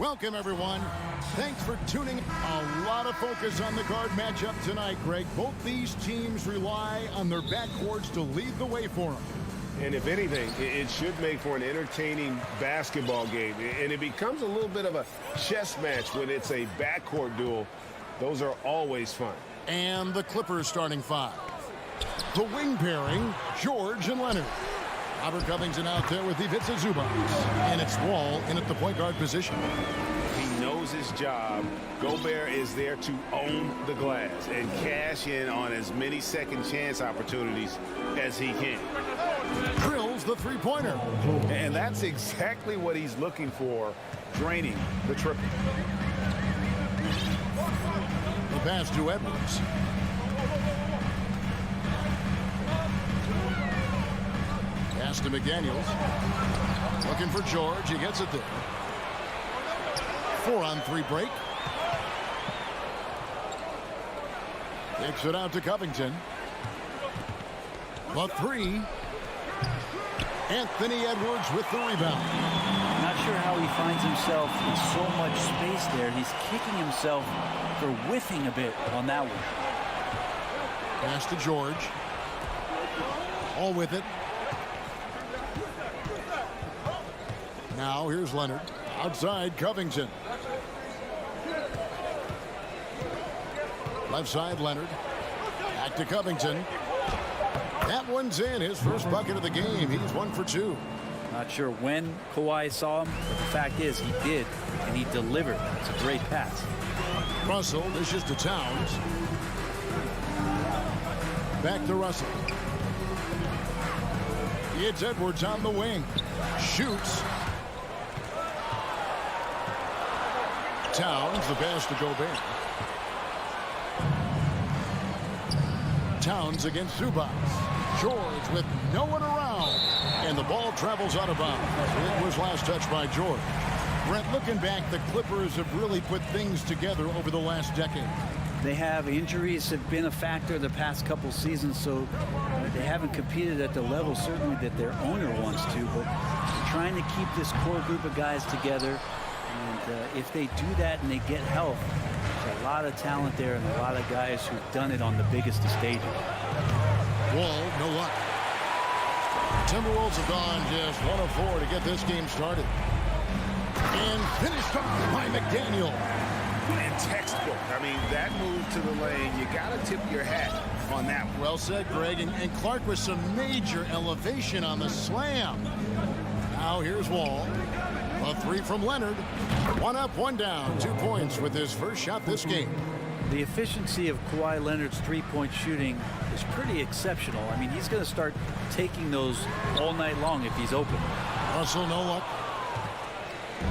Welcome, everyone. Thanks for tuning in. A lot of focus on the guard matchup tonight, Greg. Both these teams rely on their backcourts to lead the way for them. And if anything, it should make for an entertaining basketball game. And it becomes a little bit of a chess match when it's a backcourt duel. Those are always fun. And the Clippers starting five. The wing pairing, George and Leonard. Robert Covington out there with Ivica Zubac. And it's Wall in at the point guard position. He knows his job. Gobert is there to own the glass and cash in on as many second chance opportunities as he can. Drills the three-pointer. And that's exactly what he's looking for, draining the triple. The pass to Edwards. Pass to McDaniels. Looking for George. He gets it there. 4-on-3 break. Takes it out to Covington. The three. Anthony Edwards with the rebound. Not sure how he finds himself in so much space there. He's kicking himself for whiffing a bit on that one. Pass to George. All with it. Now here's Leonard. Outside Covington. Left side Leonard. Back to Covington. That one's in. His first bucket of the game. He's 1 for 2. Not sure when Kawhi saw him, but the fact is he did, and he delivered. It's a great pass. Russell dishes to Towns. Back to Russell. It's Edwards on the wing. Shoots. Towns, the pass to Gobert. Towns against Zubac. George with no one around. And the ball travels out of bounds. It was last touched by George. Brent, looking back, the Clippers have really put things together over the last decade. They have. Injuries have been a factor the past couple seasons, so they haven't competed at the level certainly that their owner wants to, but trying to keep this core group of guys together. And if they do that and they get health, there's a lot of talent there and a lot of guys who've done it on the biggest of stages. Wall, no luck. Timberwolves have gone just 1 of 4 to get this game started. And finished off by McDaniel. And textbook. I mean, that move to the lane, you got to tip your hat on that one. Well said, Greg. And Clark with some major elevation on the slam. Now here's Wall. A three from Leonard. 1 up, 1 down. 2 points with his first shot this game. The efficiency of Kawhi Leonard's three-point shooting is pretty exceptional. I mean, he's going to start taking those all night long if he's open. Russell, no luck.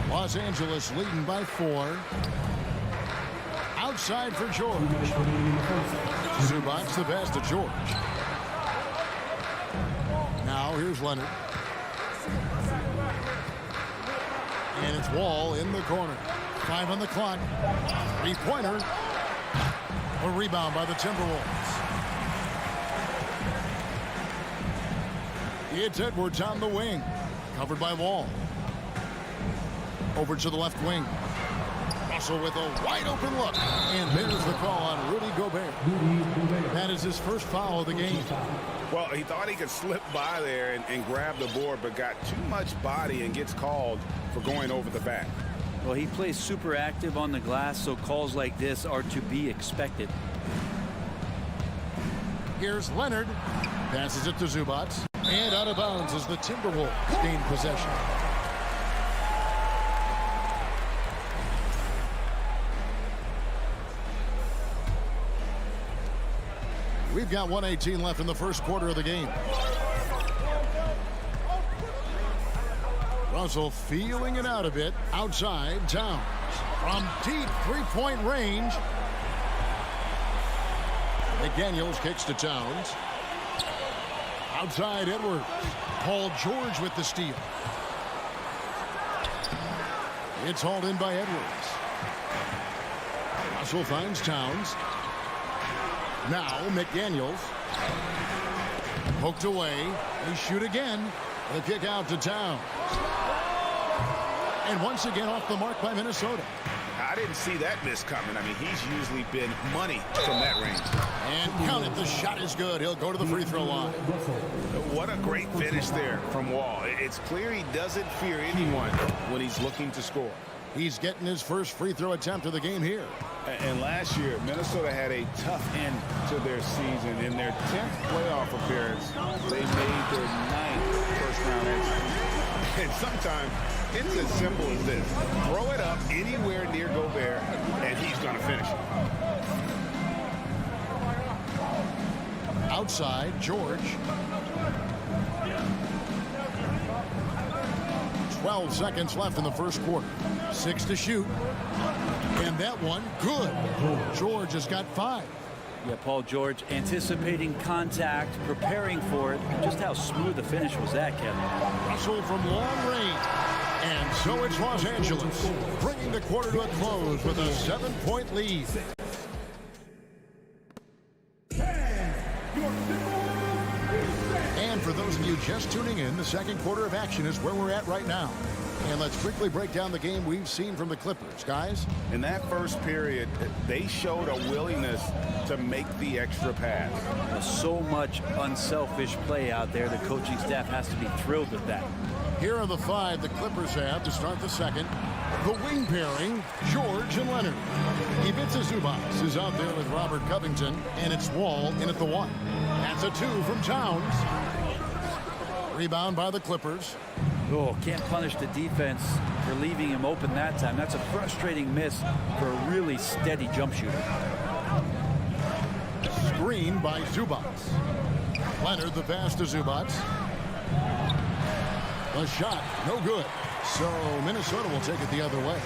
Los Angeles leading by 4. Outside for George. Zubac the pass to George. Now here's Leonard. And it's Wall in the corner. 5 on the clock. Three-pointer. A rebound by the Timberwolves. It's Edwards on the wing. Covered by Wall. Over to the left wing. Russell with a wide open look. And there's the call on Rudy Gobert. That is his first foul of the game. Well, he thought he could slip by there and grab the board, but got too much body and gets called for going over the back. Well, he plays super active on the glass, so calls like this are to be expected. Here's Leonard. Passes it to Zubac. And out of bounds as the Timberwolves gain possession. We've got 1:18 left in the first quarter of the game. Russell feeling it out a bit. Outside, Towns. From deep three-point range. McDaniels kicks to Towns. Outside, Edwards. Paul George with the steal. It's hauled in by Edwards. Russell finds Towns. Now McDaniels. Poked away. They shoot again. The kick out to Towns. And once again off the mark by Minnesota. I didn't see that miss coming. I mean, he's usually been money from that range. And count it. The shot is good. He'll go to the free throw line. What a great finish there from Wall. It's clear he doesn't fear anyone when he's looking to score. He's getting his first free throw attempt of the game here. And last year, Minnesota had a tough end to their season. In their 10th playoff appearance, they made their 9th first-round exit. And sometimes it's as simple as this. Throw it up anywhere near Gobert, and he's going to finish it. Outside, George. 12 seconds left in the first quarter. 6 to shoot. And that one, good. George has got 5. Yeah, Paul George anticipating contact, preparing for it. Just how smooth the finish was that, Kevin. Russell from long range. And so it's Los Angeles, bringing the quarter to a close with a 7-point lead. And for those of you just tuning in, the second quarter of action is where we're at right now. And let's quickly break down the game we've seen from the Clippers, guys. In that first period, they showed a willingness to make the extra pass. So much unselfish play out there. The coaching staff has to be thrilled with that. Here are the 5 the Clippers have to start the second. The wing pairing, George and Leonard. Ivica Zubac is out there with Robert Covington, and it's Wall in at the 1. That's a 2 from Towns. Rebound by the Clippers. Oh, can't punish the defense for leaving him open that time. That's a frustrating miss for a really steady jump shooter. Screen by Zubac. Leonard the pass to Zubac. The shot, no good. So Minnesota will take it the other way.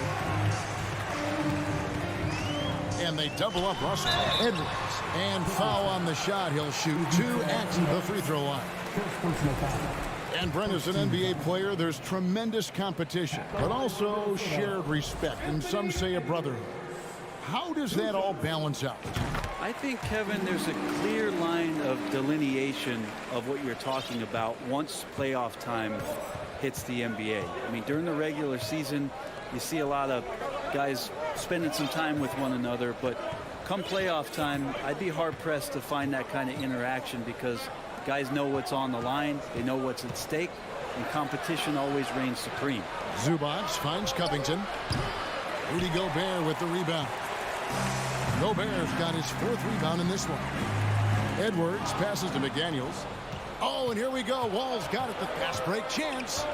And they double up Russell. Edwards. And foul on the shot. He'll shoot 2 at the free throw line. And Brent, as an NBA player, there's tremendous competition, but also shared respect, and some say a brotherhood. How does that all balance out? I think, Kevin, there's a clear line of delineation of what you're talking about once playoff time hits the NBA. I mean, during the regular season, you see a lot of guys spending some time with one another, but come playoff time, I'd be hard-pressed to find that kind of interaction because guys know what's on the line, they know what's at stake, and competition always reigns supreme. Zubac finds Covington. Rudy Gobert with the rebound. Gobert's got his 4th rebound in this one. Edwards passes to McDaniels. Oh, and here we go. Wall's got it. The fast break chance.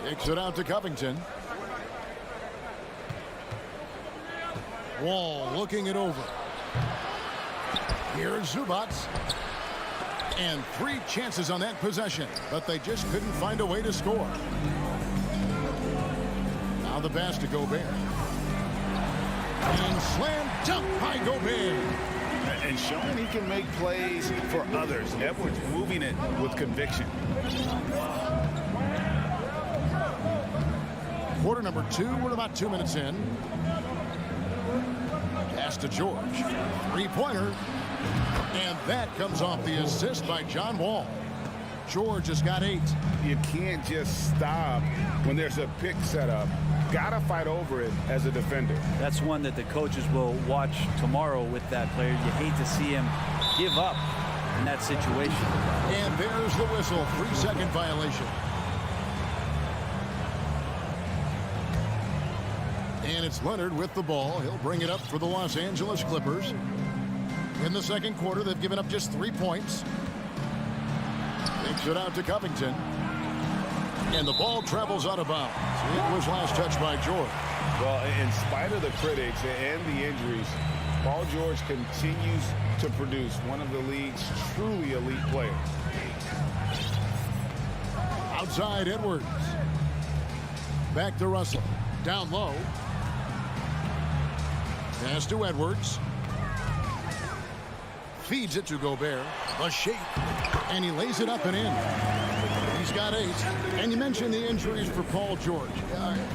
Kicks it out to Covington. Wall looking it over. Here's Zubac. And 3 chances on that possession, but they just couldn't find a way to score. Now the pass to Gobert. And slam dunk by Gobert. And showing he can make plays for others. Edwards moving it with conviction. Quarter number 2, we're about 2 minutes in. Pass to George. 3-pointer. And that comes off the assist by John Wall. George has got 8. You can't just stop when there's a pick set up. Gotta fight over it as a defender. That's one that the coaches will watch tomorrow with that player. You hate to see him give up in that situation. And there's the whistle. 3-second violation. And it's Leonard with the ball. He'll bring it up for the Los Angeles Clippers. In the second quarter, they've given up just 3 points. Takes it out to Covington. And the ball travels out of bounds. It was last touched by George. Well, in spite of the critics and the injuries, Paul George continues to produce one of the league's truly elite players. Outside, Edwards. Back to Russell. Down low. Pass to Edwards. Feeds it to Gobert. A shake. And he lays it up and in. He's got 8. And you mentioned the injuries for Paul George.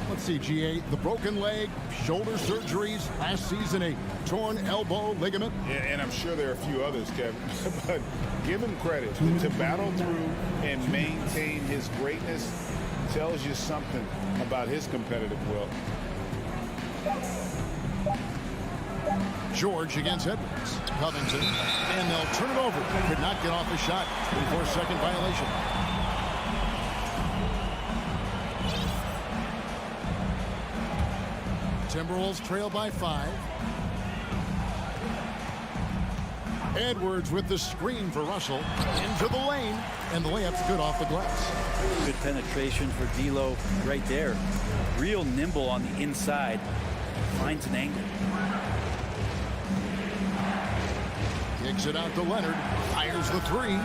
Let's see, GA. The broken leg, shoulder surgeries, last season a torn elbow ligament. And I'm sure there are a few others, Kevin. But give him credit to battle through and maintain his greatness. Tells you something about his competitive will. George against Edwards. Covington. And they'll turn it over. Could not get off the shot. 24-second violation. Timberwolves trail by 5. Edwards with the screen for Russell. Into the lane. And the layup's good off the glass. Good penetration for D'Lo right there. Real nimble on the inside. Finds an angle. Kicks it out to Leonard. Fires the 3.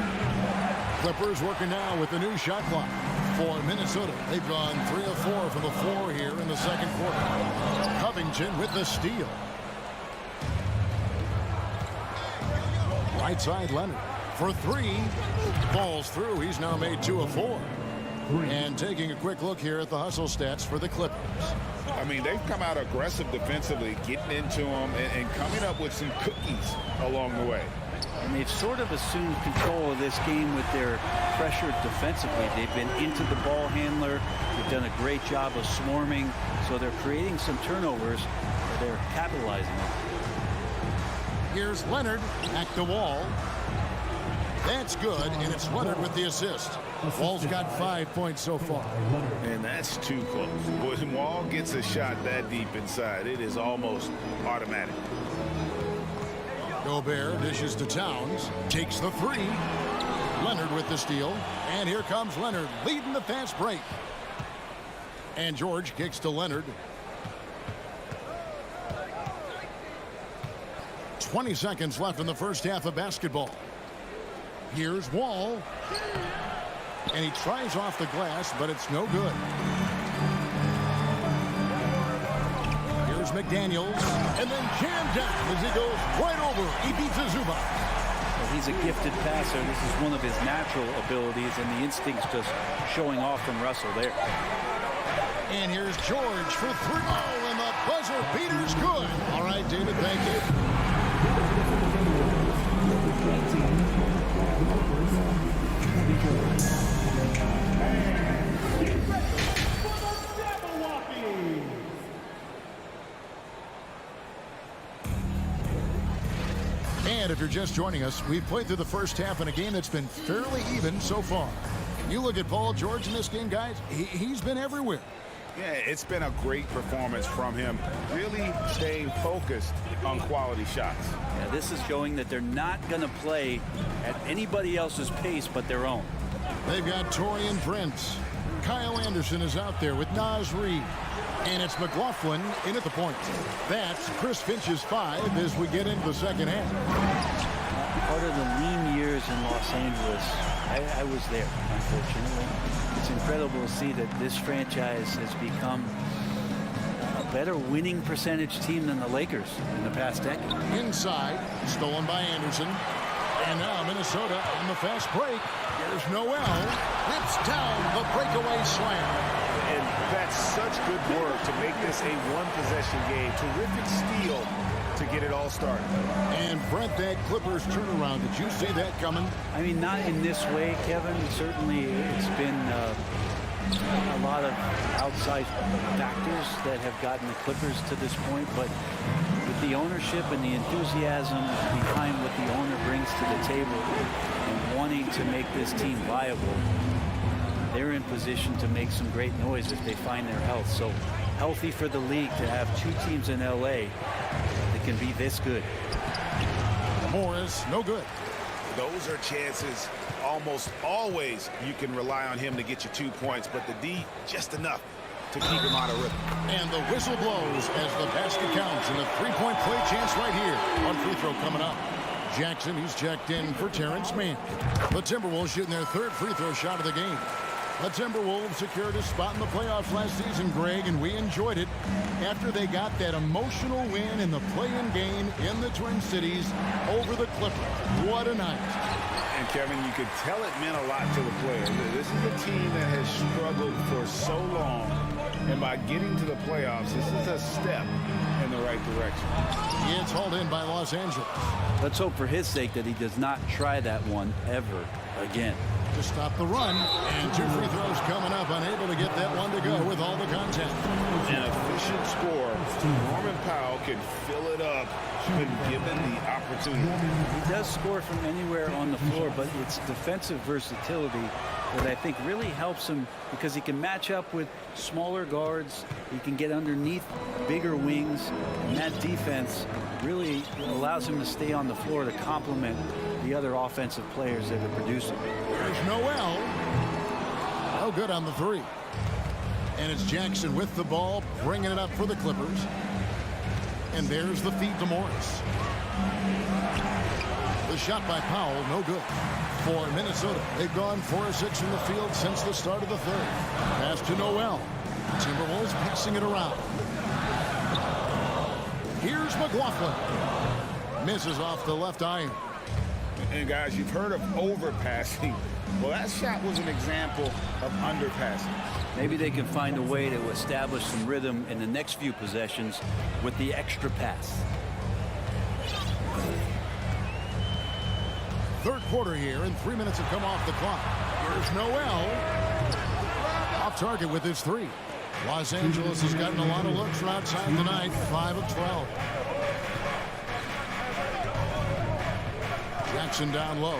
Clippers working now with the new shot clock for Minnesota. They've gone 3 of 4 from the floor here in the second quarter. Covington with the steal. Right side Leonard for 3. Falls through. He's now made 2 of 4. And taking a quick look here at the hustle stats for the Clippers. I mean, they've come out aggressive defensively, getting into them and coming up with some cookies along the way. And they've sort of assumed control of this game with their pressure defensively. They've been into the ball handler. They've done a great job of swarming. So they're creating some turnovers. They're capitalizing on. Here's Leonard at the wall. That's good, and it's Leonard with the assist. Wall's got 5 points so far. And that's too close. When Wall gets a shot that deep inside, it is almost automatic. Gobert dishes to Towns. Takes the 3. Leonard with the steal. And here comes Leonard leading the fast break. And George kicks to Leonard. 20 seconds left in the first half of basketball. Here's Wall. And he tries off the glass, but it's no good. Here's McDaniels. And then jammed down as he goes right over. He beats Zubac. Well, he's a gifted passer. This is one of his natural abilities, and the instinct's just showing off from Russell there. And here's George for 3. Oh, and the buzzer beater's good. All right, David, thank you. And if you're just joining us, we've played through the first half in a game that's been fairly even so far. You look at Paul George in this game, guys, he's been everywhere. Yeah, it's been a great performance from him, really staying focused on quality shots. Yeah, this is showing that they're not going to play at anybody else's pace but their own. They've got Taurean Prince. Kyle Anderson is out there with Naz Reid. And it's McLaughlin in at the point. That's Chris Finch's 5 as we get into the second half. Part of the lean years in Los Angeles, I was there, unfortunately. It's incredible to see that this franchise has become a better winning percentage team than the Lakers in the past decade. Inside, stolen by Anderson. And now Minnesota on the fast break. Here's Noel. Rips down the breakaway slam. And that's such good work to make this a one-possession game. Terrific steal to get it all started. And Brent, that Clippers turnaround, did you see that coming? I mean, not in this way, Kevin. Certainly it's been a lot of outside factors that have gotten the Clippers to this point, but with the ownership and the enthusiasm behind what the owner brings to the table and wanting to make this team viable, they're in position to make some great noise if they find their health. So healthy for the league to have 2 teams in LA that can be this good. Morris, no good. Those are chances almost always you can rely on him to get you 2 points, but the D, just enough to keep him out of rhythm. And the whistle blows as the basket counts, and a 3-point play chance right here. One free throw coming up. Jackson, he's checked in for Terrence Mann. The Timberwolves shooting their 3rd free throw shot of the game. The Timberwolves secured a spot in the playoffs last season, Greg, and we enjoyed it after they got that emotional win in the play-in game in the Twin Cities over the Clippers. What a night. And, Kevin, you could tell it meant a lot to the players. This is a team that has struggled for so long, and by getting to the playoffs, this is a step in the right direction. It's hauled in by Los Angeles. Let's hope for his sake that he does not try that one ever again. to stop the run. And 2 free throws coming up. Unable to get that one to go with all the contact. An efficient score. Norman Powell can fill it up when given the opportunity. He does score from anywhere on the floor, but it's defensive versatility that I think really helps him because he can match up with smaller guards. He can get underneath bigger wings, and that defense really allows him to stay on the floor to complement the other offensive players that are producing. There's Noel. No good on the 3. And it's Jackson with the ball, bringing it up for the Clippers. And there's the feed to Morris. The shot by Powell, no good. For Minnesota, they've gone 4 of 6 from the field since the start of the 3rd. Pass to Noel. Timberwolves passing it around. Here's McLaughlin. Misses off the left iron. And guys, you've heard of overpassing. Well, that shot was an example of underpassing. Maybe they can find a way to establish some rhythm in the next few possessions with the extra pass. 3rd quarter here, and 3 minutes have come off the clock. Here's Noel. Off target with his 3. Los Angeles has gotten a lot of looks from outside tonight, 5 of 12. Jackson down low.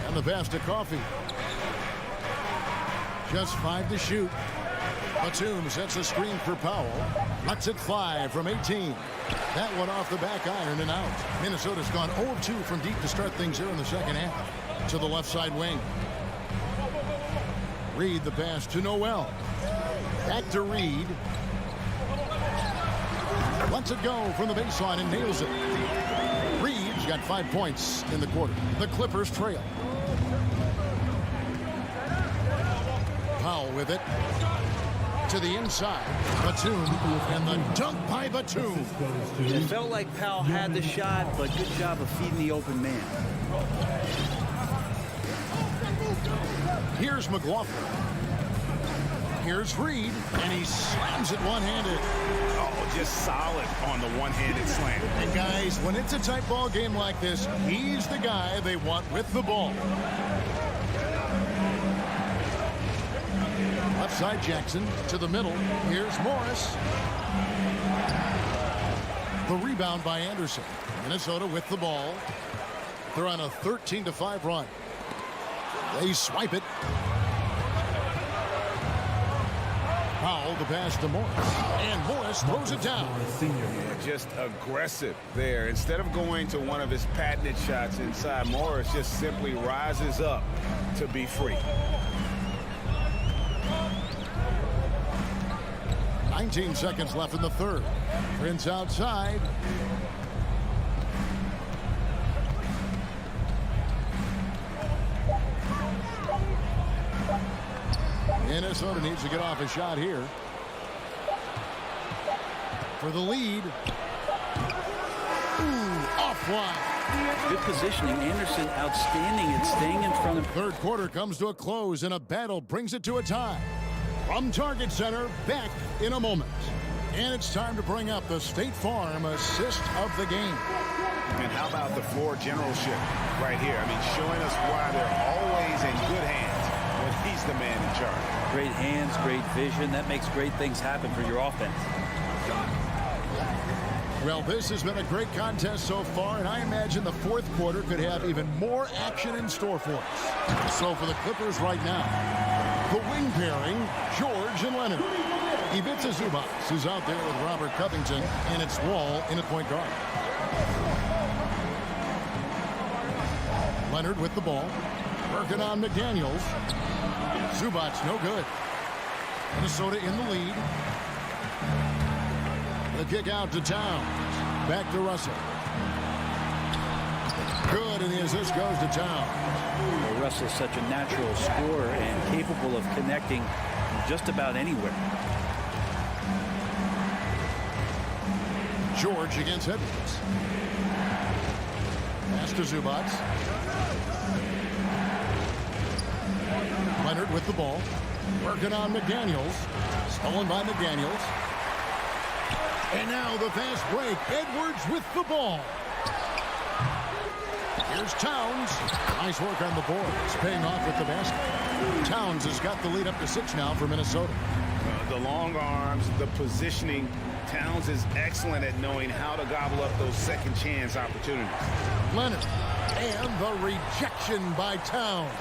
And the pass to Coffey. Just 5 to shoot. Batum sets a screen for Powell. Lets it fly from 18. That one off the back iron and out. Minnesota's gone 0 of 2 from deep to start things here in the second half. To the left side wing. Reed the pass to Noel. Back to Reed. Lets it go from the baseline and nails it. Reed's got 5 points in the quarter. The Clippers trail. Powell with it. To the inside. Batum. And the dunk by Batum. It felt like Powell had the shot, but good job of feeding the open man. Here's McLaughlin. Here's Reed, and he slams it one-handed. Oh, just solid on the one-handed slam. And guys, when it's a tight ball game like this, he's the guy they want with the ball. Left side Jackson to the middle. Here's Morris. The rebound by Anderson. Minnesota with the ball. They're on a 13-5 run. They swipe it. Powell the pass to Morris. And Morris throws it down. Yeah, just aggressive there. Instead of going to one of his patented shots inside, Morris just simply rises up to be free. 19 seconds left in the 3rd. Prince outside. Minnesota needs to get off a shot here. For the lead. Ooh, offline. Good positioning. Anderson outstanding at staying in front of. 3rd quarter comes to a close, and a battle brings it to a tie. From Target Center, back in a moment. And it's time to bring up the State Farm assist of the game. And how about the floor generalship right here? I mean, showing us why they're always in good hands when he's the man in charge. Great hands, great vision. That makes great things happen for your offense. Well, this has been a great contest so far, and I imagine the 4th quarter could have even more action in store for us. So for the Clippers right now, the wing pairing, George and Leonard. Ivica Zubac is out there with Robert Covington, and it's Wall in at point guard. Leonard with the ball. Working on McDaniels. Zubac no good. Minnesota in the lead. The kick out to Towns. Back to Russell. Good, and the assist goes to Towns. Well, Russell's such a natural scorer and capable of connecting just about anywhere. George against Edwards. Pass to Zubac. Leonard with the ball. Working on McDaniels. Stolen by McDaniels. And now the fast break. Edwards with the ball. Here's Towns. Nice work on the boards, paying off with the basket. Towns has got the lead up to 6 now for Minnesota. The long arms, the positioning. Towns is excellent at knowing how to gobble up those second chance opportunities. Leonard, and the rejection by Towns.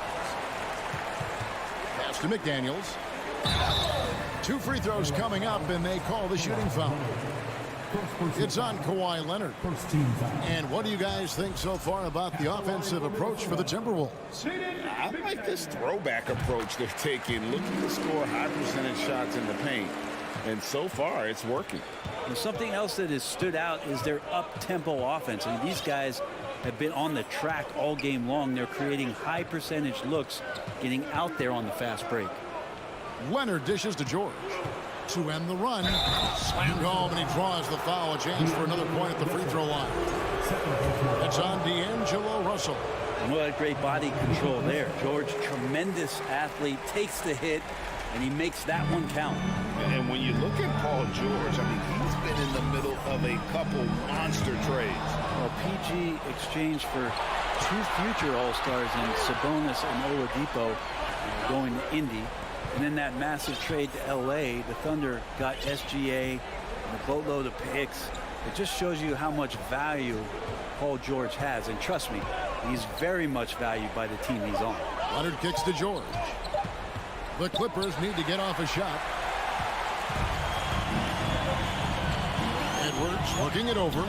Pass to McDaniels. 2 free throws coming up, and they call the shooting foul. It's on Kawhi Leonard. And what do you guys think so far about the offensive approach for the Timberwolves? I like this throwback approach they're taking, looking to score high percentage shots in the paint. And so far, it's working. And something else that has stood out is their up-tempo offense. I mean, these guys have been on the track all game long. They're creating high percentage looks, getting out there on the fast break. Leonard dishes to George to end the run. Slammed home, and he draws the foul. A chance for another point at the free throw line. It's on D'Angelo Russell. And what a great body control there. George, tremendous athlete, takes the hit, and he makes that one count. And when you look at Paul George, I mean, he's been in the middle of a couple monster trades. Well, PG exchanged for 2 future All-Stars in Sabonis and Oladipo going to Indy. And then that massive trade to L.A., the Thunder got SGA and a boatload of picks. It just shows you how much value Paul George has. And trust me, he's very much valued by the team he's on. Leonard kicks to George. The Clippers need to get off a shot. Edwards looking it over.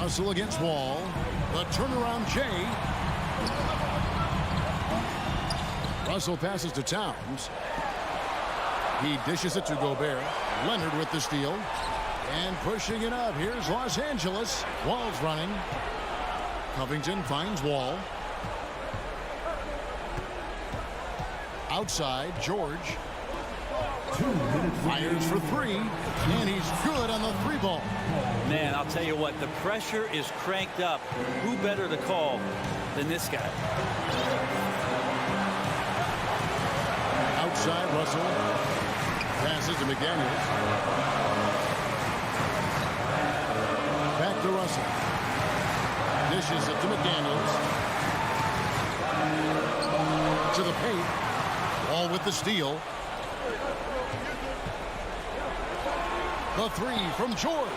Russell against Wall. The turnaround Jay. Russell passes to Towns. He dishes it to Gobert. Leonard with the steal. And pushing it up. Here's Los Angeles. Wall's running. Covington finds Wall. Outside, George. Fires for 3. And he's good on the 3-ball. Man, I'll tell you what, the pressure is cranked up. Who better to call than this guy? Outside, Russell passes to McDaniels. Back to Russell. Dishes it to McDaniels. To the paint. Wall with the steal. The 3 from George.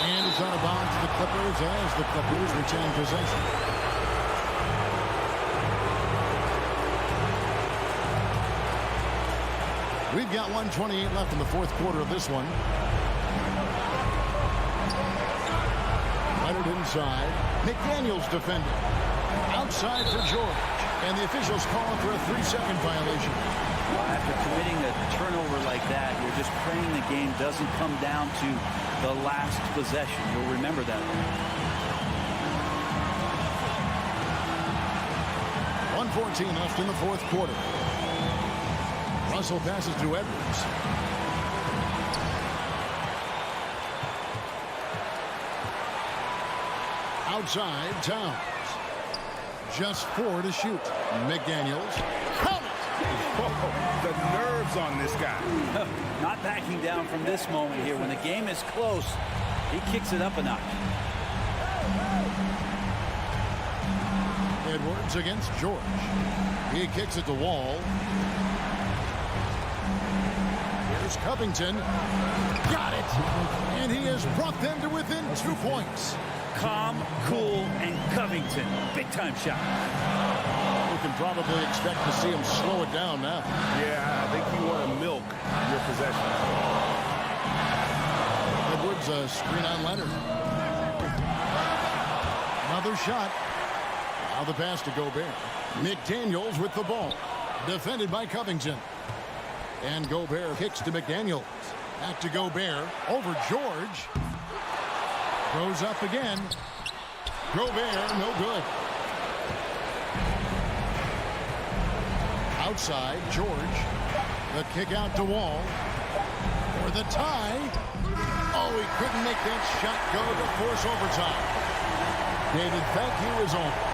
And it's out of bounds to the Clippers as the Clippers retain possession. We've got 1:28 left in the 4th quarter of this one. Leonard inside. McDaniels defending. Outside for George. And the officials calling for a 3-second violation. After committing a turnover like that, you're just praying the game doesn't come down to the last possession. You'll remember that. 1:14 left in the 4th quarter. Russell passes to Edwards. Outside, Towns. Just 4 to shoot. McDaniels. Count it! The nerves on this guy. Not backing down from this moment here. When the game is close, he kicks it up a notch. Edwards against George. He kicks it to Wall. Here's Covington. Got it! And he has brought them to within 2 points. Calm, cool, and Covington. Big-time shot. We can probably expect to see him slow it down now. Yeah, I think you want to milk your possession. Edwards, a screen on Leonard. Another shot. Now the pass to Gobert. McDaniels with the ball. Defended by Covington. And Gobert kicks to McDaniels. Back to Gobert. Over George. Goes up again. Gobert, no good. Outside, George. The kick out to Wall. For the tie. Oh, he couldn't make that shot go to force overtime. David, thank you as always.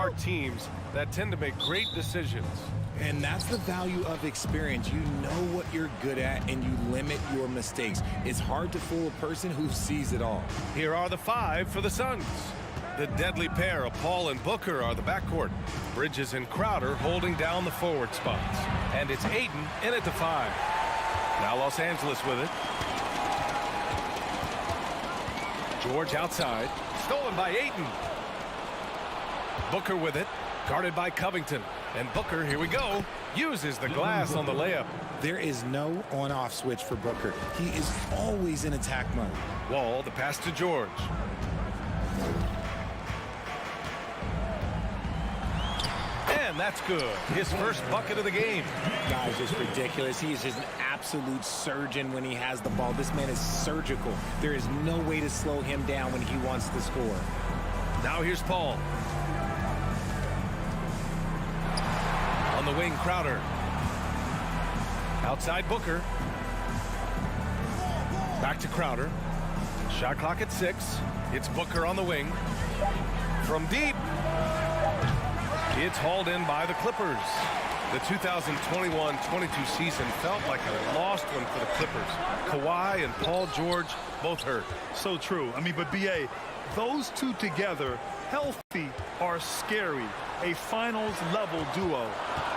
smart teams that tend to make great decisions. And that's the value of experience. You know what you're good at, and you limit your mistakes. It's hard to fool a person who sees it all. Here are the 5 for the Suns. The deadly pair of Paul and Booker are the backcourt. Bridges and Crowder holding down the forward spots. And it's Ayton in at the 5. Now Los Angeles with it. George outside. Stolen by Ayton. Booker with it. Guarded by Covington. And Booker, here we go, uses the glass on the layup. There is no on-off switch for Booker. He is always in attack mode. Wall, the pass to George. And that's good. His first bucket of the game. Guy's just ridiculous. He is just an absolute surgeon when he has the ball. This man is surgical. There is no way to slow him down when he wants to score. Now here's Paul. On the wing, Crowder. Outside Booker. Back to Crowder. Shot clock at 6. It's Booker on the wing. From deep. It's hauled in by the Clippers. The 2021-22 season felt like a lost one for the Clippers. Kawhi and Paul George both hurt. So true. I mean, but B.A., those two together, healthy, are scary. A finals-level duo.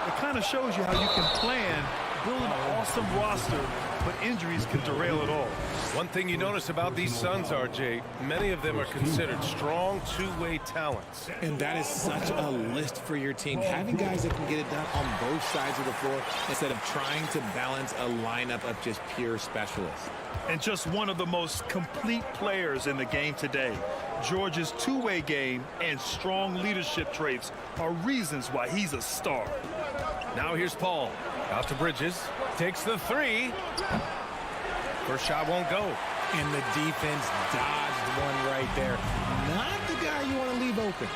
It kind of shows you how you can plan, build an awesome roster, but injuries can derail it all. One thing you notice about these Suns, RJ, many of them are considered strong two-way talents. And that is such a list for your team. Having guys that can get it done on both sides of the floor instead of trying to balance a lineup of just pure specialists. And just one of the most complete players in the game today. George's two-way game and strong leadership traits are reasons why he's a star. Now here's Paul. Out to Bridges. Takes the 3. First shot won't go. And the defense dodged one right there. Not the guy you want to leave open.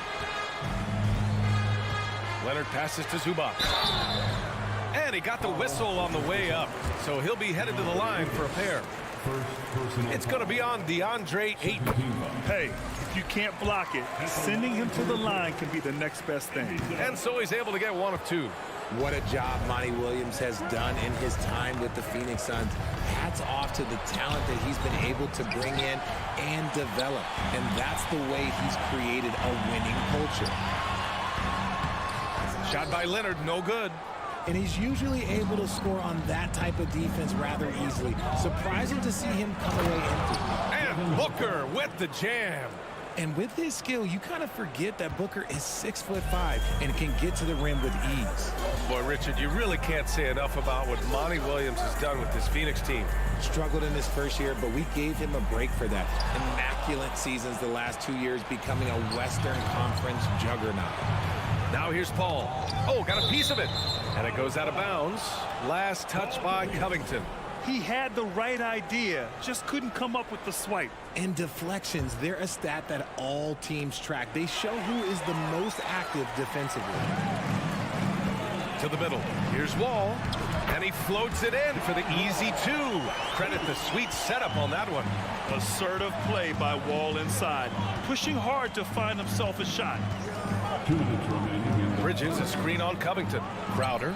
Leonard passes to Zubac. And he got the whistle on the way up. So he'll be headed to the line for a pair. It's going to be on DeAndre Ayton. Hey, if you can't block it, sending him to the line can be the next best thing. And so he's able to get 1 of 2. What a job Monty Williams has done in his time with the Phoenix Suns. Hats off to the talent that he's been able to bring in and develop. And that's the way he's created a winning culture. Shot by Leonard, no good. And he's usually able to score on that type of defense rather easily. Surprising to see him come away empty. And Booker with the jam. And with his skill, you kind of forget that Booker is 6'5" and can get to the rim with ease. Boy, Richard, you really can't say enough about what Monty Williams has done with this Phoenix team. Struggled in his first year, but we gave him a break for that. Immaculate seasons the last 2 years, becoming a Western Conference juggernaut. Now here's Paul. Oh, got a piece of it. And it goes out of bounds. Last touch by Covington. He had the right idea, just couldn't come up with the swipe. And deflections, they're a stat that all teams track. They show who is the most active defensively. To the middle. Here's Wall. And he floats it in for the easy 2. Credit the sweet setup on that one. Assertive play by Wall inside, pushing hard to find himself a shot. Bridges, a screen on Covington. Crowder.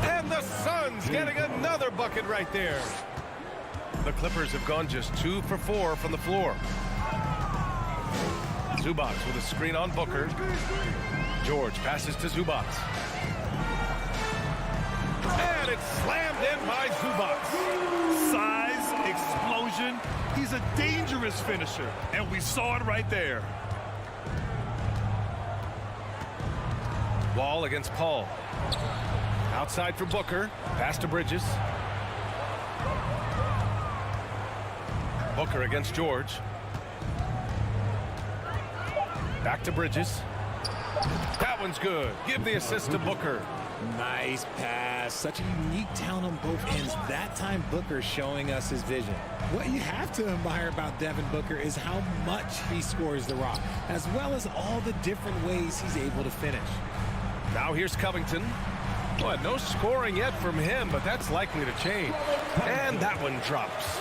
And the Suns getting another bucket right there. The Clippers have gone just 2 for 4 from the floor. Zubac with a screen on Booker. George passes to Zubac. And it's slammed in by Zubac. Size, explosion. He's a dangerous finisher, and we saw it right there. Wall against Paul. Outside for Booker. Pass to Bridges. Booker against George. Back to Bridges. That one's good. Give the assist to Booker. Nice pass. Such a unique talent on both ends. That time Booker showing us his vision. What you have to admire about Devin Booker is how much he scores the rock, as well as all the different ways he's able to finish. Now here's Covington. Boy, no scoring yet from him, but that's likely to change. And that one drops.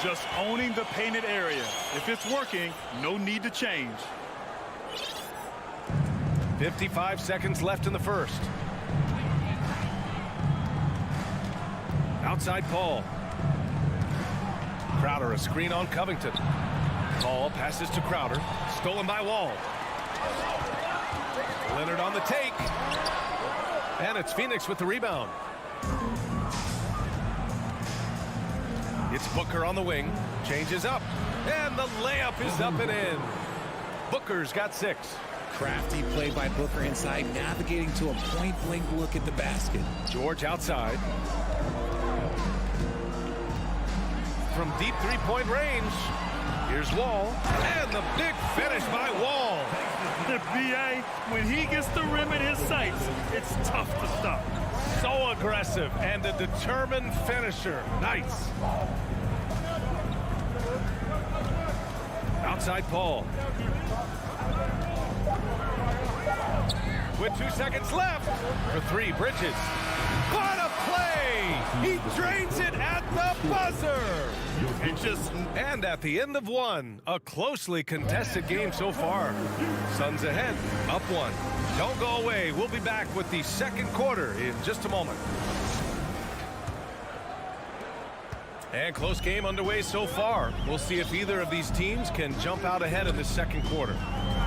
Just owning the painted area. If it's working, no need to change. 55 seconds left in the first. Outside Paul. Crowder, a screen on Covington. Paul passes to Crowder. Stolen by Wall. Leonard on the take. And it's Phoenix with the rebound. It's Booker on the wing. Changes up. And the layup is up and in. Booker's got 6. Crafty play by Booker inside, navigating to a point-blank look at the basket. George outside. From deep three-point range. Here's Wall. And the big finish by Wall. The BA, when he gets the rim in his sights, it's tough to stop. So aggressive and a determined finisher. Nice. Outside Paul. With 2 seconds left. For 3, Bridges. What a play! He drains it at the buzzer! And at the end of 1, a closely contested game so far. Suns ahead, up 1. Don't go away. We'll be back with the second quarter in just a moment. And close game underway so far. We'll see if either of these teams can jump out ahead in this second quarter.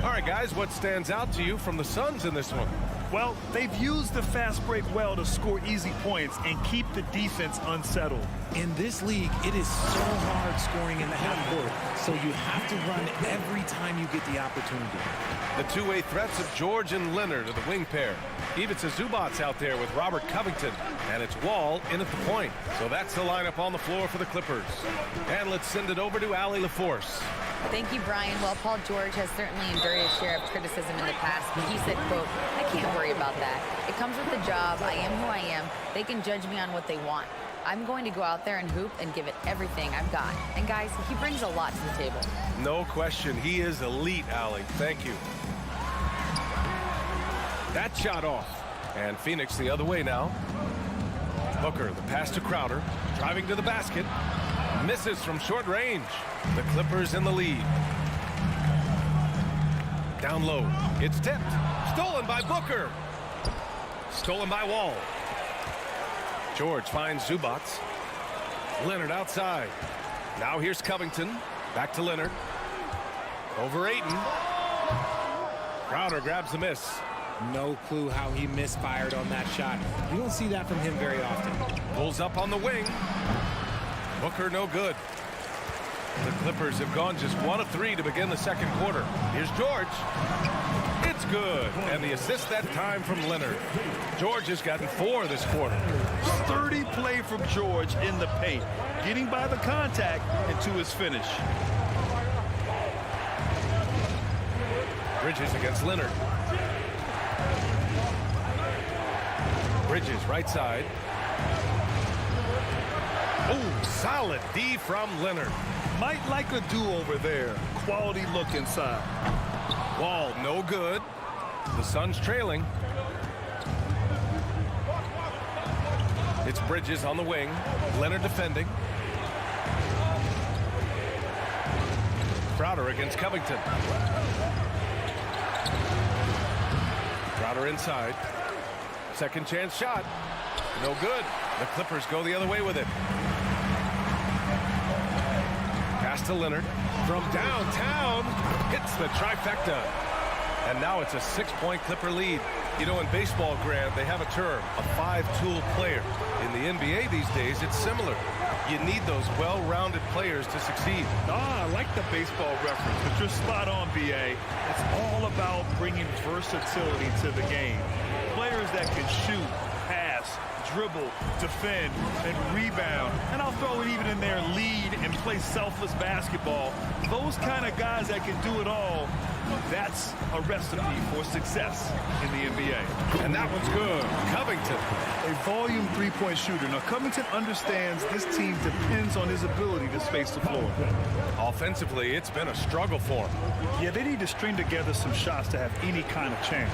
All right, guys, what stands out to you from the Suns in this one? Well, they've used the fast break well to score easy points and keep the defense unsettled. In this league, it is so hard scoring in the half court, so you have to run every time you get the opportunity. The two-way threats of George and Leonard are the wing pair. Ivica Zubac's out there with Robert Covington, and it's Wall in at the point. So that's the lineup on the floor for the Clippers. And let's send it over to Allie LaForce. Thank you, Brian. Well, Paul George has certainly endured his share of criticism in the past, but he said, quote, "I can't worry about that. It comes with the job. I am who I am. They can judge me on what they want. I'm going to go out there and hoop and give it everything I've got." And guys, he brings a lot to the table. No question. He is elite, Allie. Thank you. That shot off. And Phoenix the other way now. Booker, the pass to Crowder. Driving to the basket. Misses from short range. The Clippers in the lead. Down low. It's tipped. Stolen by Booker. Stolen by Wall. George finds Zubac. Leonard outside. Now here's Covington. Back to Leonard. Over Ayton. Crowder grabs the miss. No clue how he misfired on that shot. You don't see that from him very often. Pulls up on the wing. Booker no good. The Clippers have gone just 1 of 3 to begin the second quarter. Here's George. It's good. And the assist that time from Leonard. George has gotten 4 this quarter. Sturdy play from George in the paint, getting by the contact and to his finish. Bridges against Leonard. Bridges right side. Oh, solid D from Leonard. Might like a do-over there. Quality look inside. Wall no good. The Suns trailing. It's Bridges on the wing. Leonard defending. Crowder against Covington. Crowder inside. Second chance shot. No good. The Clippers go the other way with it. Pass to Leonard. From downtown. Hits the trifecta. And now it's a 6-point Clipper lead. You know, in baseball, Grant, they have a term, a 5-tool player. In the NBA these days, it's similar. You need those well-rounded players to succeed. I like the baseball reference, but you're spot on, BA. It's all about bringing versatility to the game. Players that can shoot, pass, dribble, defend, and rebound. And I'll throw it even in there, lead and play selfless basketball. Those kind of guys that can do it all, that's a recipe for success in the NBA. And that one's good. Covington. A volume three-point shooter. Now, Covington understands this team depends on his ability to space the floor. Offensively, it's been a struggle for him. Yeah, they need to string together some shots to have any kind of chance.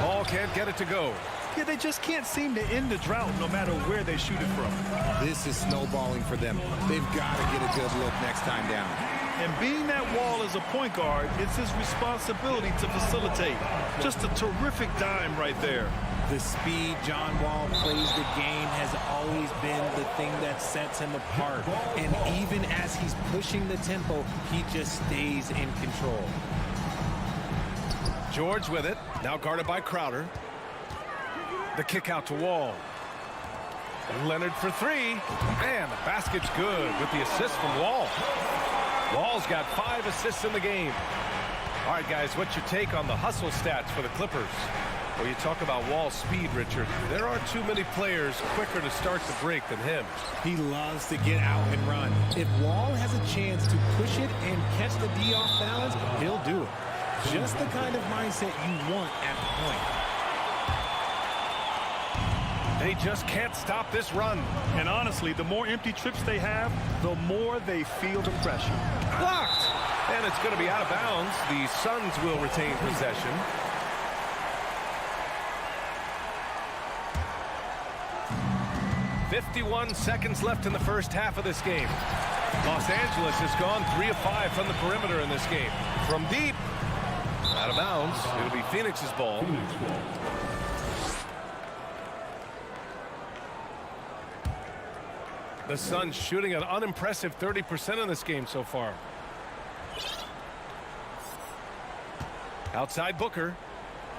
Paul can't get it to go. Yeah, they just can't seem to end the drought no matter where they shoot it from. This is snowballing for them. They've got to get a good look next time down. And being that wall as a point guard, it's his responsibility to facilitate. Just a terrific dime right there. The speed John Wall plays the game has always been the thing that sets him apart. And even as he's pushing the tempo, he just stays in control. George with it. Now guarded by Crowder. The kick out to Wall. Leonard for three. And the basket's good with the assist from Wall. Wall's got 5 assists in the game. All right, guys, what's your take on the hustle stats for the Clippers? Well, you talk about Wall's speed, Richard. There are too many players quicker to start the break than him. He loves to get out and run. If Wall has a chance to push it and catch the D off balance, he'll do it. Just the kind of mindset you want at the point. They just can't stop this run. And honestly, the more empty trips they have, the more they feel the pressure. Blocked! And it's going to be out of bounds. The Suns will retain possession. "51 seconds left in the first half of this game. Los Angeles has gone 3 of 5 from the perimeter in this game. From deep, out of bounds. It'll be Phoenix's ball. The Suns shooting an unimpressive 30% in this game so far. Outside Booker.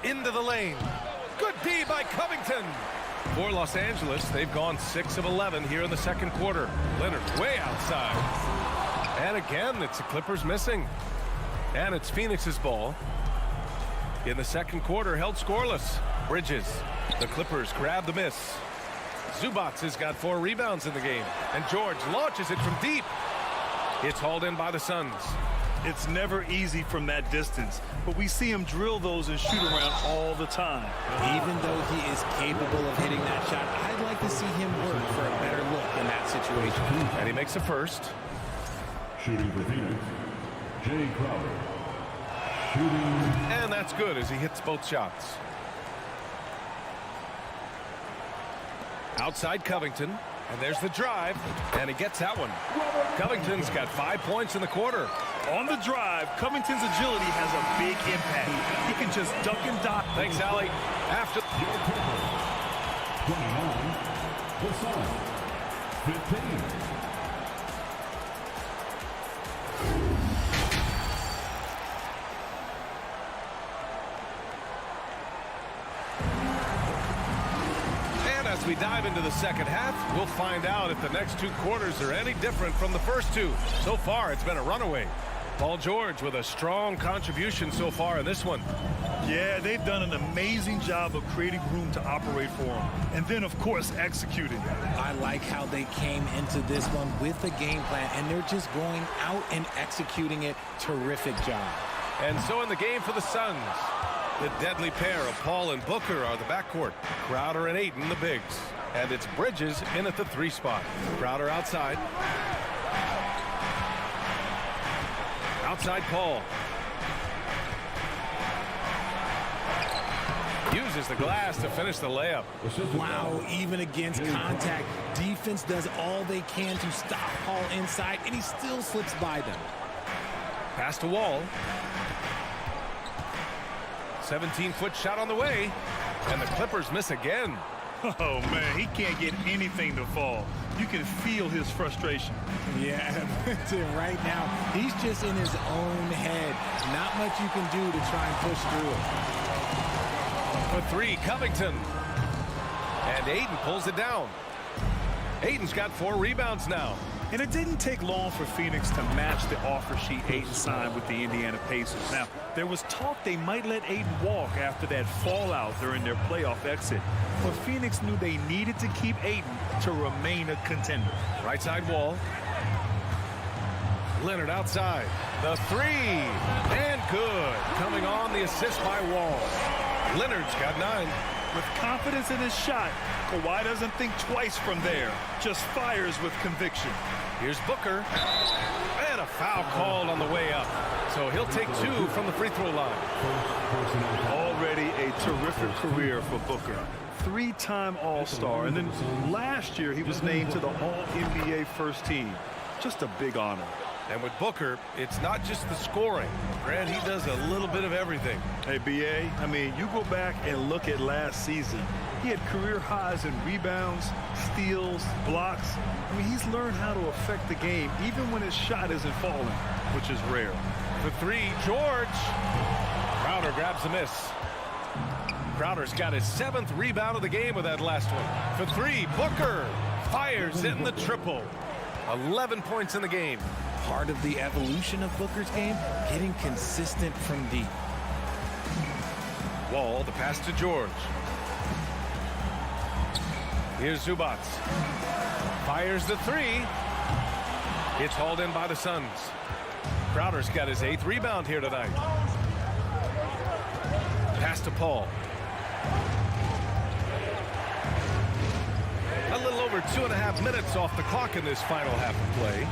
Into the lane. Good D by Covington. For Los Angeles, they've gone 6 of 11 here in the second quarter. Leonard way outside. And again, it's the Clippers missing. And it's Phoenix's ball. In the second quarter, held scoreless. Bridges. The Clippers grab the miss. Zubats has got 4 rebounds in the game. And George launches it from deep. It's hauled in by the Suns. It's never easy from that distance, but we see him drill those and shoot around all the time. Even though he is capable of hitting that shot, I'd like to see him work for a better look in that situation. And he makes a first. Shooting for Phoenix, Jay Crowder. Shooting. And that's good as he hits both shots. Outside Covington. And there's the drive. And he gets that one. Covington's got 5 points in the quarter. On the drive, Covington's agility has a big impact. He can just duck and dive. Thanks, Allie. After 29, the Suns, 15. As we dive into the second half, we'll find out if the next 2 quarters are any different from the first 2. So far, it's been a runaway. Paul George with a strong contribution so far in this one. Yeah, they've done an amazing job of creating room to operate for him. And then, of course, executing. I like how they came into this one with a game plan, and they're just going out and executing it. Terrific job. And so in the game for the Suns, the deadly pair of Paul and Booker are the backcourt. Crowder and Ayton, the bigs. And it's Bridges in at the 3 spot. Crowder outside. Outside Paul. Uses the glass to finish the layup. Wow, even against contact, defense does all they can to stop Paul inside, and he still slips by them. Pass to Wall. 17-foot shot on the way. And the Clippers miss again. Oh, man, he can't get anything to fall. You can feel his frustration. Yeah, right now, he's just in his own head. Not much you can do to try and push through it. For 3, Covington. And Ayton pulls it down. Ayton's got 4 rebounds now. And it didn't take long for Phoenix to match the offer sheet Ayton signed with the Indiana Pacers. Now, there was talk they might let Ayton walk after that fallout during their playoff exit. But Phoenix knew they needed to keep Ayton to remain a contender. Right side Wall. Leonard outside. The 3. And good. Coming on the assist by Wall. Leonard's got 9. With confidence in his shot, Kawhi doesn't think twice from there. Just fires with conviction. Here's Booker. And a foul called on the way up. So he'll take 2 from the free throw line. Already a terrific career for Booker. 3-time All-Star. And then last year he was named to the All-NBA first team. Just a big honor. And with Booker, it's not just the scoring. Grant, he does a little bit of everything. Hey, B.A., I mean, you go back and look at last season. He had career highs in rebounds, steals, blocks. I mean, he's learned how to affect the game even when his shot isn't falling, which is rare. For three, George. Crowder grabs the miss. Crowder's got his 7th rebound of the game with that last one. For three, Booker fires in the triple. 11 points in the game. Part of the evolution of Booker's game, getting consistent from deep. Wall, the pass to George. Here's Zubac. Fires the three. It's hauled in by the Suns. Crowder's got his 8th rebound here tonight. Pass to Paul. A little over 2.5 minutes off the clock in this final half of play.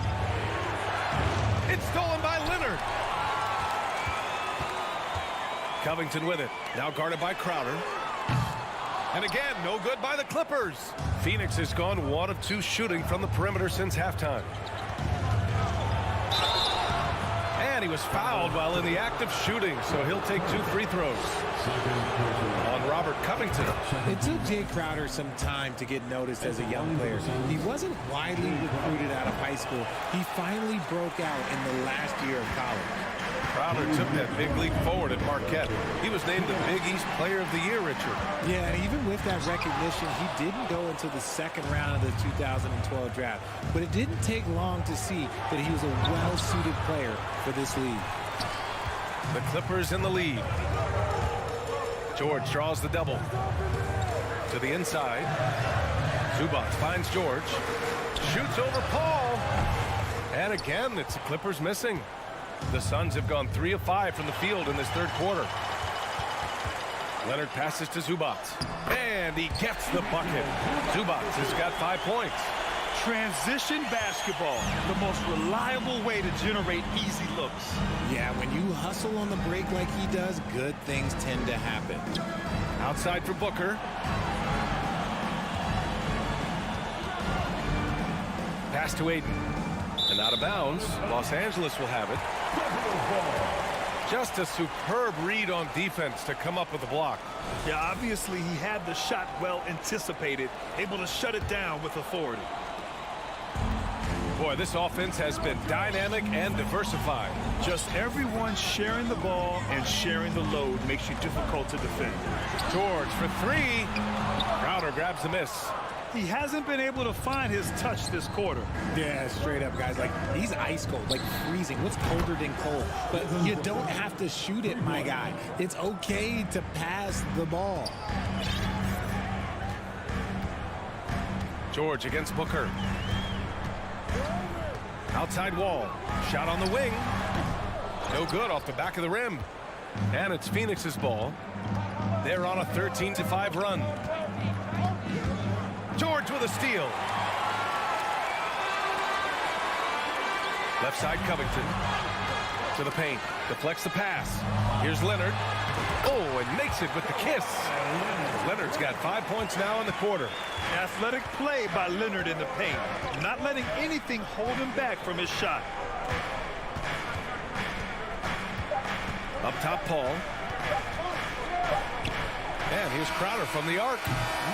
It's stolen by Leonard. Covington with it. Now guarded by Crowder. And again, no good by the Clippers. Phoenix has gone 1 of 2 shooting from the perimeter since halftime. And he was fouled while in the act of shooting, so he'll take 2 free throws on Robert Covington. It took Jay Crowder some time to get noticed as a young player. He wasn't widely recruited out of high school. He finally broke out in the last year of college. Crowder took that big leap forward at Marquette. He was named the Big East Player of the Year, Richard. Yeah, and even with that recognition, he didn't go into the 2nd round of the 2012 draft. But it didn't take long to see that he was a well-suited player for this league. The Clippers in the lead. George draws the double. To the inside. Zubac finds George. Shoots over Paul. And again, it's the Clippers missing. The Suns have gone 3 of 5 from the field in this 3rd quarter. Leonard passes to Zubac. And he gets the bucket. Zubac has got 5 points. Transition basketball, the most reliable way to generate easy looks. Yeah, when you hustle on the break like he does, good things tend to happen. Outside for Booker. Pass to Aiden. And out of bounds. Los Angeles will have it. Just a superb read on defense to come up with the block. Yeah, obviously he had the shot well anticipated, able to shut it down with authority. Boy, this offense has been dynamic and diversified. Just everyone sharing the ball and sharing the load makes you difficult to defend. George for 3. Crowder grabs the miss. He hasn't been able to find his touch this quarter. Yeah, straight up, guys. Like, he's ice cold, like freezing. What's colder than cold? But you don't have to shoot it, my guy. It's okay to pass the ball. George against Booker. Outside Wall. Shot on the wing. No good off the back of the rim. And it's Phoenix's ball. They're on a 13-5 run. George with a steal. Left side Covington. To the paint. Deflects the pass. Here's Leonard. Oh, and makes it with the kiss. Leonard's got 5 points now in the quarter. Athletic play by Leonard in the paint. Not letting anything hold him back from his shot. Up top, Paul. And here's Crowder from the arc.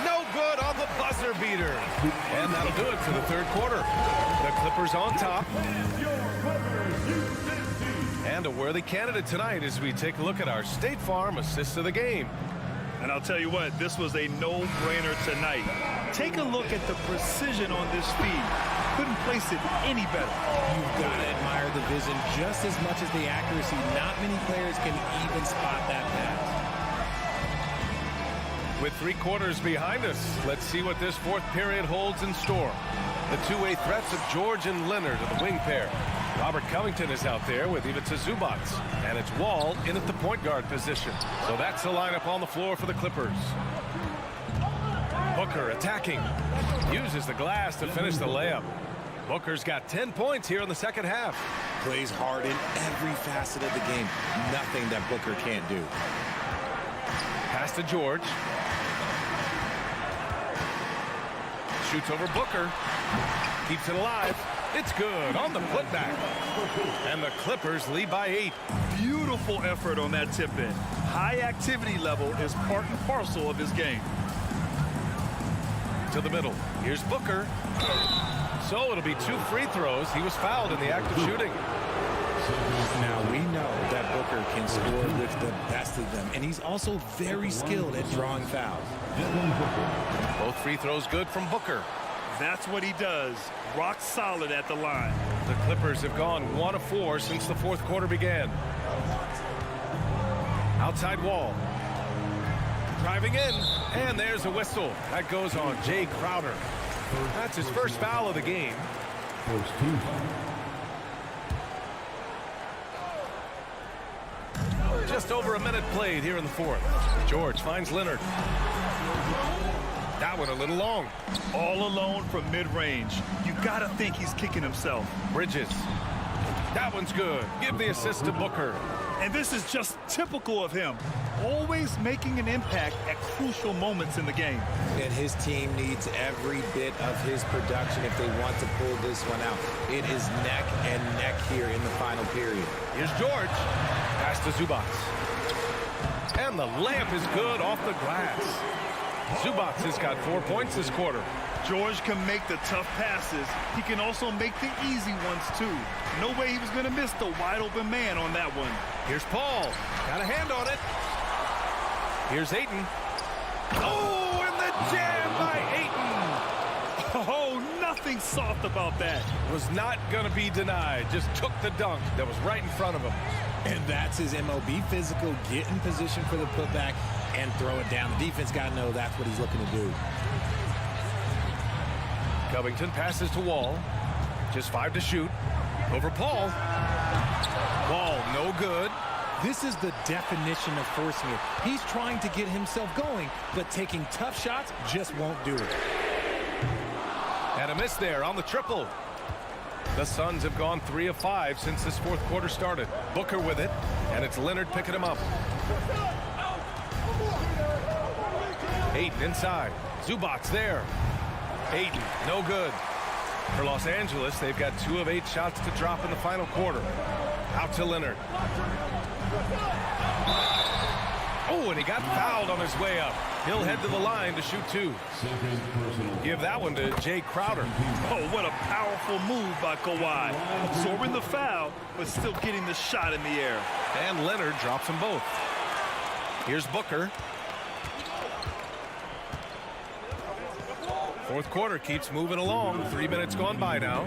No good on the buzzer beater. And that'll do it for the 3rd quarter. The Clippers on top. And a worthy candidate tonight as we take a look at our State Farm assists of the game. And I'll tell you what, this was a no-brainer tonight. Take a look at the precision on this feed. Couldn't place it any better. You've got to admire the vision just as much as the accuracy. Not many players can even spot that pass. With 3 quarters behind us, let's see what this 4th period holds in store. The two-way threats of George and Leonard are the wing pair. Robert Covington is out there with Ivica Zubac. And it's Wall in at the point guard position. So that's the lineup on the floor for the Clippers. Booker attacking. Uses the glass to finish the layup. Booker's got 10 points here in the 2nd half. Plays hard in every facet of the game. Nothing that Booker can't do. Pass to George. Shoots over Booker. Keeps it alive. It's good on the putback. And the Clippers lead by 8. Beautiful effort on that tip-in. High activity level is part and parcel of his game. To the middle. Here's Booker. So it'll be 2 free throws. He was fouled in the act of shooting. Now, we know that Booker can score with the best of them, and he's also very skilled at drawing fouls. Both free throws good from Booker. That's what he does. Rock solid at the line. The Clippers have gone 1 of 4 since the fourth quarter began. Outside wall. Driving in, and there's a whistle. That goes on Jay Crowder. That's his first foul of the game. First team foul. Just over a minute played here in the fourth. George finds Leonard. That one a little long. All alone from mid-range. You gotta think he's kicking himself. Bridges. That one's good. Give the assist to Booker. And this is just typical of him. Always making an impact at crucial moments in the game. And his team needs every bit of his production if they want to pull this one out. It is neck and neck here in the final period. Here's George. Pass to Zubac. And the layup is good off the glass. Zubac has got 4 points this quarter. George can make the tough passes. He can also make the easy ones, too. No way he was going to miss the wide-open man on that one. Here's Paul. Got a hand on it. Here's Ayton. Oh, and the jam by Ayton. Oh, nothing soft about that. Was not going to be denied. Just took the dunk that was right in front of him. And that's his MO. Be physical, get in position for the putback, and throw it down. The defense got to know that's what he's looking to do. Covington passes to Wall. Just 5 to shoot. Over Paul. Wall, no good. This is the definition of forcing it. He's trying to get himself going, but taking tough shots just won't do it. And a miss there on the triple. The Suns have gone 3 of 5 since this fourth quarter started. Booker with it, and it's Leonard picking him up. Ayton inside. Zubac's there. Ayton, no good. For Los Angeles, they've got 2 of 8 shots to drop in the final quarter. Out to Leonard. Oh, and he got fouled on his way up. He'll head to the line to shoot 2. Give that one to Jay Crowder. Oh, what a powerful move by Kawhi. Absorbing the foul, but still getting the shot in the air. And Leonard drops them both. Here's Booker. Fourth quarter keeps moving along. 3 minutes gone by now.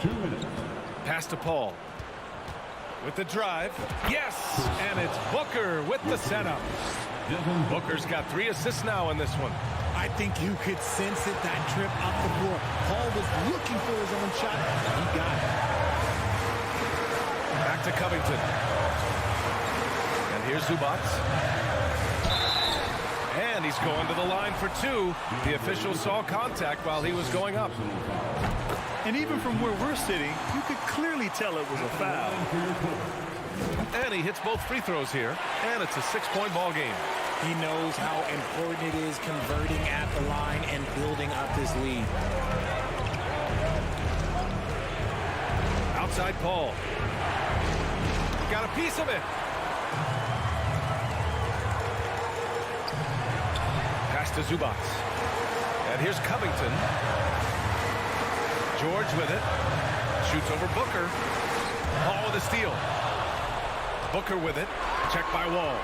2 minutes. Pass to Paul. With the drive. Yes! And it's Booker with the setup. Booker's got 3 assists now in this one. I think you could sense it, that trip up the floor. Paul was looking for his own shot, and he got it. Back to Covington. And here's Zubac. And he's going to the line for 2. The official saw contact while he was going up. And even from where we're sitting, you could clearly tell it was a foul. And he hits both free throws here. And it's a 6-point ball game. He knows how important it is converting at the line and building up this lead. Outside Paul. Got a piece of it. Pass to Zubac. And here's Covington. George with it. Shoots over Booker. Paul with a steal. Booker with it. Checked by Wall.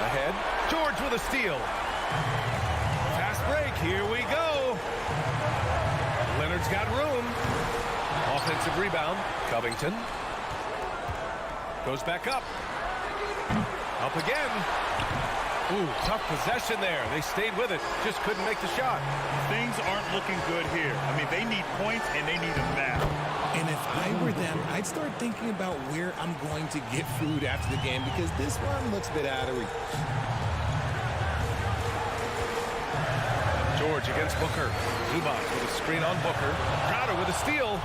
Ahead. George with a steal. Fast break. Here we go. Leonard's got room. Offensive rebound. Covington. Goes back up. Up again. Ooh, tough possession there. They stayed with it. Just couldn't make the shot. Things aren't looking good here. I mean, they need points, and they need them now. And if I were them, I'd start thinking about where I'm going to get food after the game, because this one looks a bit out of reach. George against Booker. Zubac with a screen on Booker. Crowder with a steal.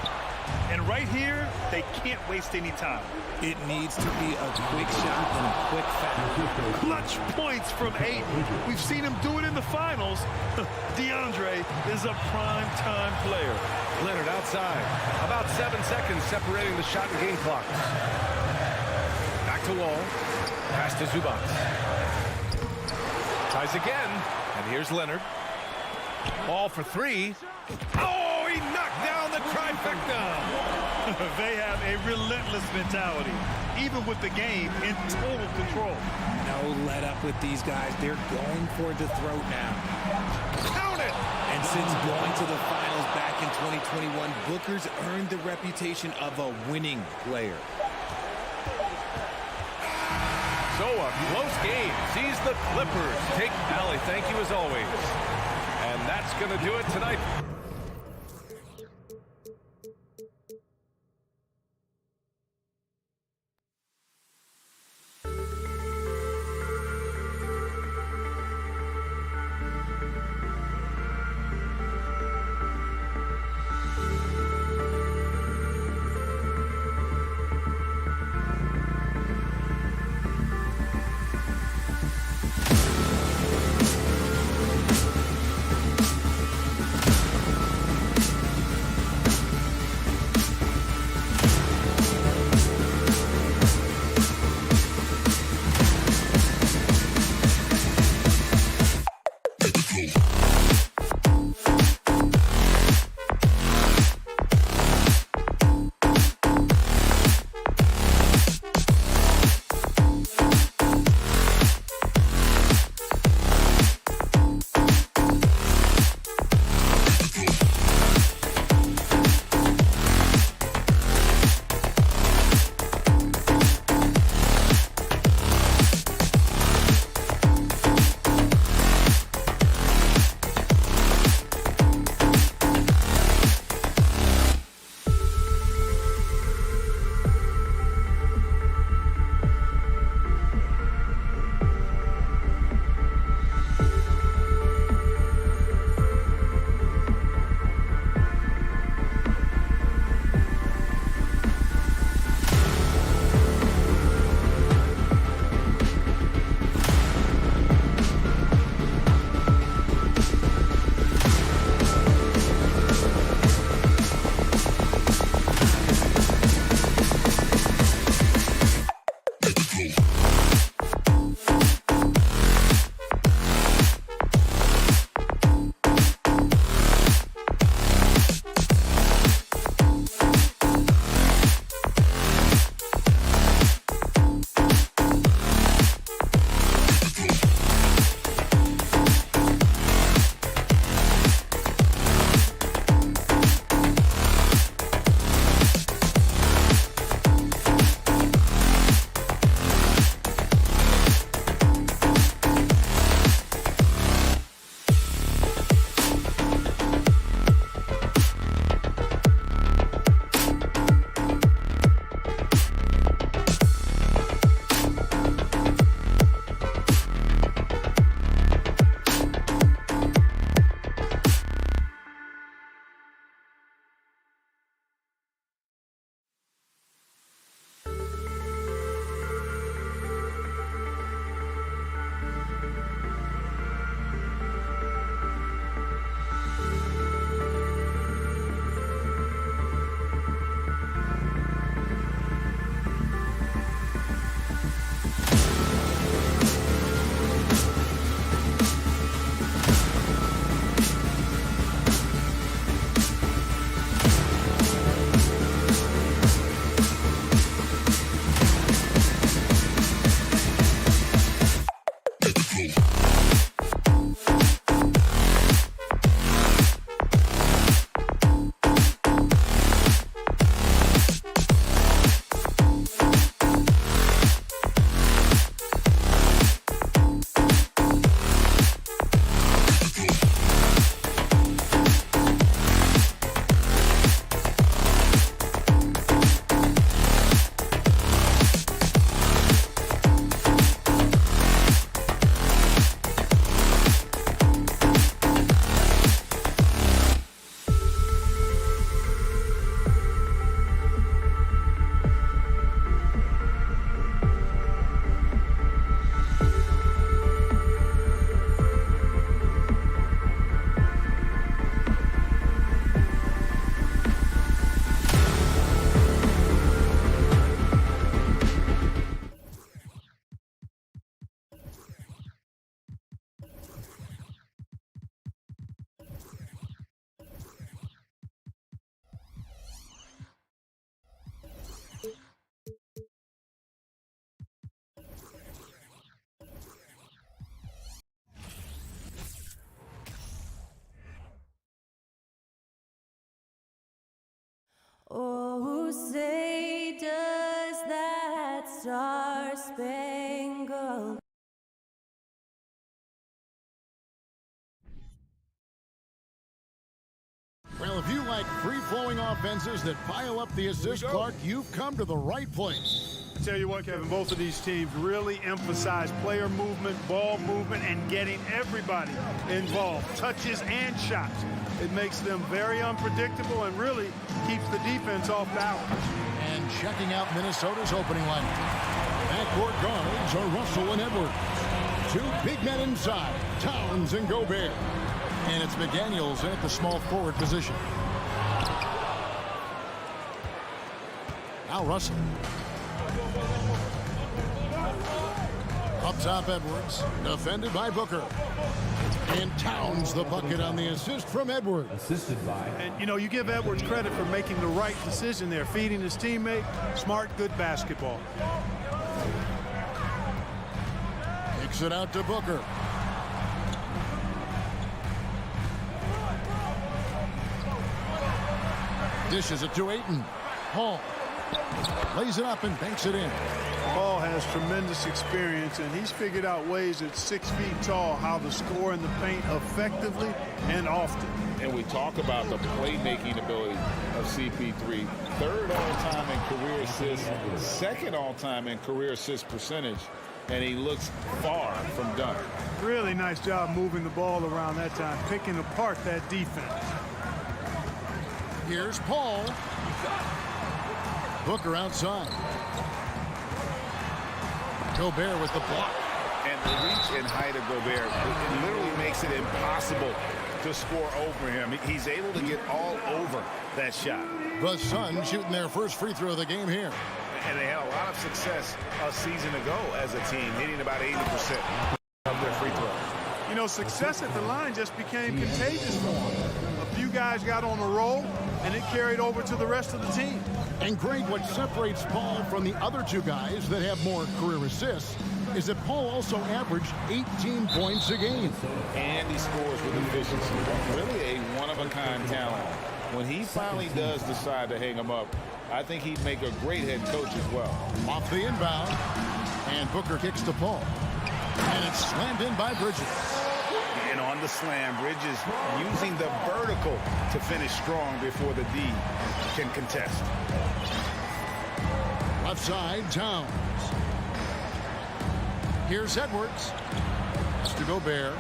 And right here, they can't waste any time. It needs to be a quick shot and a quick foul. Clutch points from Ayton. We've seen him do it in the finals. DeAndre is a prime-time player. Leonard outside. About 7 seconds separating the shot and game clocks. Back to Wall. Pass to Zubac. Tries again. And here's Leonard. Ball for three. Oh, he knocked down the trifecta. They have a relentless mentality, even with the game in total control. No let up with these guys. They're going for the throat now. Count it! And since going to the finals back in 2021, Booker's earned the reputation of a winning player. So a close game sees the Clippers take Allie. Thank you as always. And that's going to do it tonight. say does that star-spangled Well, if you like free-flowing offenses that pile up the assist, Clark, you've come to the right place. I tell you what, Kevin, both of these teams really emphasize player movement, ball movement, and getting everybody involved, touches and shots. It makes them very unpredictable and really keeps the defense off balance. And checking out Minnesota's opening lineup. Backcourt guards are Russell and Edwards. Two big men inside, Towns and Gobert. And it's McDaniels at the small forward position. Now Russell. Up top, Edwards, defended by Booker. And Towns the bucket on the assist from Edwards. Assisted by. And, you know, you give Edwards credit for making the right decision there, feeding his teammate. Smart, good basketball. Kicks it out to Booker. Dishes it to Ayton. Hall lays it up and banks it in. Paul has tremendous experience, and he's figured out ways at 6 feet tall how to score in the paint effectively and often. And we talk about the playmaking ability of CP3. Third all-time in career assists, second all-time in career assist percentage, and he looks far from done. Really nice job moving the ball around that time, picking apart that defense. Here's Paul. Booker outside. Gobert with the block. And the reach and height of Gobert, it literally makes it impossible to score over him. He's able to get all over that shot. The Suns shooting their first free throw of the game here. And they had a lot of success a season ago as a team, hitting about 80% of their free throws. You know, success at the line just became contagious for them. A few guys got on a roll, and it carried over to the rest of the team. And Greg, what separates Paul from the other two guys that have more career assists is that Paul also averaged 18 points a game. And he scores with efficiency. Really a one-of-a-kind talent. When he finally does decide to hang him up, I think he'd make a great head coach as well. Off the inbound, and Booker kicks to Paul. And it's slammed in by Bridges. And on the slam, Bridges using the vertical to finish strong before the D can contest. Left side, Towns. Here's Edwards. It's to Gobert.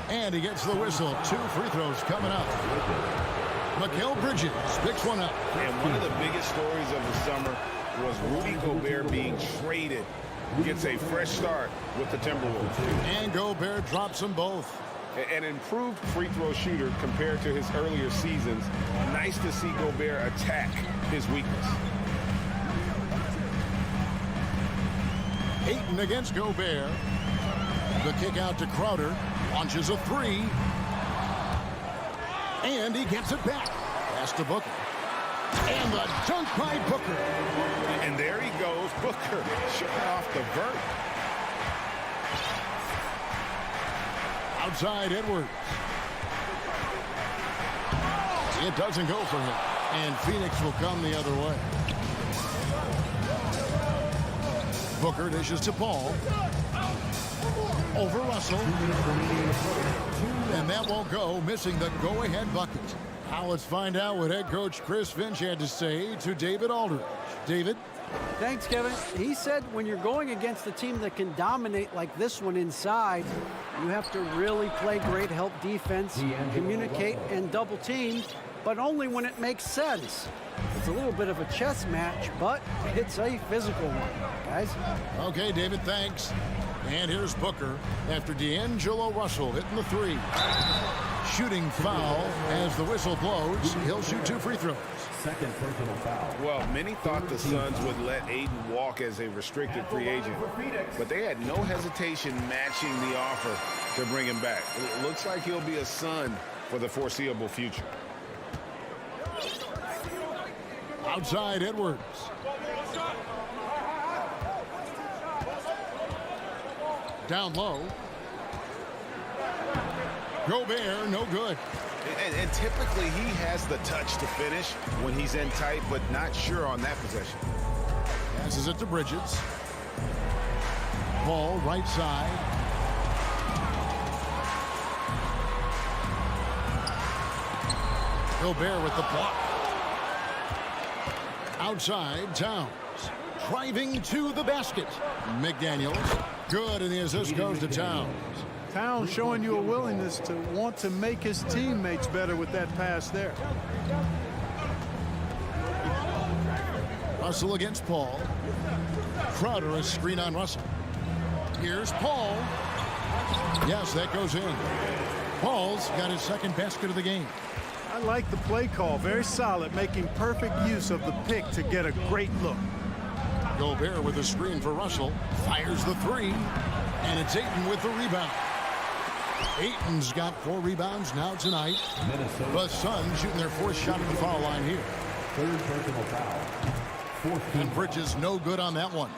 And he gets the whistle. 2 free throws coming up. Mikal Bridges picks one up. And one of the biggest stories of the summer was Rudy Gobert being traded. Gets a fresh start with the Timberwolves. And Gobert drops them both. An improved free throw shooter compared to his earlier seasons. Nice to see Gobert attack his weakness. Ayton against Gobert. The kick out to Crowder. Launches a 3. And he gets it back. Pass to Booker. And the dunk by Booker. And there he goes, Booker, showing off the vert. Outside Edwards. It doesn't go for him. And Phoenix will come the other way. Booker dishes to Paul. Over Russell. And that won't go, missing the go-ahead bucket. Now let's find out what head coach Chris Finch had to say to David Aldridge. David? Thanks, Kevin. He said when you're going against a team that can dominate like this one inside, you have to really play great help defense, communicate, and double team, but only when it makes sense. It's a little bit of a chess match, but it's a physical one, guys. Okay, David, thanks. And here's Booker after D'Angelo Russell hitting the 3. Shooting foul as the whistle blows. He'll shoot 2 free throws. Second personal foul. Well, many thought the Suns would let Ayton walk as a restricted free agent, but they had no hesitation matching the offer to bring him back. It looks like he'll be a Sun for the foreseeable future. Outside Edwards. Down low. Gobert, no good. And typically he has the touch to finish when he's in tight, but not sure on that possession. Passes it to Bridges. Ball right side. Gobert with the block. Outside, Towns. Driving to the basket. McDaniels. Good, and the assist goes to Towns. Towns showing you a willingness to want to make his teammates better with that pass there. Russell against Paul. Crowder, a screen on Russell. Here's Paul. Yes, that goes in. Paul's got his second basket of the game. I like the play call. Very solid, making perfect use of the pick to get a great look. Gobert with a screen for Russell. Fires the three. And it's Ayton with the rebound. Ayton's got 4 rebounds now tonight. The Suns shooting their 4th shot at the foul line here. Third personal foul. And Bridges no good on that one.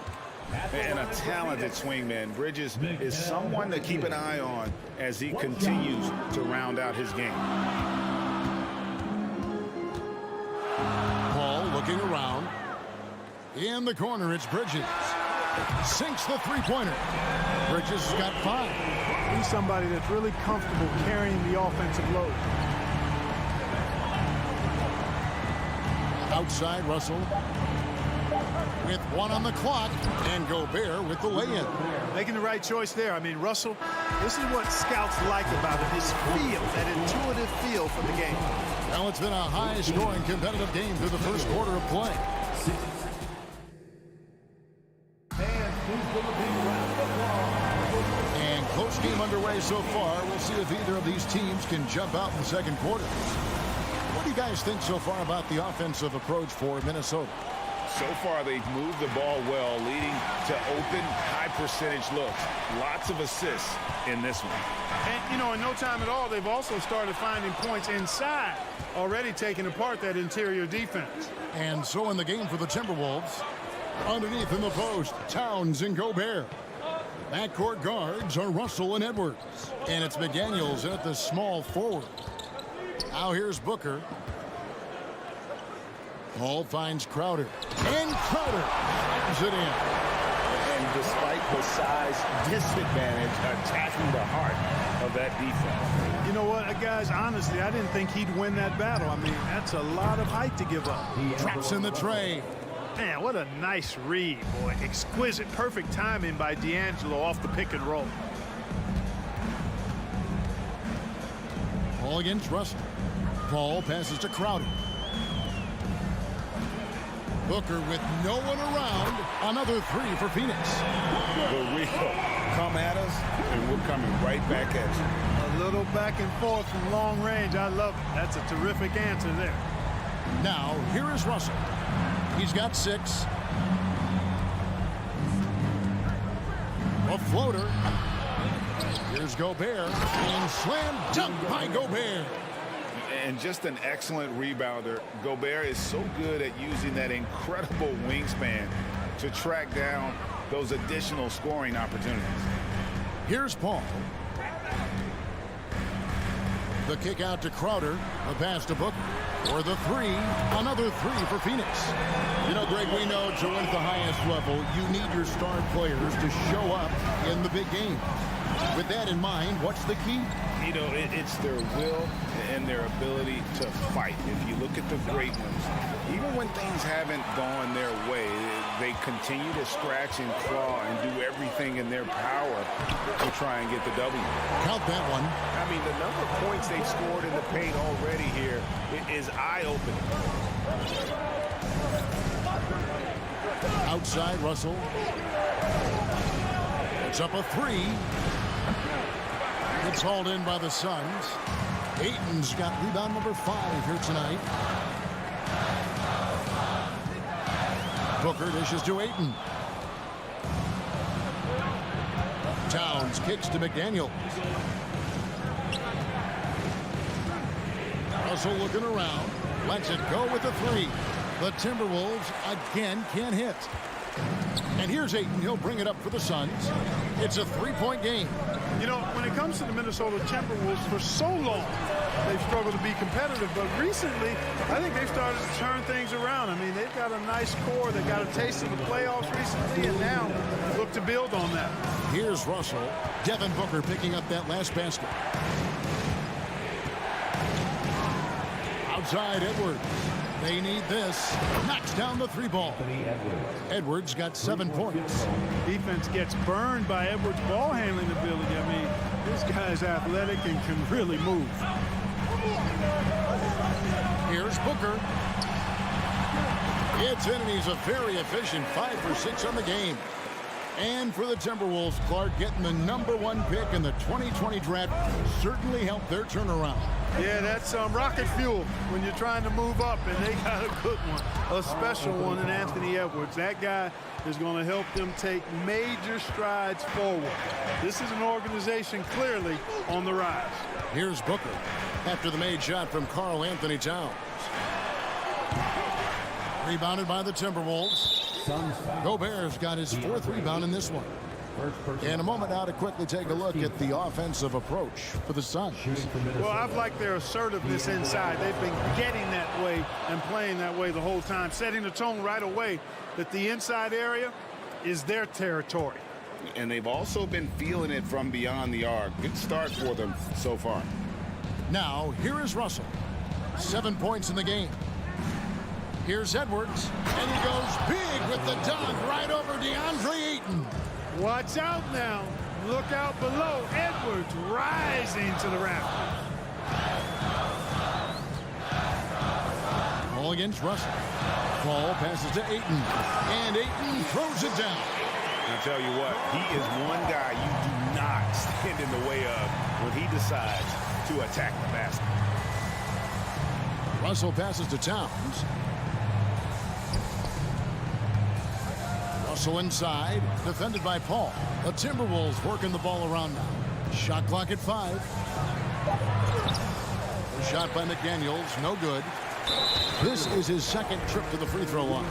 And a talented swingman. Bridges is someone to keep an eye on as he continues to round out his game. Paul looking around. In the corner, it's Bridges. Sinks the three-pointer. Bridges has got 5. He's somebody that's really comfortable carrying the offensive load. Outside, Russell. With 1 on the clock. And Gobert with the lay-in. Making the right choice there. I mean, Russell, this is what scouts like about him. His feel, that intuitive feel for the game. Well, it's been a high-scoring competitive game through the first quarter of play. And close game underway so far. We'll see if either of these teams can jump out in the second quarter. What do you guys think so far about the offensive approach for Minnesota? So far, they've moved the ball well, leading to open, high-percentage looks. Lots of assists in this one. And, you know, in no time at all, they've also started finding points inside, already taking apart that interior defense. And so in the game for the Timberwolves, underneath in the post, Towns and Gobert. Backcourt guards are Russell and Edwards. And it's McDaniels at the small forward. Now here's Booker. Paul finds Crowder. And Crowder slams it in. And despite the size disadvantage, attacking the heart of that defense. You know what, guys, honestly, I didn't think he'd win that battle. I mean, that's a lot of height to give up. Drops in the tray. Man, what a nice read, boy. Exquisite, perfect timing by D'Angelo off the pick and roll. Paul against Russell. Paul passes to Crowder. Booker with no one around. Another 3 for Phoenix. The real come at us, and we're coming right back at you. A little back and forth from long range. I love it. That's a terrific answer there. Now, here is Russell. He's got 6. A floater. Here's Gobert. And slam dunk by Gobert. And just an excellent rebounder. Gobert is so good at using that incredible wingspan to track down those additional scoring opportunities. Here's Paul. The kick out to Crowder. The pass to Booker. For the 3. Another 3 for Phoenix. You know, Greg, we know to win at the highest level, you need your star players to show up in the big game. With that in mind, what's the key? You know, it's their will and their ability to fight. If you look at the great ones, even when things haven't gone their way, they continue to scratch and claw and do everything in their power to try and get the W. Count that one. I mean, the number of points they've scored in the paint already here is eye-opening. Outside, Russell. It's up a 3. It's hauled in by the Suns. Ayton's got rebound number 5 here tonight. Booker dishes to Ayton. Towns kicks to McDaniels. Russell looking around. Lets it go with the 3. The Timberwolves again can't hit. And here's Ayton. He'll bring it up for the Suns. It's a three-point game. You know, when it comes to the Minnesota Timberwolves, for so long, they've struggled to be competitive. But recently, I think they've started to turn things around. I mean, they've got a nice core. They got a taste of the playoffs recently, and now look to build on that. Here's Russell. Devin Booker picking up that last basket. Outside Edwards. They need this. Knocks down the three ball. Edwards got 7 points. Defense gets burned by Edwards' ball handling ability. I mean, this guy's athletic and can really move. Here's Booker. It's in, and he's a very efficient 5 for 6 on the game. And for the Timberwolves, Clark getting the #1 pick in the 2020 draft certainly helped their turnaround. Yeah, that's rocket fuel when you're trying to move up, and they got a good one, a special one in Anthony Edwards. That guy is going to help them take major strides forward. This is an organization clearly on the rise. Here's Booker after the made shot from Karl Anthony Towns. Rebounded by the Timberwolves. Gobert's got his 4th rebound in this one. And a moment now to quickly take a look at the offensive approach for the Suns. Well, I've liked their assertiveness inside. They've been getting that way and playing that way the whole time, setting the tone right away that the inside area is their territory. And they've also been feeling it from beyond the arc. Good start for them so far. Now, here is Russell. 7 points in the game. Here's Edwards, and he goes big with the dunk right over DeAndre Ayton. Watch out now. Look out below. Edwards rising to the rafters. Ball against Russell. Ball passes to Ayton, and Ayton throws it down. I'll tell you what, he is one guy you do not stand in the way of when he decides to attack the basket. Russell passes to Towns. Russell inside, defended by Paul. The Timberwolves working the ball around now. Shot clock at 5. The shot by McDaniels, no good. This is his 2nd trip to the free throw line.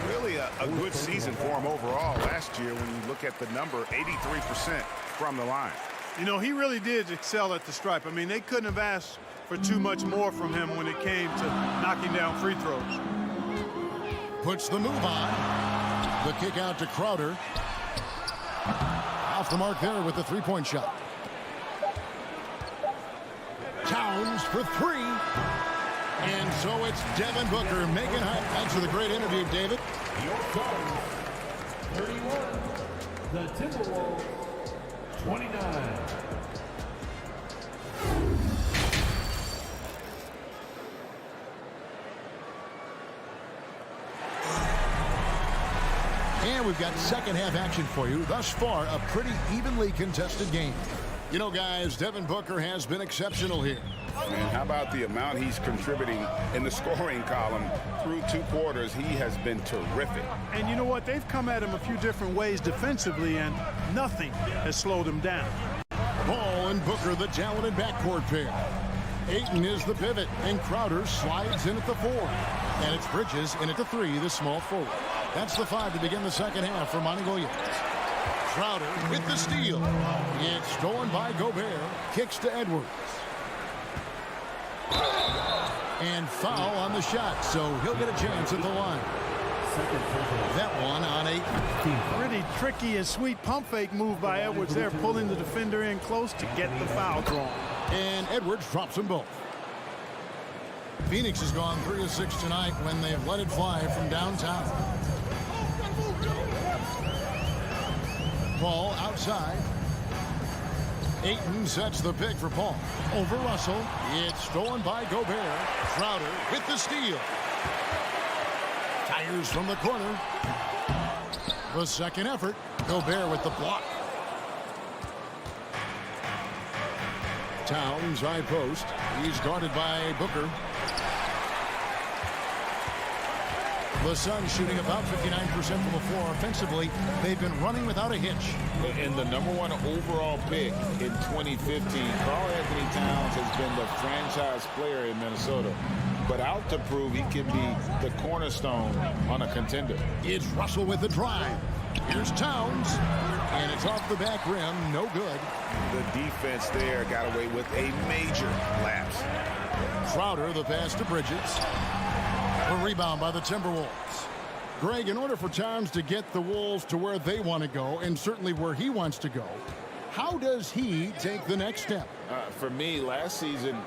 Really a good season for him overall last year when you look at the number, 83% from the line. You know, he really did excel at the stripe. I mean, they couldn't have asked for too much more from him when it came to knocking down free throws. Puts the move on. The kick out to Crowder. Off the mark there with the 3-point shot. Towns for 3. And so it's Devin Booker making height. Thanks for the great interview, David. Your starter, 31. The Timberwolves, 29. And we've got second half action for you. Thus far, a pretty evenly contested game. You know, guys, Devin Booker has been exceptional here. Man, how about the amount he's contributing in the scoring column through 2 quarters? He has been terrific. And you know what? They've come at him a few different ways defensively, and nothing has slowed him down. Ball and Booker, the talented backcourt pair. Ayton is the pivot, and Crowder slides in at the 4. And it's Bridges in at the 3, the small forward. That's the 5 to begin the second half for Monty Williams. Crowder with the steal. It's stolen by Gobert. Kicks to Edwards. And foul on the shot, so he'll get a chance at the line. That one on Ayton. Pretty tricky and sweet pump fake move by Edwards there, pulling the defender in close to get the foul drawn. And Edwards drops them both. Phoenix has gone 3 of 6 tonight when they've let it fly from downtown. Paul outside. Ayton sets the pick for Paul. Over Russell. It's stolen by Gobert. Crowder with the steal. Tires from the corner. The second effort. Gobert with the block. Towns high post. He's guarded by Booker. The Suns shooting about 59% from the floor offensively. They've been running without a hitch. And the #1 overall pick in 2015, Karl Anthony Towns has been the franchise player in Minnesota, but out to prove he can be the cornerstone on a contender. It's Russell with the drive. Here's Towns, and it's off the back rim. No good. The defense there got away with a major lapse. Crowder, the pass to Bridges. A rebound by the Timberwolves. Greg, in order for Towns to get the Wolves to where they want to go, and certainly where he wants to go, how does he take the next step? For me, last season,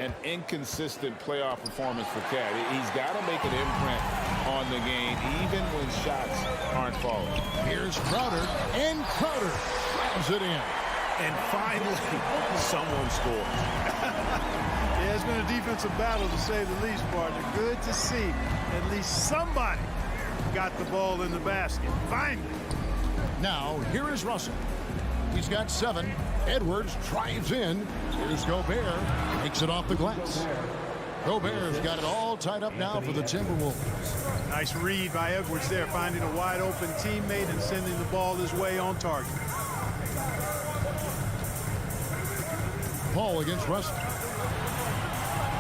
an inconsistent playoff performance for Cat. He's got to make an imprint on the game, even when shots aren't falling. Here's Crowder, and Crowder slams it in. And finally, someone scores. Yeah, it's been a defensive battle, to say the least, partner. Good to see at least somebody got the ball in the basket. Finally. Now, here is Russell. He's got 7. Edwards drives in. Here's Gobert. Takes it off the glass. Gobert's got it all tied up now for the Timberwolves. Nice read by Edwards there, finding a wide open teammate and sending the ball his way on target. Paul against Russell.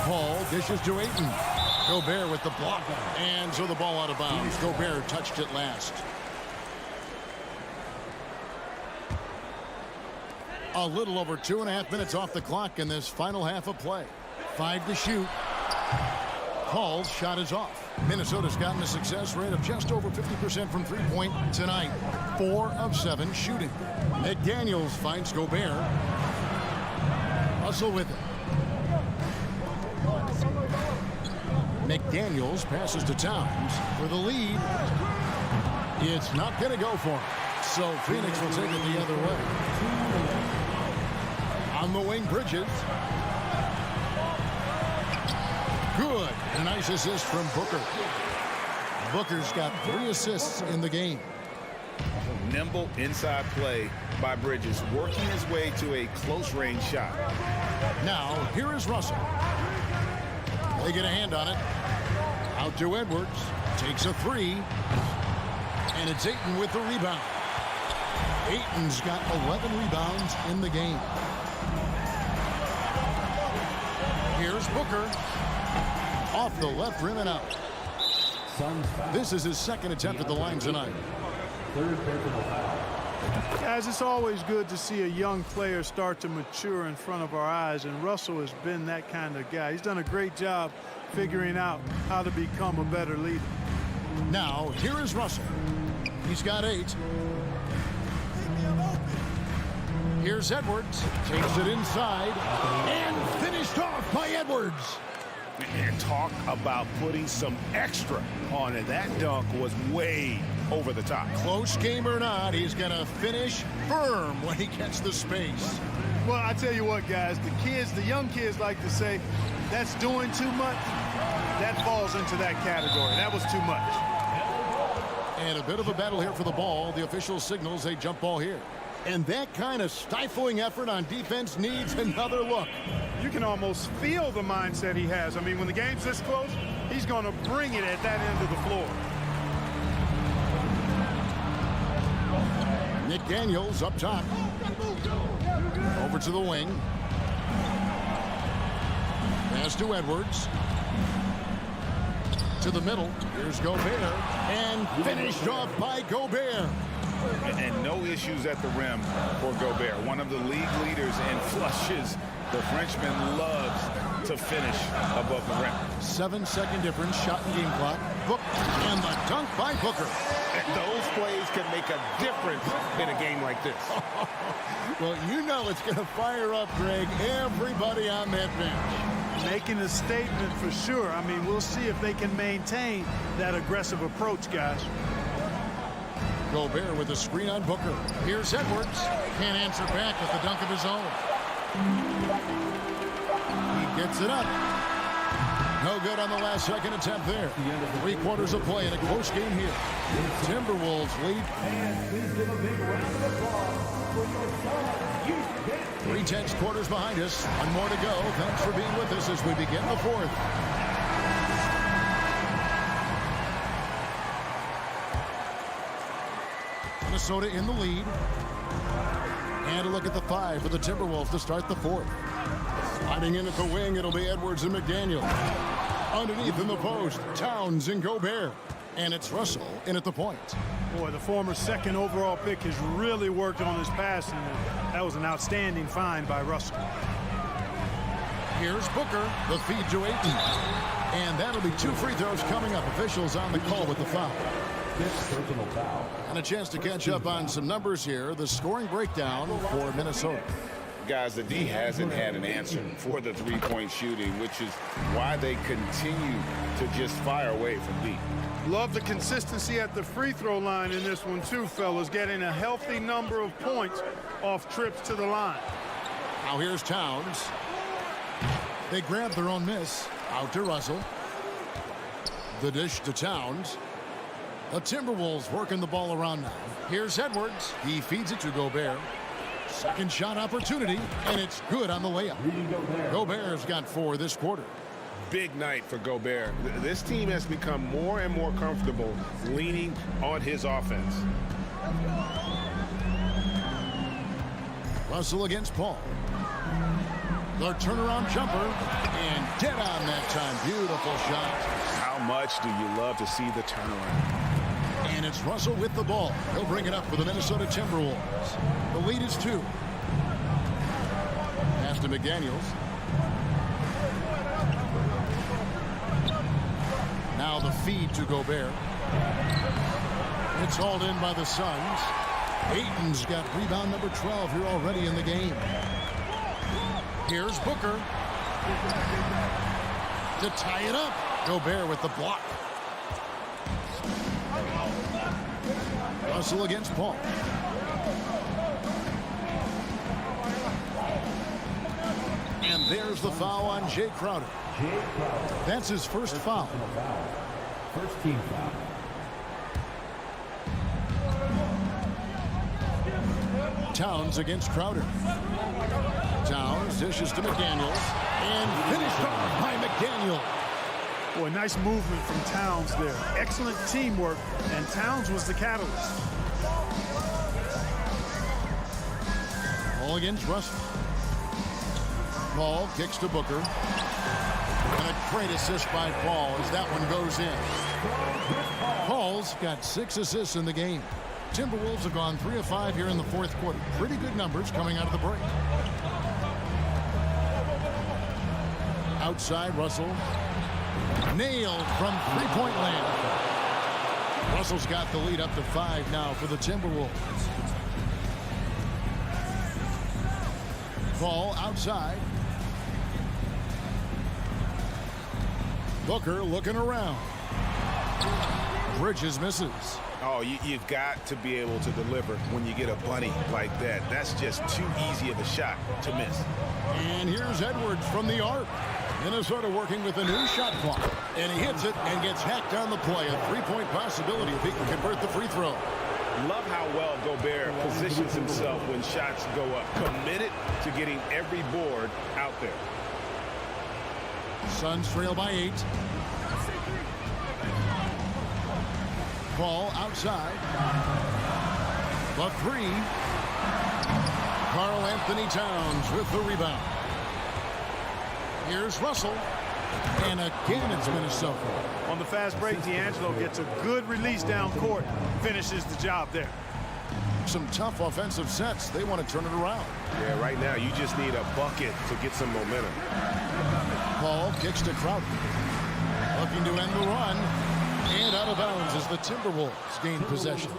Paul dishes to Ayton. Gobert with the block. And so the ball out of bounds. Gobert touched it last. A little over 2.5 minutes off the clock in this final half of play. 5 to shoot. Paul's shot is off. Minnesota's gotten a success rate of just over 50% from three-point tonight. 4 of 7 shooting. McDaniels finds Gobert. Russell with it. McDaniels passes to Towns for the lead. It's not going to go for him. So Phoenix will take it the other way. On the wing, Bridges. Good. A nice assist from Booker. Booker's got 3 assists in the game. Nimble inside play by Bridges, working his way to a close-range shot. Now, here is Russell. They get a hand on it. Out to Edwards. Takes a 3. And it's Ayton with the rebound. Ayton's got 11 rebounds in the game. Here's Booker. Off the left rim and out. This is his 2nd attempt at the line tonight. Guys, it's always good to see a young player start to mature in front of our eyes, and Russell has been that kind of guy. He's done a great job figuring out how to become a better leader. Now, here is Russell. He's got 8. Here's Edwards. Takes it inside. And finished off by Edwards. And talk about putting some extra on it. That dunk was way over the top. Close game or not, he's going to finish firm when he gets the space. Well, I tell you what, guys, the young kids like to say, that's doing too much. That falls into that category. That was too much. And a bit of a battle here for the ball. The official signals a jump ball here. And that kind of stifling effort on defense needs another look. You can almost feel the mindset he has. I mean, when the game's this close, he's going to bring it at that end of the floor. McDaniels up top. Over to the wing. Pass to Edwards. To the middle. Here's Gobert. And finished off by Gobert. And no issues at the rim for Gobert. One of the league leaders in flushes. The Frenchman loves to finish above the rim. 7-second difference, shot and game clock. Book and the dunk by Booker. And those plays can make a difference in a game like this. Well, you know it's going to fire up, Greg, everybody on that bench. Making a statement for sure. I mean, we'll see if they can maintain that aggressive approach, guys. Gobert with a screen on Booker. Here's Edwards. Can't answer back with the dunk of his own. He gets it up. No good on the last second attempt there. 3 quarters of play in a close game here. Timberwolves lead. 3/10 quarters behind us. 1 more to go. Thanks for being with us as we begin the 4th. Minnesota in the lead. And a look at the 5 for the Timberwolves to start the 4th. Sliding in at the wing, it'll be Edwards and McDaniel. Underneath in the post, Towns and Gobert. And it's Russell in at the point. Boy, the former second overall pick has really worked on his passing. That was an outstanding find by Russell. Here's Booker, the feed to Ayton. And that'll be 2 free throws coming up. Officials on the call with the foul. Personal foul. And a chance to catch up on some numbers here. The scoring breakdown for Minnesota. Guys, the D hasn't had an answer for the three-point shooting, which is why they continue to just fire away from deep. Love the consistency at the free throw line in this one too, fellas. Getting a healthy number of points off trips to the line. Now here's Towns. They grab their own miss. Out to Russell. The dish to Towns. The Timberwolves working the ball around now. Here's Edwards. He feeds it to Gobert. Second shot opportunity, and it's good on the layup. Gobert's got 4 this quarter. Big night for Gobert. This team has become more and more comfortable leaning on his offense. Russell against Paul. The turnaround jumper, and dead on that time. Beautiful shot. How much do you love to see the turnaround? And it's Russell with the ball. He'll bring it up for the Minnesota Timberwolves. The lead is 2. Pass to McDaniels. Now the feed to Gobert. It's hauled in by the Suns. Ayton's got rebound number 12 here already in the game. Here's Booker. To tie it up. Gobert with the block. Russell against Paul. And there's the foul on Jay Crowder. That's his first foul. First team foul. Towns against Crowder. Towns dishes to McDaniels. And finished off by McDaniel. Boy, nice movement from Towns there. Excellent teamwork, and Towns was the catalyst. Paul against Russell. Paul kicks to Booker. And a great assist by Paul as that one goes in. Paul's got 6 assists in the game. Timberwolves have gone 3 of 5 here in the 4th quarter. Pretty good numbers coming out of the break. Outside, Russell. Nailed from three-point land. Russell's got the lead up to 5 now for the Timberwolves. Ball outside. Booker looking around. Bridges misses. Oh, you've got to be able to deliver when you get a bunny like that. That's just too easy of a shot to miss. And here's Edwards from the arc. Minnesota working with a new shot clock. And he hits it and gets hacked on the play. A three-point possibility if he can convert the free throw. Love how well Gobert positions himself when shots go up. Committed to getting every board out there. Suns trail by 8. Ball outside. The 3. Karl Anthony Towns with the rebound. Here's Russell. And again, it's Minnesota. On the fast break, D'Angelo gets a good release down court. Finishes the job there. Some tough offensive sets. They want to turn it around. Yeah, right now you just need a bucket to get some momentum. Paul kicks to Crowder. Looking to end the run. And out of bounds as the Timberwolves gain possession.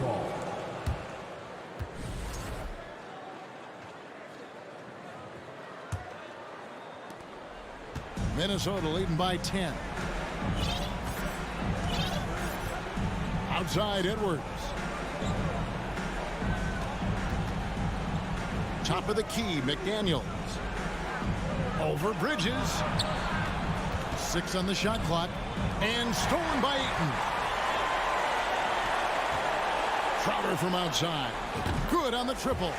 Minnesota leading by 10. Outside Edwards. Top of the key, McDaniels. Over Bridges. 6 on the shot clock. And stolen by Ayton. Crowder from outside. Good on the triple.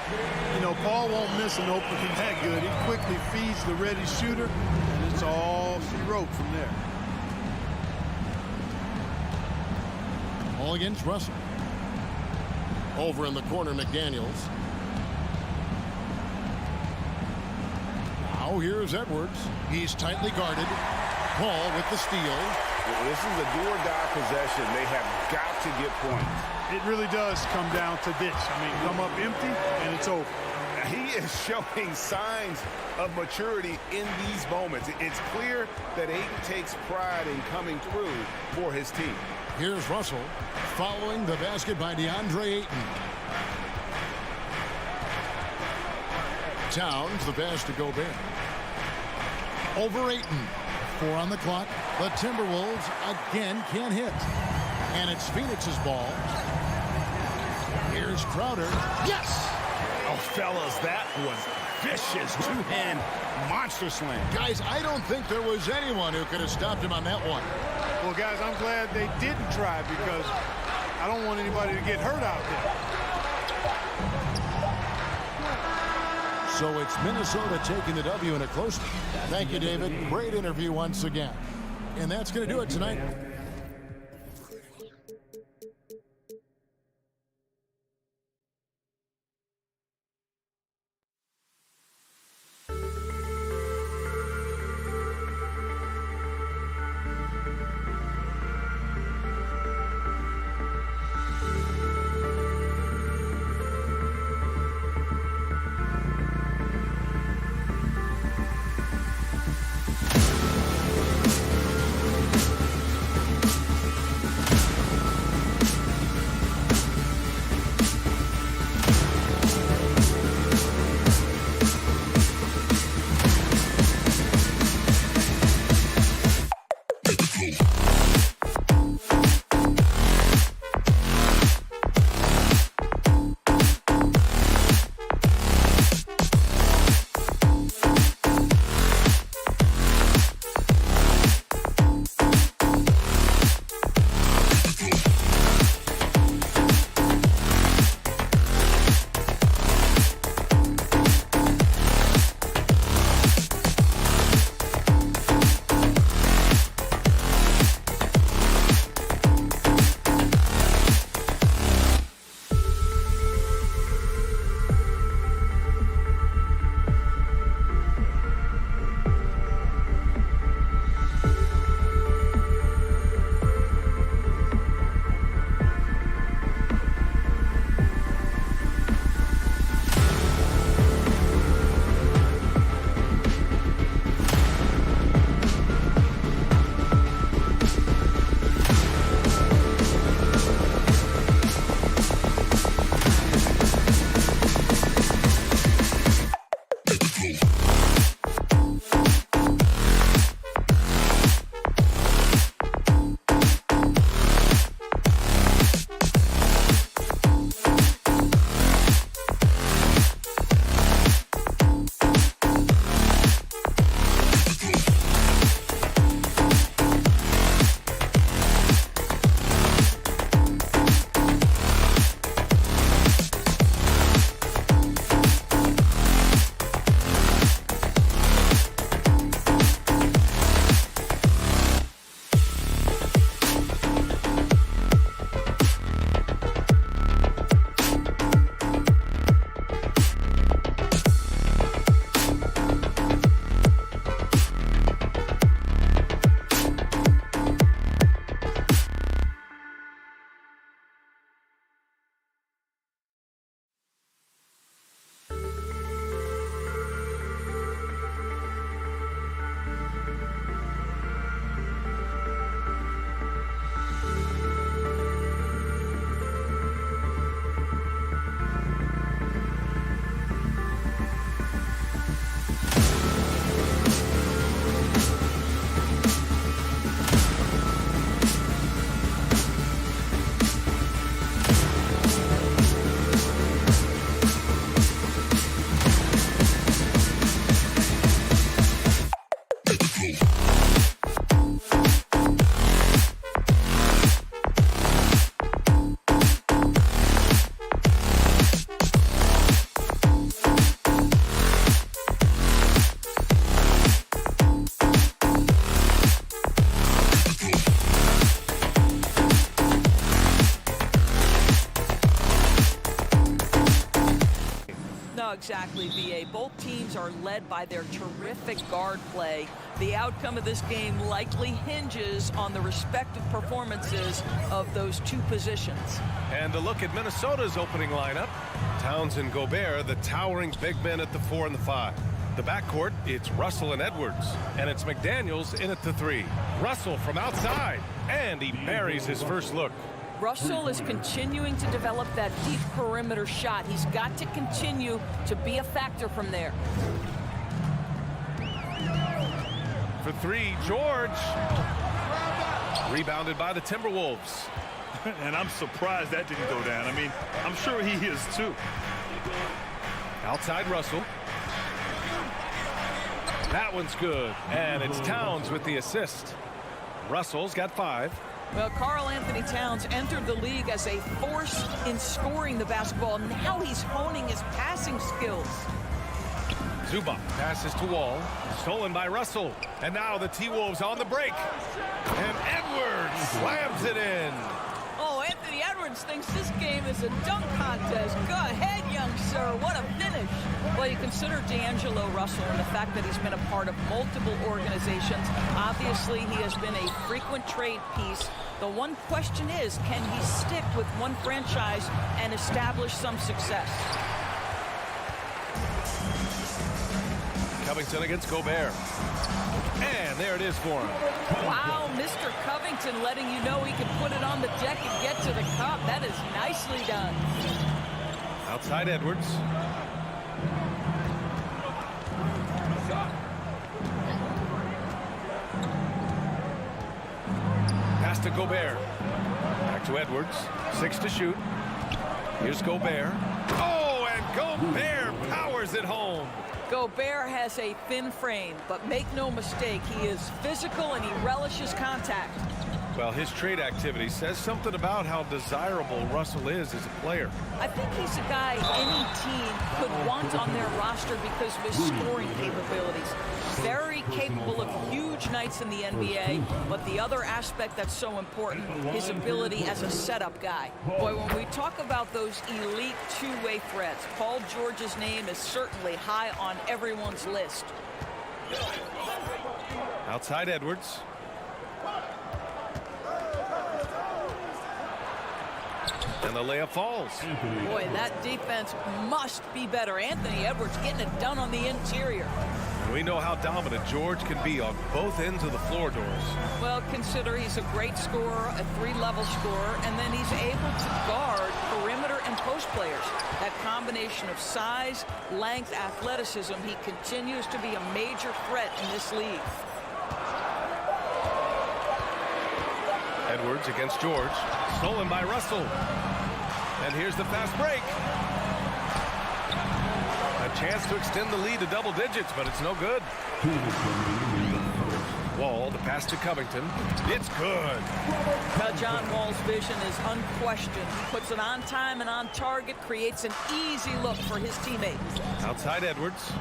You know, Paul won't miss an opening that good. He quickly feeds the ready shooter, and it's all she wrote from there. All against Russell. Over in the corner, McDaniels. Now here's Edwards. He's tightly guarded. Paul with the steal. This is a do-or-die possession. They have got to get points. It really does come down to this. I mean, come up empty, and it's over. He is showing signs of maturity in these moments. It's clear that Ayton takes pride in coming through for his team. Here's Russell following the basket by DeAndre Ayton. Towns the pass to Gobert. Over Ayton. 4 on the clock. The Timberwolves again can't hit. And it's Phoenix's ball. Here's Crowder. Yes! Oh, fellas, that was vicious two-hand monster slam. Guys, I don't think there was anyone who could have stopped him on that one. Well, guys, I'm glad they didn't try because I don't want anybody to get hurt out there. So it's Minnesota taking the W in a close. Thank you, David. Great interview once again. And that's going to do it tonight. exactly, VA. Both teams are led by their terrific guard play. The outcome of this game likely hinges on the respective performances of those two positions. And a look at Minnesota's opening lineup. Towns and Gobert, the towering big men at the 4 and the 5. The backcourt, it's Russell and Edwards. And it's McDaniels in at the 3. Russell from outside. And he buries his first look. Russell is continuing to develop that deep perimeter shot. He's got to continue to be a factor from there. For 3, George. Rebounded by the Timberwolves. And I'm surprised that didn't go down. I mean, I'm sure he is too. Outside Russell. That one's good. And it's Towns with the assist. Russell's got 5. Well, Karl Anthony Towns entered the league as a force in scoring the basketball. Now he's honing his passing skills. Zubac passes to Wall. Stolen by Russell. And now the T-Wolves on the break. And Edwards slams it in. Oh, Anthony Edwards thinks this game is a dunk contest. Go ahead, young sir. What a finish. Well, you consider D'Angelo Russell and the fact that he's been a part of multiple organizations. Obviously, he has been a frequent trade piece. The one question is, can he stick with one franchise and establish some success? Covington against Gobert. And there it is for him. Wow, Mr. Covington letting you know he can put it on the deck and get to the cup. That is nicely done. Outside Edwards. Pass to Gobert. Back to Edwards. 6 to shoot. Here's Gobert. Oh, and Gobert powers it home. Gobert has a thin frame, but make no mistake, he is physical and he relishes contact. Well, his trade activity says something about how desirable Russell is as a player. I think he's a guy any team could want on their roster because of his scoring capabilities. Very capable of huge nights in the NBA, but the other aspect that's so important, his ability as a setup guy. Boy, when we talk about those elite two-way threats, Paul George's name is certainly high on everyone's list. Outside Edwards. And the layup falls. Boy, that defense must be better. Anthony Edwards getting it done on the interior. We know how dominant George can be on both ends of the floor, Doris. Well, consider he's a great scorer, a 3-level scorer, and then he's able to guard perimeter and post players. That combination of size, length, athleticism, he continues to be a major threat in this league. Edwards against George. Stolen by Russell. And here's the fast break. A chance to extend the lead to double digits, but it's no good. Wall, the pass to Covington. It's good. Now, John Wall's vision is unquestioned. He puts it on time and on target, creates an easy look for his teammates. Outside Edwards.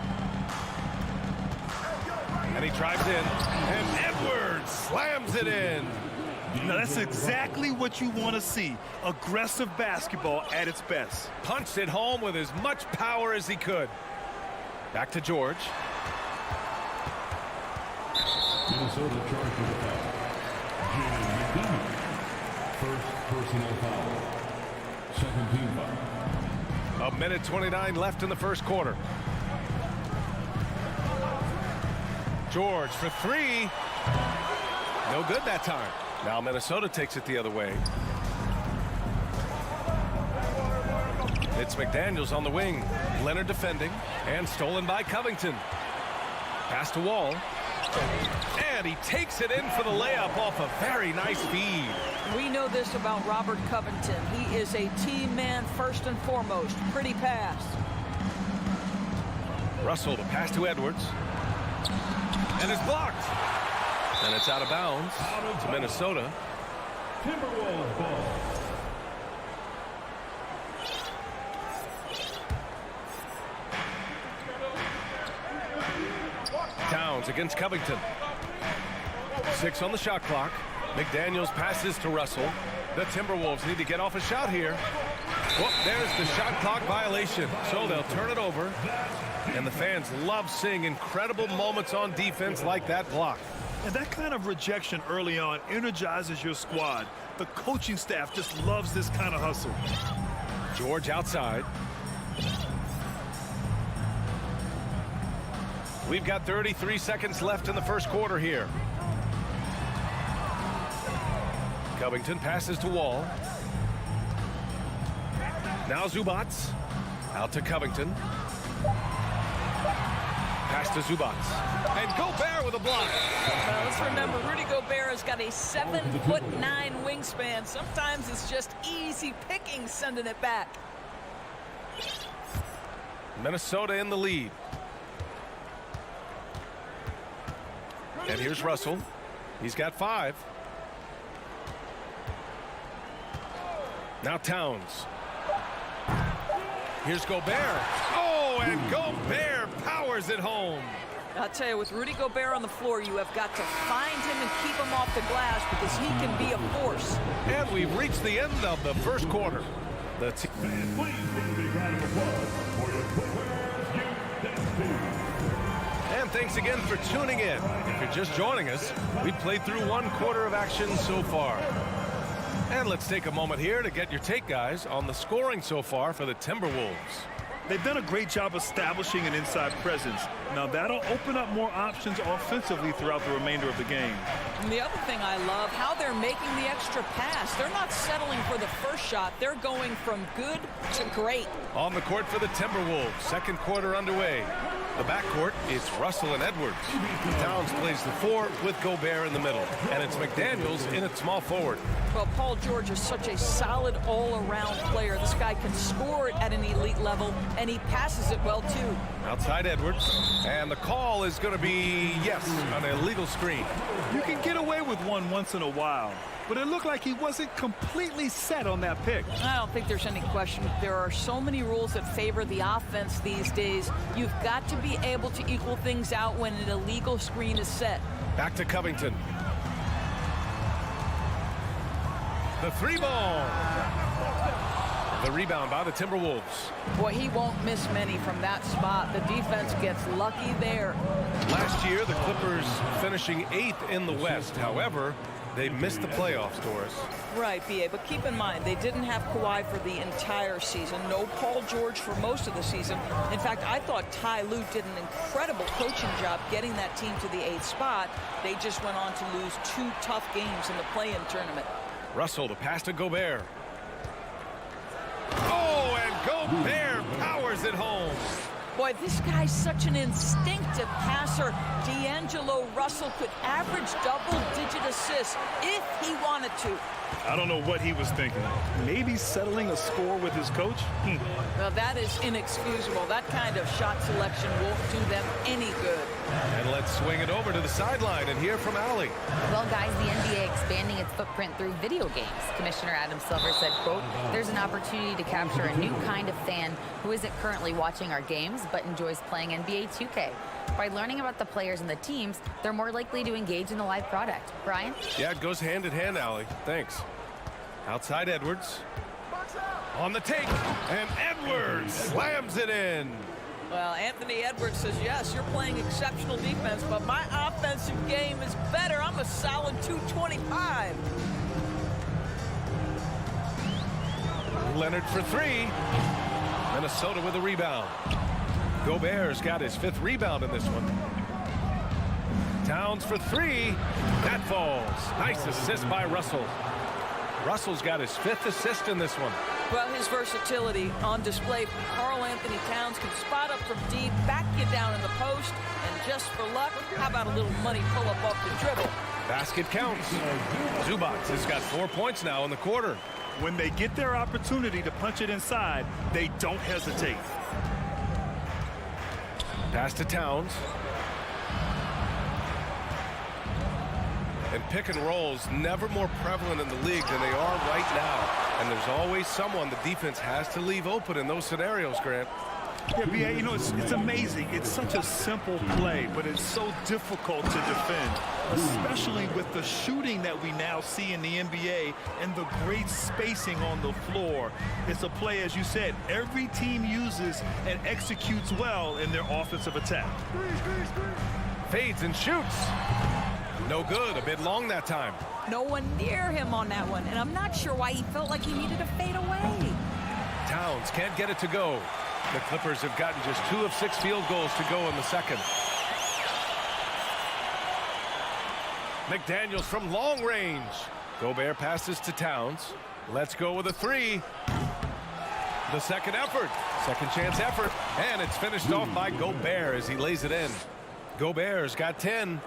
And he drives in. And Edwards slams it in. Now, that's exactly what you want to see. Aggressive basketball at its best. Punched it home with as much power as he could. Back to George. Minnesota charged with a foul. First personal foul. Second team foul. 1:29 left in the first quarter. George for 3. No good that time. Now Minnesota takes it the other way. It's McDaniels on the wing. Leonard defending. And stolen by Covington. Pass to Wall. And he takes it in for the layup off a very nice feed. We know this about Robert Covington. He is a team man first and foremost. Pretty pass. Russell, the pass to Edwards. And it's blocked. And it's out of bounds to Minnesota. Timberwolves ball. Towns against Covington. 6 on the shot clock. McDaniels passes to Russell. The Timberwolves need to get off a shot here. Well, there's the shot clock violation. So they'll turn it over. And the fans love seeing incredible moments on defense like that block. And that kind of rejection early on energizes your squad. The coaching staff just loves this kind of hustle. George outside. We've got 33 seconds left in the first quarter here. Covington passes to Wall. Now Zubats. Out to Covington. Pass to Zubats. And Gobert with a block. Well, let's remember, Rudy Gobert has got a 7'9" wingspan. Sometimes it's just easy picking sending it back. Minnesota in the lead. And here's Russell. He's got 5. Now Towns. Here's Gobert. Oh, and Gobert powers it home. I'll tell you, with Rudy Gobert on the floor, you have got to find him and keep him off the glass because he can be a force. And we've reached the end of the first quarter. And thanks again for tuning in. If you're just joining us, we've played through 1 quarter of action so far. And let's take a moment here to get your take, guys, on the scoring so far for the Timberwolves. They've done a great job establishing an inside presence. Now that'll open up more options offensively throughout the remainder of the game. And the other thing I love, how they're making the extra pass. They're not settling for the first shot. They're going from good to great. On the court for the Timberwolves, second quarter underway. The backcourt is Russell and Edwards. Towns plays the 4 with Gobert in the middle. And it's McDaniels in at small forward. Well, Paul George is such a solid all-around player. This guy can score it at an elite level, and he passes it well, too. Outside Edwards. And the call is going to be, yes, an illegal screen. You can get away with one once in a while, but it looked like he wasn't completely set on that pick. I don't think there's any question. There are so many rules that favor the offense these days. You've got to be able to equal things out when an illegal screen is set. Back to Covington. The 3 ball. The rebound by the Timberwolves. Boy, he won't miss many from that spot. The defense gets lucky there. Last year, the Clippers finishing 8th in the West. However, they missed the playoffs, Doris. Right, B.A., but keep in mind, they didn't have Kawhi for the entire season. No Paul George for most of the season. In fact, I thought Ty Lue did an incredible coaching job getting that team to the 8th spot. They just went on to lose 2 tough games in the play-in tournament. Russell to pass to Gobert. Oh, and Gobert powers it home. Boy, this guy's such an instinctive passer. D'Angelo Russell could average double-digit assists if he wanted to. I don't know what he was thinking. Maybe settling a score with his coach? Well, that is inexcusable. That kind of shot selection won't do them any good. And let's swing it over to the sideline and hear from Allie. Well, guys, the NBA expanding its footprint through video games. Commissioner Adam Silver said, quote, "There's an opportunity to capture a new kind of fan who isn't currently watching our games but enjoys playing NBA 2K. By learning about the players and the teams, they're more likely to engage in the live product." Brian? Yeah, it goes hand in hand, Allie. Thanks. Outside Edwards. On the take. And Edwards slams it in. Well, Anthony Edwards says, yes, you're playing exceptional defense, but my offensive game is better. I'm a solid 225. Leonard for 3. Minnesota with a rebound. Gobert's got his 5th rebound in this one. Towns for 3. That falls. Nice assist by Russell. Russell's got his 5th assist in this one. Well, his versatility on display. Karl Anthony Towns can spot up from deep, back you down in the post, and just for luck, how about a little money pull-up off the dribble? Basket counts. Zubats has got 4 points now in the quarter. When they get their opportunity to punch it inside, they don't hesitate. Pass to Towns. And pick and rolls never more prevalent in the league than they are right now. And there's always someone the defense has to leave open in those scenarios, Grant. Yeah, B.A., you know, it's amazing. It's such a simple play, but it's so difficult to defend, especially with the shooting that we now see in the NBA and the great spacing on the floor. It's a play, as you said, every team uses and executes well in their offensive attack. Fades and shoots. No good. A bit long that time. No one near him on that one, and I'm not sure why he felt like he needed to fade away. Towns can't get it to go. The Clippers have gotten just 2 of 6 field goals to go in the second. McDaniels from long range. Gobert passes to Towns. Let's go with a 3. The second effort. Second chance effort. And it's finished off by Gobert as he lays it in. Gobert's got 10.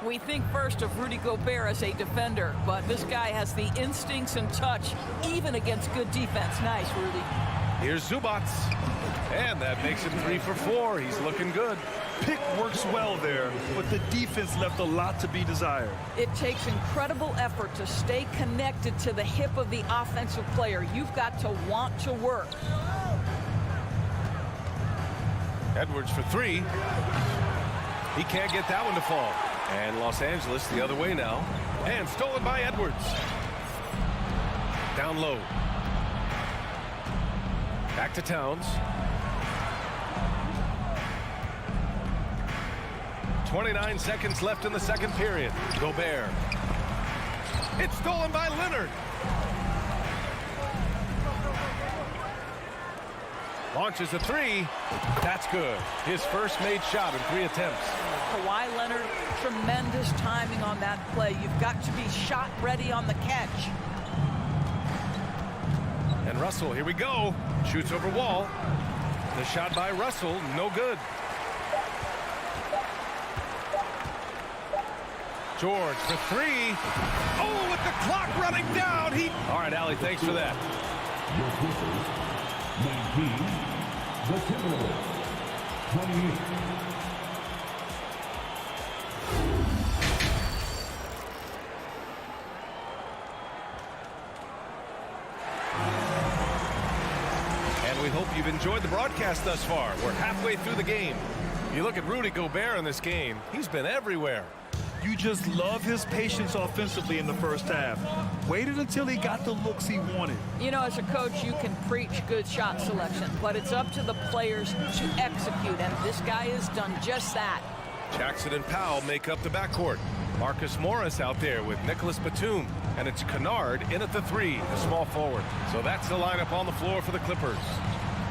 We think first of Rudy Gobert as a defender, but this guy has the instincts and touch, even against good defense. Nice, Rudy. Here's Zubac. And that makes him 3 for 4. He's looking good. Pick works well there, but the defense left a lot to be desired. It takes incredible effort to stay connected to the hip of the offensive player. You've got to want to work. Edwards for 3. He can't get that one to fall. And Los Angeles the other way now. And stolen by Edwards. Down low. Back to Towns. 29 seconds left in the second period. Gobert. It's stolen by Leonard. Launches a 3. That's good. His first made shot in 3 attempts. Kawhi Leonard, tremendous timing on that play. You've got to be shot ready on the catch. And Russell, here we go. Shoots over wall. The shot by Russell, no good. George for 3. Oh, with the clock running down. All right, Allie, thanks for that. Your Clippers, 19. The Timberwolves, 28. And we hope you've enjoyed the broadcast thus far. We're halfway through the game. You look at Rudy Gobert in this game. He's been everywhere. You just love his patience offensively in the first half. Waited until he got the looks he wanted. You know, as a coach, you can preach good shot selection, but it's up to the players to execute, and this guy has done just that. Jackson and Powell make up the backcourt. Marcus Morris out there with Nicholas Batum, and it's Kennard in at the 3, the small forward. So that's the lineup on the floor for the Clippers.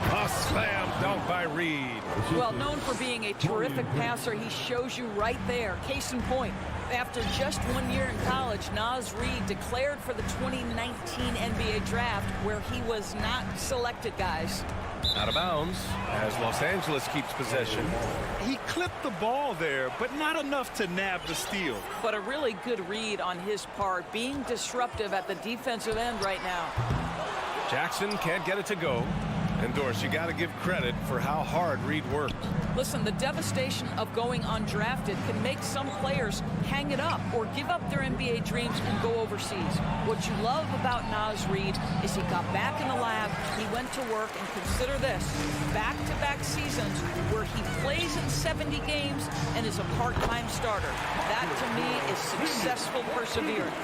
A slam dunk by Reed. Well, known for being a terrific passer, he shows you right there. Case in point, after just 1 year in college, Naz Reid declared for the 2019 NBA draft, where he was not selected, guys. Out of bounds as Los Angeles keeps possession. He clipped the ball there, but not enough to nab the steal. But a really good read on his part, being disruptive at the defensive end right now. Jackson can't get it to go. And Doris, you got to give credit for how hard Reed worked. Listen, the devastation of going undrafted can make some players hang it up or give up their NBA dreams and go overseas. What you love about Naz Reid is he got back in the lab, he went to work, and consider this, back-to-back seasons where he plays in 70 games and is a part-time starter. That, to me, is successful perseverance.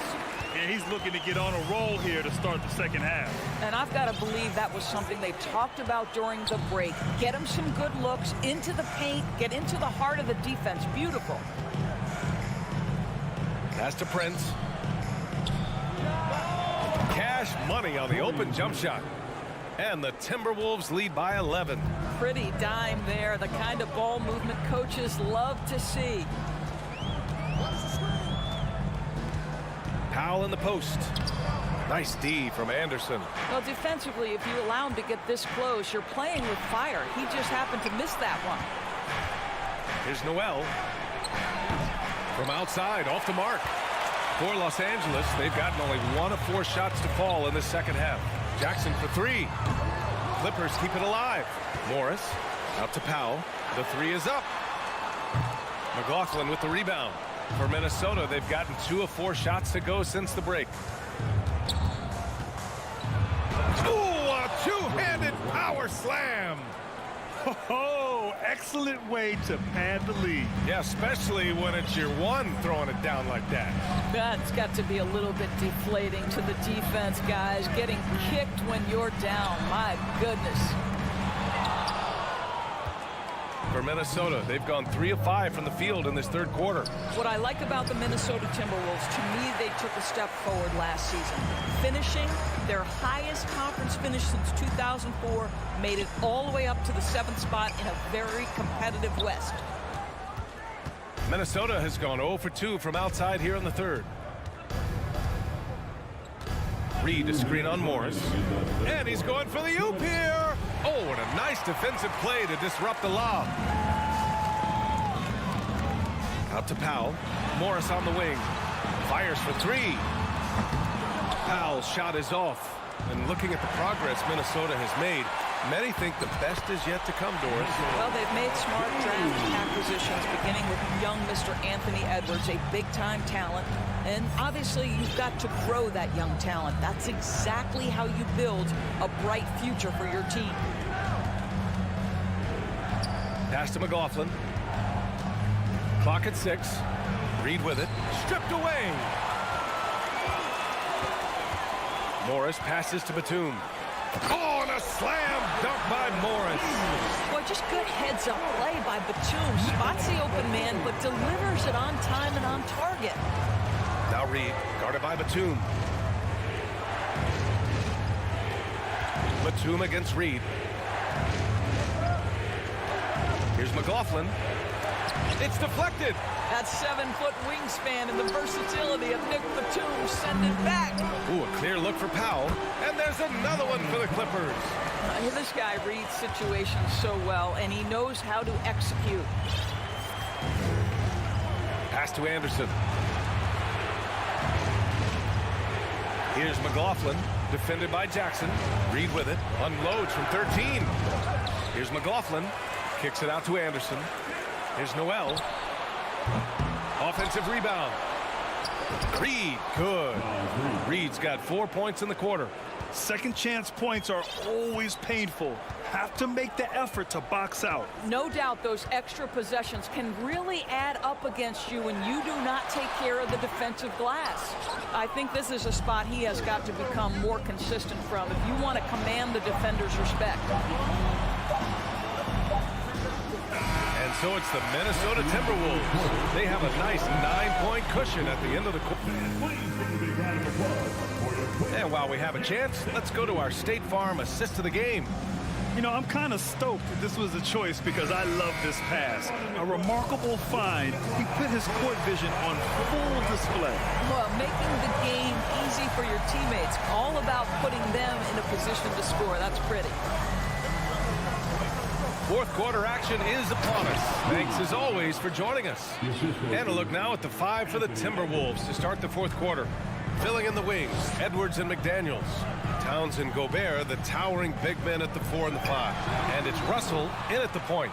And he's looking to get on a roll here to start the second half. And I've got to believe that was something they talked about during the break. Get him some good looks into the paint, get into the heart of the defense. Beautiful. Pass to Prince. Cash money on the open jump shot. And the Timberwolves lead by 11. Pretty dime there, the kind of ball movement coaches love to see. Powell in the post. Nice D from Anderson. Well, defensively, if you allow him to get this close, you're playing with fire. He just happened to miss that one. Here's Noel. From outside, off the mark. For Los Angeles, they've gotten only 1 of 4 shots to fall in the second half. Jackson for 3. Clippers keep it alive. Morris out to Powell. The 3 is up. McLaughlin with the rebound. For Minnesota, they've gotten 2 of 4 shots to go since the break. Ooh, a two-handed power slam. Oh, excellent way to pad the lead. Yeah, especially when it's your one throwing it down like that. That's got to be a little bit deflating to the defense, guys. Getting kicked when you're down. My goodness. For Minnesota, they've gone 3 of 5 from the field in this third quarter. What I like about the Minnesota Timberwolves, to me, they took a step forward last season. Finishing their highest conference finish since 2004, made it all the way up to the 7th spot in a very competitive West. Minnesota has gone 0 for 2 from outside here in the third. Reed to screen on Morris. And he's going for the oop here. Oh, and a nice defensive play to disrupt the lob. Out to Powell. Morris on the wing. Fires for 3. Powell's shot is off. And looking at the progress Minnesota has made, many think the best is yet to come, Doris. Well, they've made smart draft acquisitions, beginning with young Mr. Anthony Edwards, a big-time talent. And obviously, you've got to grow that young talent. That's exactly how you build a bright future for your team. Pass to McLaughlin. Clock at 6. Reed with it. Stripped away. Morris passes to Batum. Oh, and a slam dunk by Morris. Boy, just good heads-up play by Batum. Spots the open man, but delivers it on time and on target. Now Reed, guarded by Batum. Batum against Reed. Here's McLaughlin. It's deflected. That 7-foot wingspan and the versatility of Nick Batum send it back. Ooh, a clear look for Powell. And there's another one for the Clippers. This guy reads situations so well, and he knows how to execute. Pass to Anderson. Here's McLaughlin, defended by Jackson. Reed with it, unloads from 13. Here's McLaughlin, kicks it out to Anderson. Here's Noel. Offensive rebound. Reed, good. Reed's got 4 points in the quarter. Second chance points are always painful. Have to make the effort to box out. No doubt those extra possessions can really add up against you when you do not take care of the defensive glass. I think this is a spot he has got to become more consistent from if you want to command the defender's respect. And so it's the Minnesota Timberwolves. They have a nice 9-point cushion at the end of the quarter. And while we have a chance, let's go to our State Farm assist of the game. You know, I'm kind of stoked that this was a choice because I love this pass. A remarkable find. He put his court vision on full display. Well, making the game easy for your teammates. All about putting them in a position to score. That's pretty. Fourth quarter action is upon us. Thanks as always for joining us. And a look now at the 5 for the Timberwolves to start the fourth quarter. Filling in the wings, Edwards and McDaniels. Towns and Gobert, the towering big men at the 4 and the 5. And it's Russell in at the point.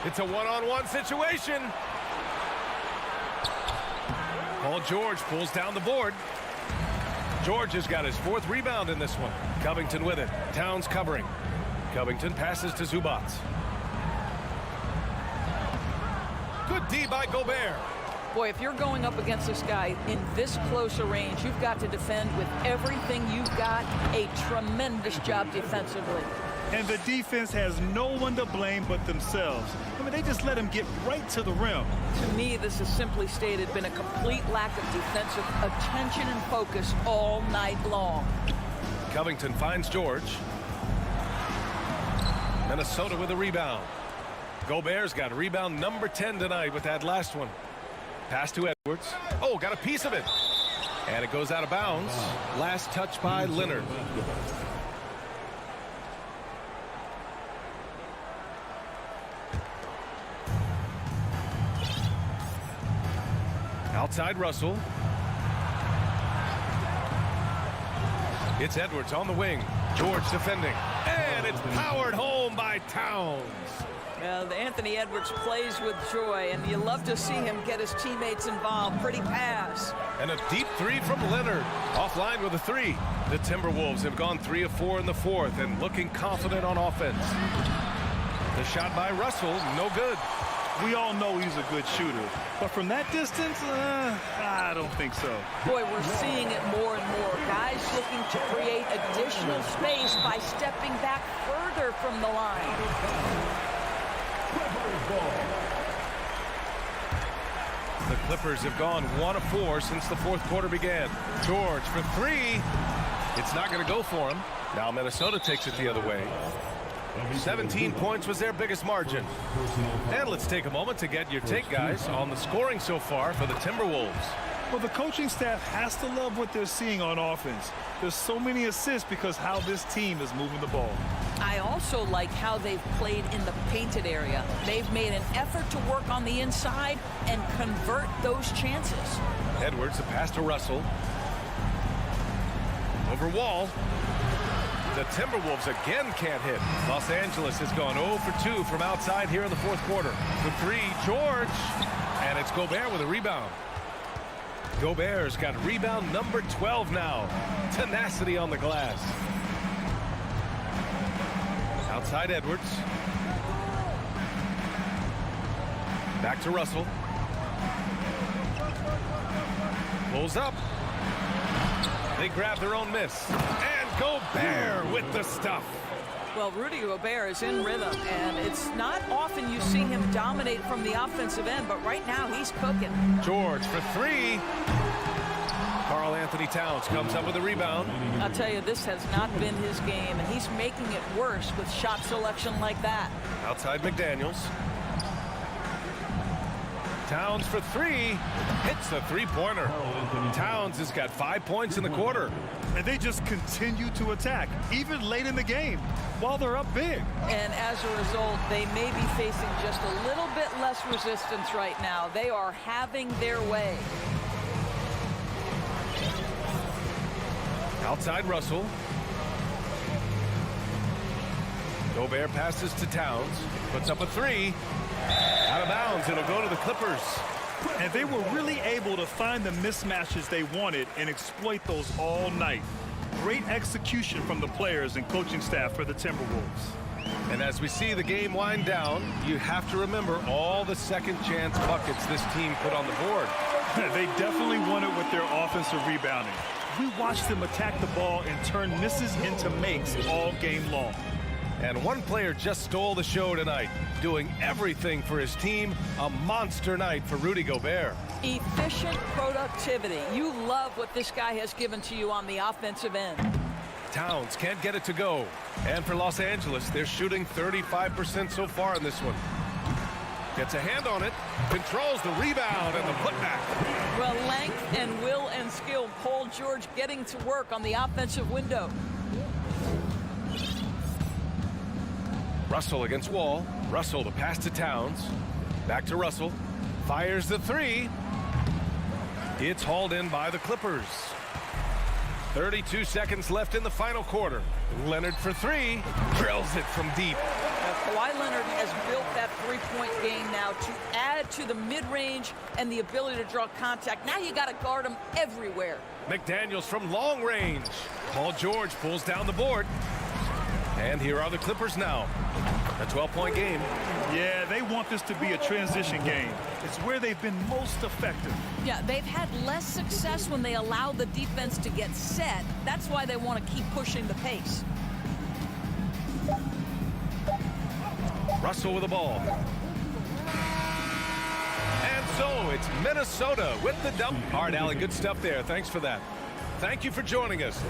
It's a one-on-one situation. Paul George pulls down the board. George has got his 4th rebound in this one. Covington with it. Towns covering. Covington passes to Zubac. Good D by Gobert. Boy, if you're going up against this guy in this close a range, you've got to defend with everything you've got. A tremendous job defensively. And the defense has no one to blame but themselves. I mean, they just let him get right to the rim. To me, this is simply stated been a complete lack of defensive attention and focus all night long. Covington finds George. Minnesota with a rebound. Gobert's got rebound number 10 tonight with that last one. Pass to Edwards. Oh, got a piece of it. And it goes out of bounds. Last touch by Leonard. Outside Russell. It's Edwards on the wing. George defending. And it's powered home by Towns. Anthony Edwards plays with joy, and you love to see him get his teammates involved. Pretty pass. And a deep 3 from Leonard. Offline with a 3. The Timberwolves have gone 3 of 4 in the fourth and looking confident on offense. The shot by Russell, no good. We all know he's a good shooter, but from that distance, I don't think so. Boy, we're seeing it more and more. Guys looking to create additional space by stepping back further from the line. The Clippers have gone 1 of 4 since the fourth quarter began. George for 3. It's not going to go for him. Now Minnesota takes it the other way. 17 points was their biggest margin. And let's take a moment to get your take, guys, on the scoring so far for the Timberwolves. Well, the coaching staff has to love what they're seeing on offense. There's so many assists because how this team is moving the ball. I also like how they've played in the painted area. They've made an effort to work on the inside and convert those chances. Edwards, a pass to Russell. Over Wall. The Timberwolves again can't hit. Los Angeles has gone 0 for 2 from outside here in the fourth quarter. The 3, George. And it's Gobert with a rebound. Gobert's got rebound number 12 now. Tenacity on the glass. Outside Edwards. Back to Russell. Pulls up. They grab their own miss. And Gobert with the stuff. Well, Rudy Gobert is in rhythm, and it's not often you see him dominate from the offensive end, but right now he's cooking. George for 3. Karl Anthony Towns comes up with a rebound. I'll tell you, this has not been his game, and he's making it worse with shot selection like that. Outside McDaniels. Towns for 3. Hits the three-pointer. Towns has got 5 points in the quarter. And they just continue to attack, even late in the game, while they're up big. And as a result, they may be facing just a little bit less resistance right now. They are having their way. Outside Russell. Gobert passes to Towns. Puts up a 3. Out of bounds. It'll go to the Clippers. And they were really able to find the mismatches they wanted and exploit those all night. Great execution from the players and coaching staff for the Timberwolves. And as we see the game wind down, you have to remember all the second chance buckets this team put on the board. They definitely won it with their offensive rebounding. We watched them attack the ball and turn misses into makes all game long. And one player just stole the show tonight, doing everything for his team. A monster night for Rudy Gobert. Efficient productivity. You love what this guy has given to you on the offensive end. Towns can't get it to go. And for Los Angeles, they're shooting 35% so far in this one. Gets a hand on it, controls the rebound and the putback. Well, length and will and skill. Paul George getting to work on the offensive window. Russell against Wall. Russell the pass to Towns. Back to Russell. Fires the 3. It's hauled in by the Clippers. 32 seconds left in the final quarter. Leonard for 3. Drills it from deep. Kawhi Leonard has built that three-point game now to add to the mid-range and the ability to draw contact. Now you got to guard him everywhere. McDaniels from long range. Paul George pulls down the board. And here are the Clippers now. A 12-point game. Yeah, they want this to be a transition game. It's where they've been most effective. Yeah, they've had less success when they allow the defense to get set. That's why they want to keep pushing the pace. Russell with the ball. And so it's Minnesota with the dump. All right, Allie, good stuff there. Thanks for that. Thank you for joining us.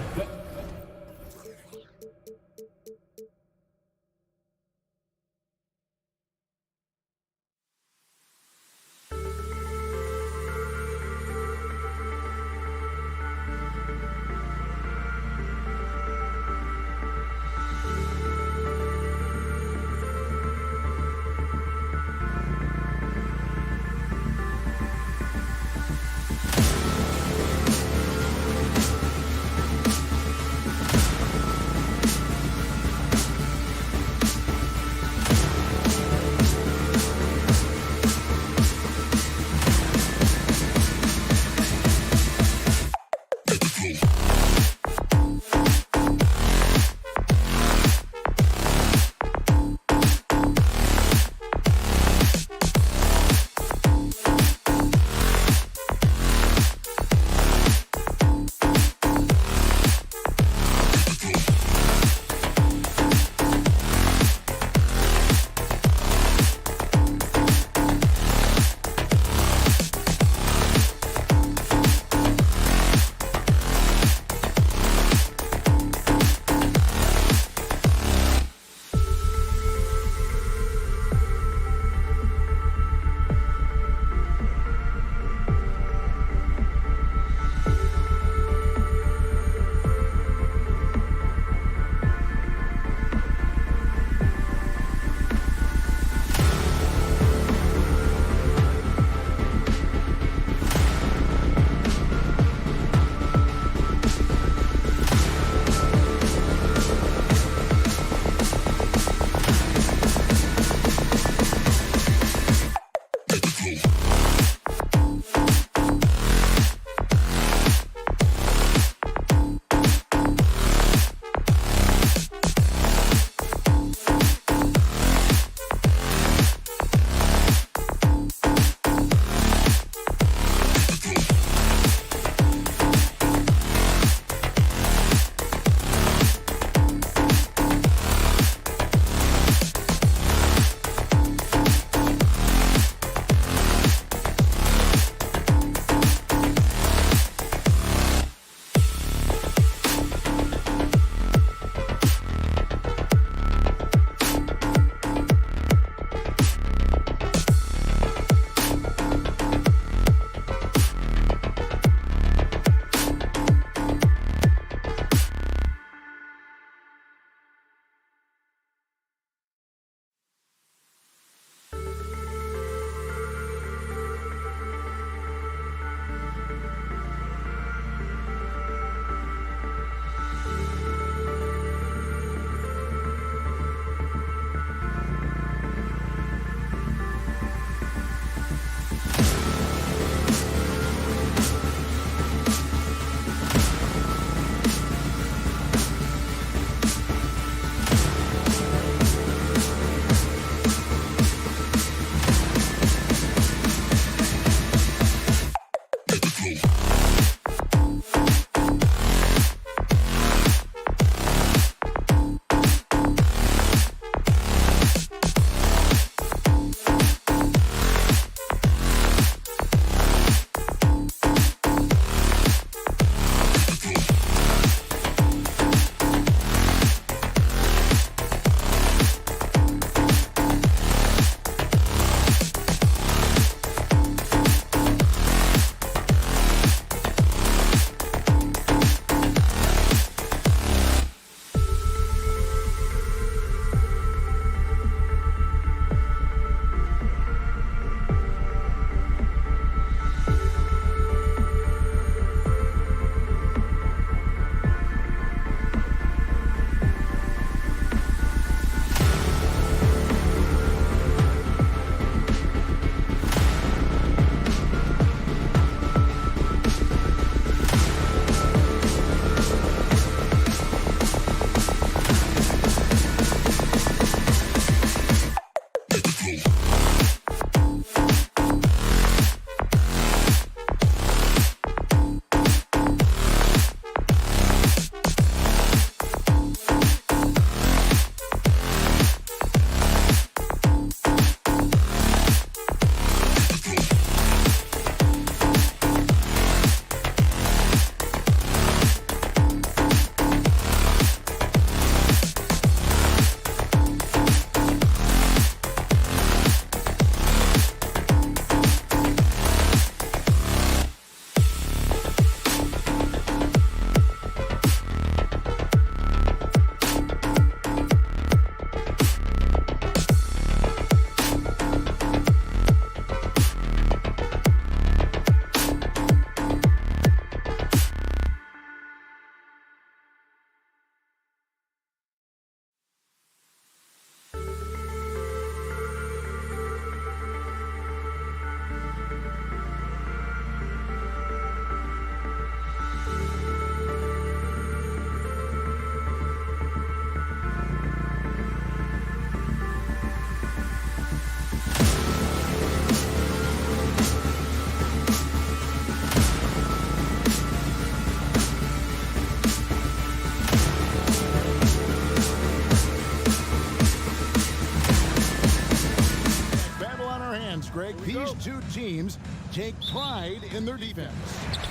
two teams take pride in their defense.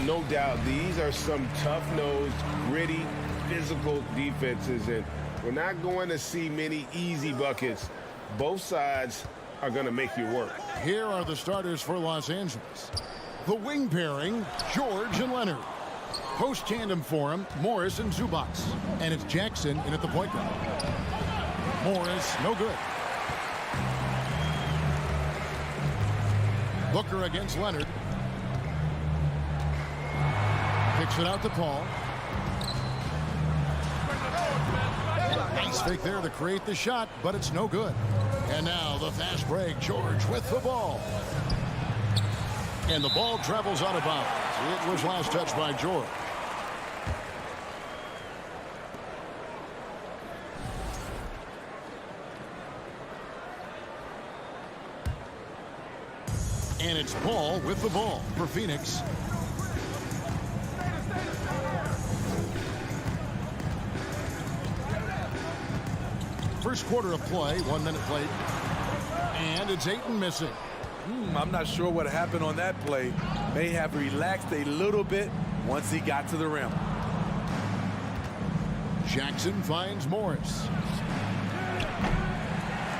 No doubt, these are some tough-nosed, gritty, physical defenses, and we're not going to see many easy buckets. Both sides are going to make you work. Here are the starters for Los Angeles. The wing pairing, George and Leonard. Post tandem for him, Morris and Zubac. And it's Jackson in at the point guard. Morris, no good. Booker against Leonard. Kicks it out to Paul. Nice fake there to create the shot, but it's no good. And now the fast break. George with the ball. And the ball travels out of bounds. It was last touched by George. And it's Paul with the ball for Phoenix. First quarter of play, 1 minute played. And it's Ayton missing. I'm not sure what happened on that play. May have relaxed a little bit once he got to the rim. Jackson finds Morris.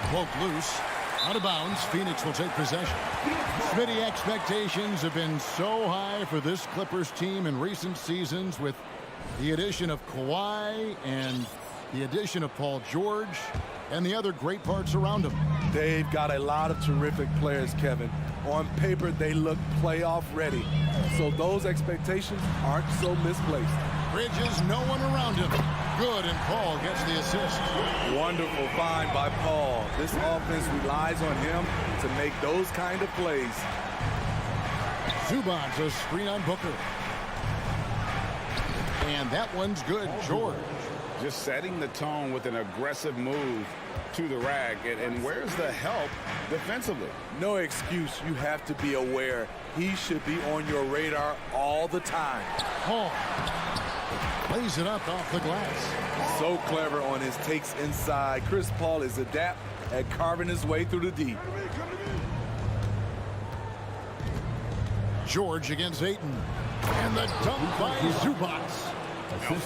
Poked loose. Out of bounds. Phoenix will take possession. Smitty, expectations have been so high for this Clippers team in recent seasons with the addition of Kawhi and the addition of Paul George and the other great parts around him. They've got a lot of terrific players, Kevin. On paper, they look playoff ready. So those expectations aren't so misplaced. Bridges, no one around him. Good, and Paul gets the assist. Wonderful find by Paul. This offense relies on him to make those kind of plays. Zubac, a screen on Booker. And that one's good. George. Just setting the tone with an aggressive move to the rack. And where's the help defensively? No excuse. You have to be aware. He should be on your radar all the time. Paul lays it up off the glass. So clever on his takes inside. Chris Paul is adept at carving his way through the deep. George against Ayton. And the dunk by Zubac.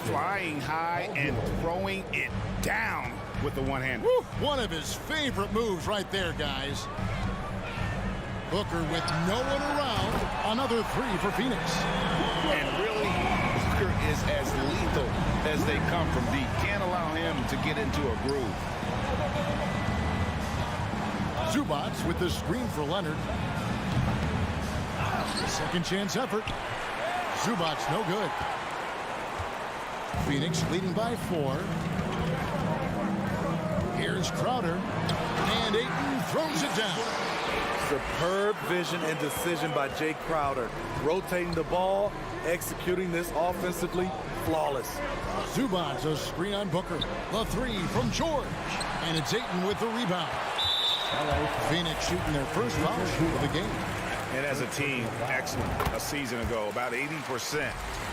Flying high and throwing it down with the one-hand. One of his favorite moves right there, guys. Booker with no one around. Another three for Phoenix. And really, Booker is as lethal as they come from deep. Can't allow him to get into a groove. Zubac with the screen for Leonard. Second chance effort. Zubac no good. Phoenix leading by 4. Here's Crowder. And Ayton throws it down. Superb vision and decision by Jay Crowder. Rotating the ball, executing this offensively, flawless. Zubac, a screen on Booker. The three from George. And it's Ayton with the rebound. Phoenix shooting their first foul shoot of the game. And as a team, excellent. A season ago, about 80%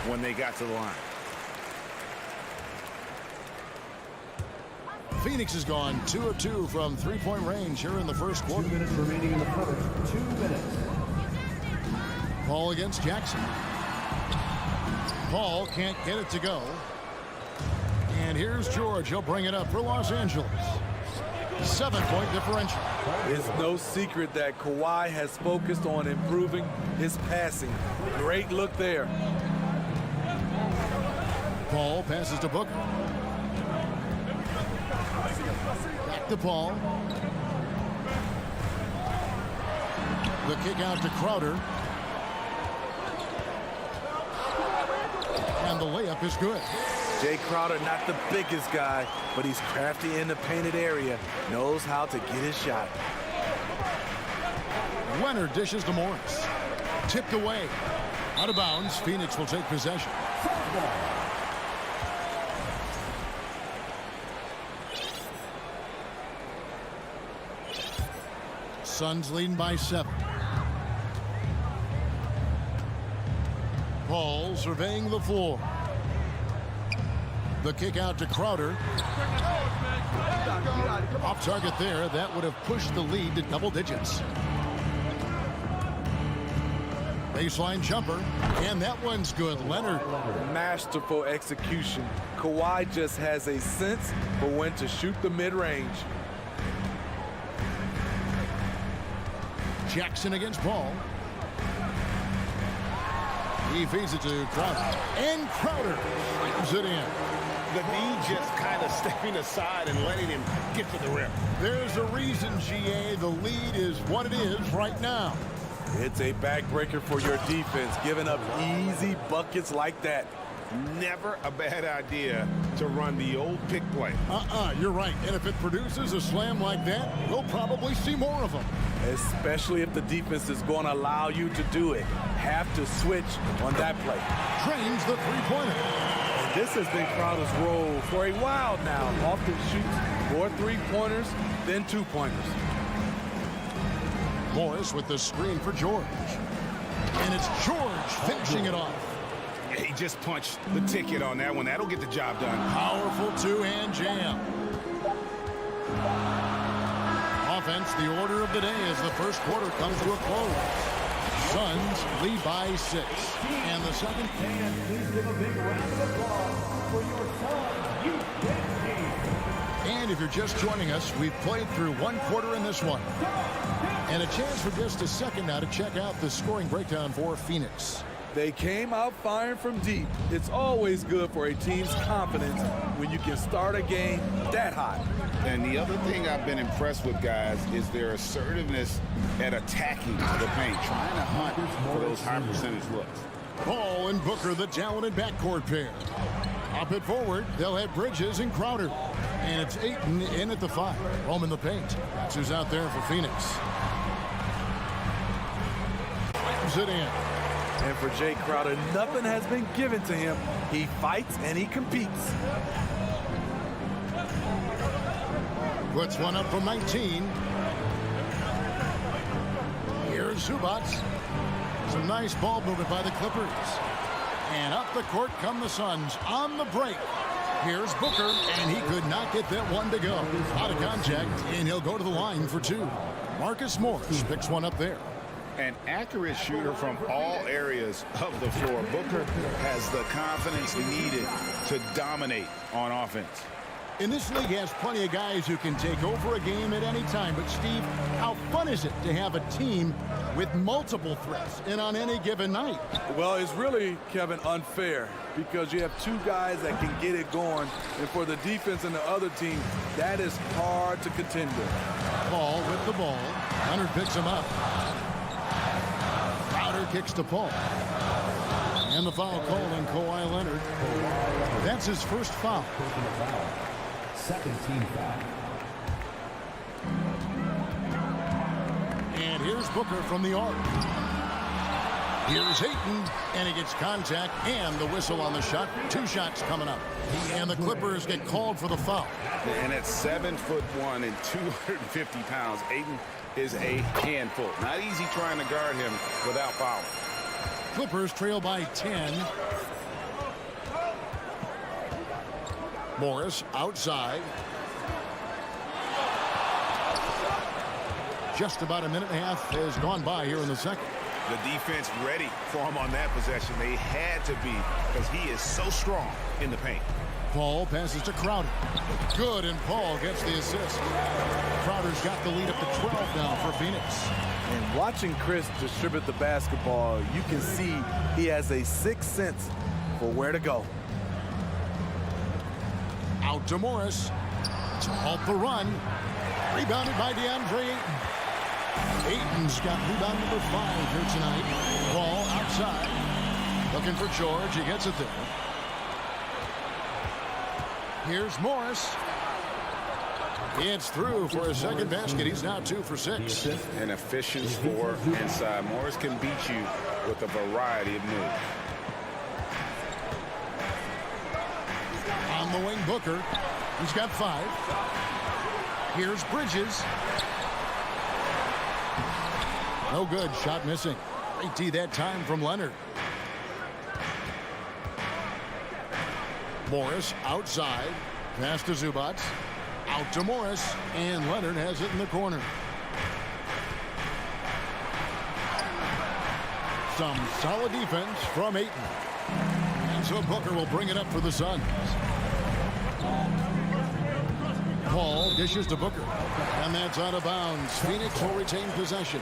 when they got to the line. Phoenix has gone 2 of 2 from three-point range here in the first quarter. 2 minutes remaining in the quarter. 2 minutes. Paul against Jackson. Paul can't get it to go. And here's George. He'll bring it up for Los Angeles. 7-point differential. It's no secret that Kawhi has focused on improving his passing. Great look there. Paul passes to Booker. Back to Paul. The kick out to Crowder. And the layup is good. Jay Crowder, not the biggest guy, but he's crafty in the painted area. Knows how to get his shot. Leonard dishes to Morris. Tipped away. Out of bounds. Phoenix will take possession. Suns leading by 7. Paul surveying the floor. The kick out to Crowder. Off target there. That would have pushed the lead to double digits. Baseline jumper, and that one's good. Leonard. Masterful execution. Kawhi just has a sense for when to shoot the mid-range. Jackson against Paul. He feeds it to Crowder. And Crowder slams it in. The knee just kind of stepping aside and letting him get to the rim. There's a reason, GA. The lead is what it is right now. It's a backbreaker for your defense, giving up easy buckets like that. Never a bad idea to run the old pick play. You're right. And if it produces a slam like that, we'll probably see more of them. Especially if the defense is going to allow you to do it. Have to switch on that play. Drains the three-pointer. This has been Crowder's role for a while now. Often shoots more three-pointers than two-pointers. Morris with the screen for George. And it's George finishing it off. He just punched the ticket on that one. That'll get the job done. Powerful two-hand jam. Offense, the order of the day as the first quarter comes to a close. Suns lead by 6. And the second. Please give a big round of applause for your son, you. And if you're just joining us, we've played through one quarter in this one. And a chance for just a second now to check out the scoring breakdown for Phoenix. They came out firing from deep. It's always good for a team's confidence when you can start a game that hot. And the other thing I've been impressed with, guys, is their assertiveness at attacking the paint, trying to hunt for those high percentage looks. Paul and Booker, the talented backcourt pair. Up it forward, they'll have Bridges and Crowder. And it's Ayton in at the 5. Home in the paint. That's who's out there for Phoenix. Slams it in. And for Jay Crowder, nothing has been given to him. He fights and he competes. Puts one up from 19. Here's Zubac. Some nice ball movement by the Clippers. And up the court come the Suns on the break. Here's Booker, and he could not get that one to go. Out of contact, and he'll go to the line for 2. Marcus Morris picks one up there. An accurate shooter from all areas of the floor. Booker has the confidence needed to dominate on offense. In this league has plenty of guys who can take over a game at any time. But, Steve, how fun is it to have a team with multiple threats and on any given night? Well, it's really, Kevin, unfair because you have 2 guys that can get it going. And for the defense and the other team, that is hard to contend with. Paul with the ball. Leonard picks him up. Crowder kicks to Paul. And the foul call on Kawhi Leonard. That's his first foul. Second team foul. And here's Booker from the arc. Here's Ayton, and he gets contact and the whistle on the shot. 2 shots coming up. And the Clippers get called for the foul. And at 7'1" and 250 pounds, Ayton is a handful. Not easy trying to guard him without fouling. Clippers trail by 10. Morris outside. Just about a minute and a half has gone by here in the second. The defense ready for him on that possession. They had to be because he is so strong in the paint. Paul passes to Crowder. Good, and Paul gets the assist. Crowder's got the lead up to 12 now for Phoenix. And watching Chris distribute the basketball, you can see he has a sixth sense for where to go. Out to Morris to halt the run. Rebounded by DeAndre Ayton. Ayton's got rebound number 5 here tonight. Ball outside. Looking for George. He gets it there. Here's Morris. It's through for a second basket. He's now 2 for 6. An efficient score inside. Morris can beat you with a variety of moves. On the wing, Booker. He's got 5. Here's Bridges. No good. Shot missing. Great D that time from Leonard. Morris outside. Pass to Zubac. Out to Morris. And Leonard has it in the corner. Some solid defense from Ayton. And so Booker will bring it up for the Suns. Paul dishes to Booker. And that's out of bounds. Phoenix will retain possession.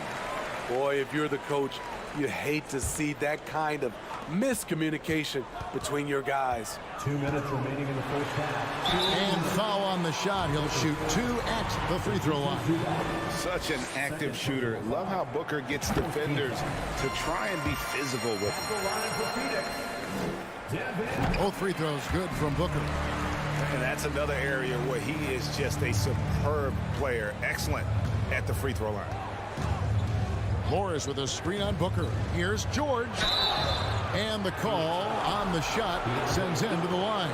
Boy, if you're the coach, you hate to see that kind of miscommunication between your guys. 2 minutes remaining in the first half. And foul on the shot. He'll shoot 2 at the free throw line. Such an active shooter. Love how Booker gets defenders to try and be physical with him. Both free throws good from Booker. And that's another area where he is just a superb player. Excellent at the free throw line. Morris with a screen on Booker. Here's George. And the call on the shot sends him to the line.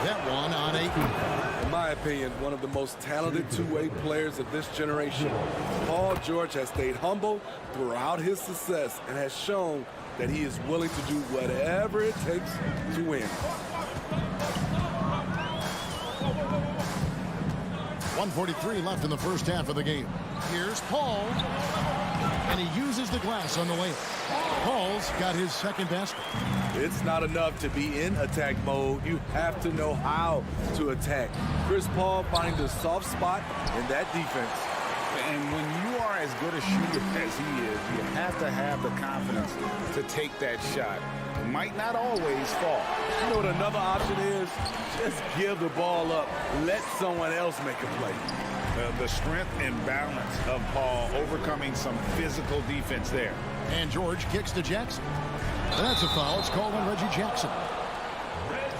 That one on Ayton. In my opinion, one of the most talented two-way players of this generation. Paul George has stayed humble throughout his success and has shown that he is willing to do whatever it takes to win. 1:43 left in the first half of the game. Here's Paul. And he uses the glass on the layup. Paul's got his second basket. It's not enough to be in attack mode. You have to know how to attack. Chris Paul finding the soft spot in that defense. And when you are as good a shooter as he is, you have to have the confidence to take that shot. It might not always fall. You know what another option is? Just give the ball up. Let someone else make a play. The strength and balance of Paul overcoming some physical defense there. And George kicks to Jackson. That's a foul. It's called on Reggie Jackson.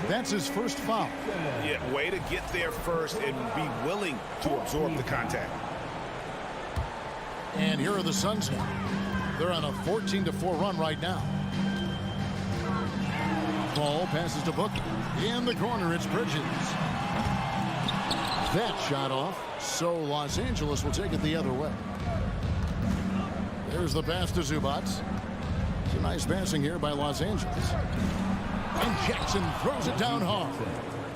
That's his first foul. Yeah, way to get there first and be willing to absorb the contact. And here are the Suns now. They're on a 14-4 run right now. Paul passes to Booker. In the corner, it's Bridges. That shot off. So Los Angeles will take it the other way. There's the pass to Zubac. It's a nice passing here by Los Angeles. And Jackson throws it down hard.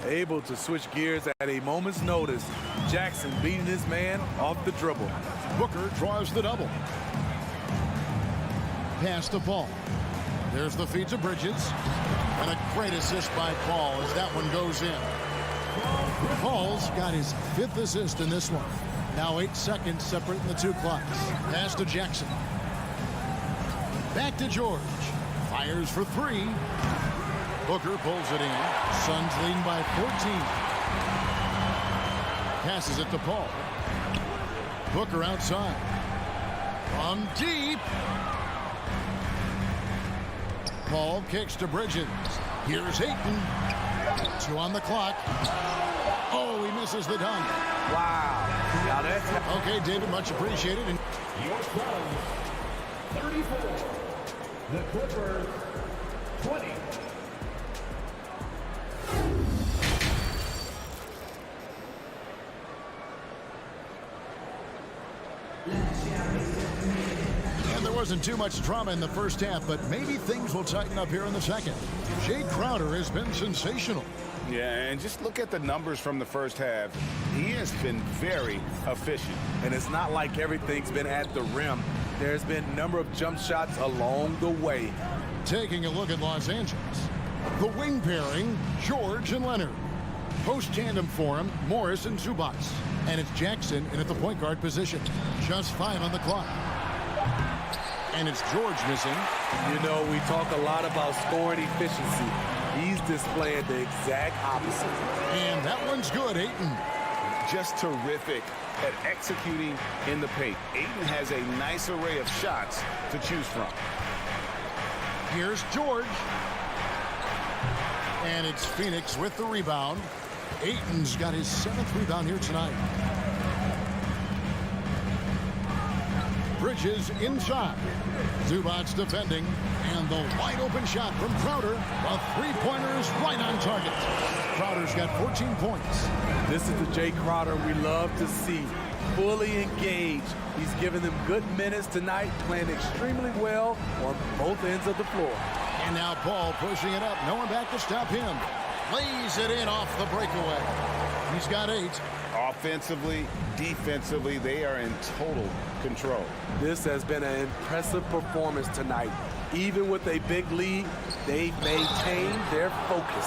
Able to switch gears at a moment's notice. Jackson beating his man off the dribble. Booker draws the double. Pass to Paul. There's the feed to Bridges. And a great assist by Paul as that one goes in. Paul's got his 5th assist in this one. Now 8 seconds separating the two clocks. Pass to Jackson. Back to George. Fires for 3. Booker pulls it in. Suns leading by 14. Passes it to Paul. Booker outside. From deep. Paul kicks to Bridges. Here's Ayton. 2 on the clock. Oh, he misses the dunk. Wow. Now that's... Okay, David, much appreciated. And Your Suns, 34. The Clippers, 20. And there wasn't too much drama in the first half, but maybe things will tighten up here in the second. Jay Crowder has been sensational. Yeah, and just look at the numbers from the first half. He has been very efficient. And it's not like everything's been at the rim. There's been a number of jump shots along the way. Taking a look at Los Angeles. The wing pairing, George and Leonard. Post tandem for him, Morris and Zubac. And it's Jackson in at the point guard position. Just 5 on the clock. And it's George missing. You know, we talk a lot about scoring efficiency. He's displaying the exact opposite. And that one's good, Ayton. Just terrific at executing in the paint. Ayton has a nice array of shots to choose from. Here's George. And it's Phoenix with the rebound. Ayton's got his 7th rebound here tonight. Bridges inside. Zubac's defending. And the wide open shot from Crowder. A 3-pointer is right on target. Crowder's got 14 points. This is the Jay Crowder we love to see. Fully engaged. He's given them good minutes tonight, playing extremely well on both ends of the floor. And now Paul pushing it up. No one back to stop him. lays it in off the breakaway. He's got 8. Offensively, defensively, they are in total control. This has been an impressive performance tonight. Even with a big lead, they've maintained their focus.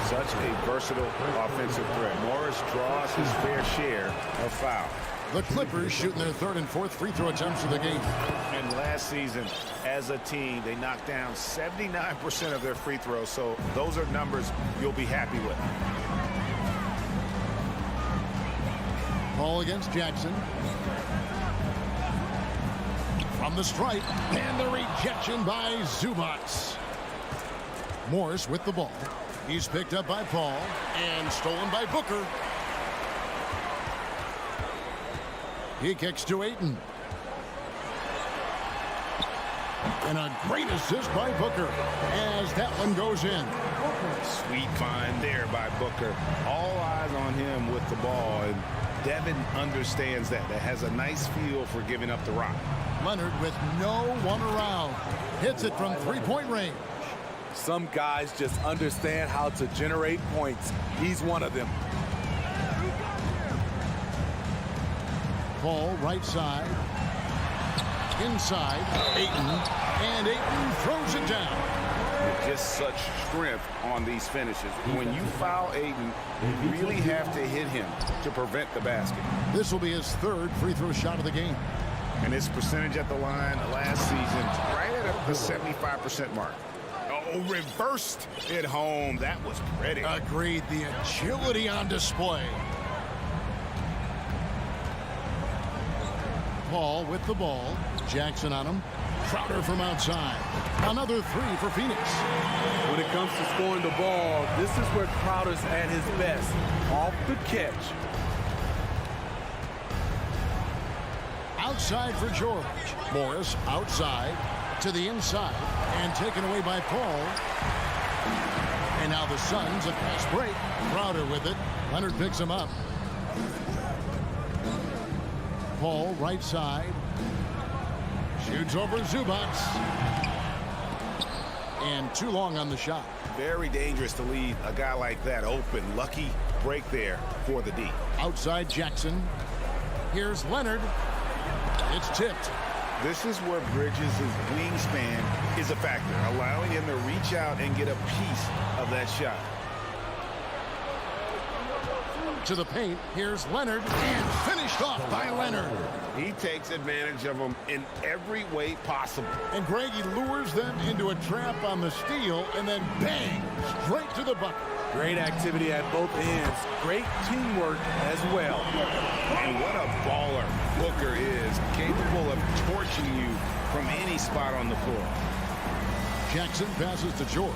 Such a versatile offensive threat. Morris draws his fair share of fouls. The Clippers shooting their 3rd and 4th free throw attempts of the game. And last season, as a team, they knocked down 79% of their free throws, so those are numbers you'll be happy with. Ball against Jackson. From the stripe, and the rejection by Zubats. Morris with the ball. He's picked up by Paul and stolen by Booker. He kicks to Ayton. And a great assist by Booker as that one goes in. Sweet find there by Booker. All eyes on him with the ball, and Devin understands that. That has a nice feel for giving up the rock. Leonard with no one around. Hits it from 3-point range. Some guys just understand how to generate points. He's one of them. Paul right side. Inside. Ayton. And Ayton throws it down. Just such strength on these finishes. When you foul Ayton, you really have to hit him to prevent the basket. This will be his 3rd free throw shot of the game. And his percentage at the line last season, right at the 75% mark. Oh, reversed it home. That was pretty. Agreed. The agility on display. Paul with the ball. Jackson on him. Crowder from outside. Another 3 for Phoenix. When it comes to scoring the ball, this is where Crowder's at his best. Off the catch. Outside for George. Morris outside to the inside and taken away by Paul. And now the Suns a fast break. Crowder with it. Leonard picks him up. Paul right side. Shoots over Zubats. And too long on the shot. Very dangerous to leave a guy like that open. Lucky break there for the D. Outside Jackson. Here's Leonard. It's tipped. This is where Bridges' wingspan is a factor, allowing him to reach out and get a piece of that shot. To the paint, here's Leonard, and finished off by Leonard. He takes advantage of them in every way possible. And Greg, he lures them into a trap on the steal, and then bang, straight to the bucket. Great activity at both ends. Great teamwork as well. And what a baller Booker is, capable of torching you from any spot on the floor. Jackson passes to George.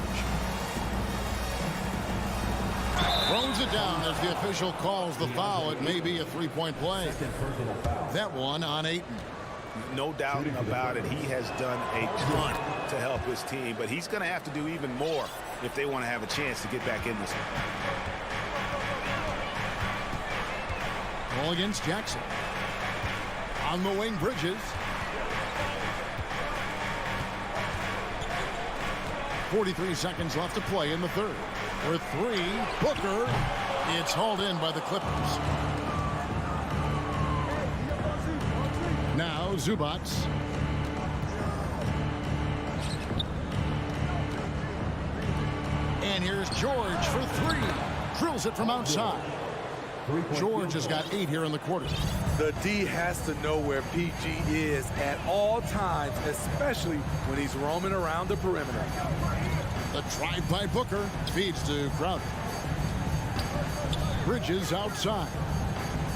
Throws it down as the official calls the foul. It may be a 3-point play. That one on Ayton. No doubt about it. He has done a ton to help his team, but he's going to have to do even more if they want to have a chance to get back in this one. Ball against Jackson. On the wing, Bridges. 43 seconds left to play in the third. For 3, Booker. It's hauled in by the Clippers. Now Zubats. And here's George for 3. Drills it from outside. George has got 8 here in the quarter. The D has to know where PG is at all times, especially when he's roaming around the perimeter. The drive by Booker feeds to Crowder. Bridges outside.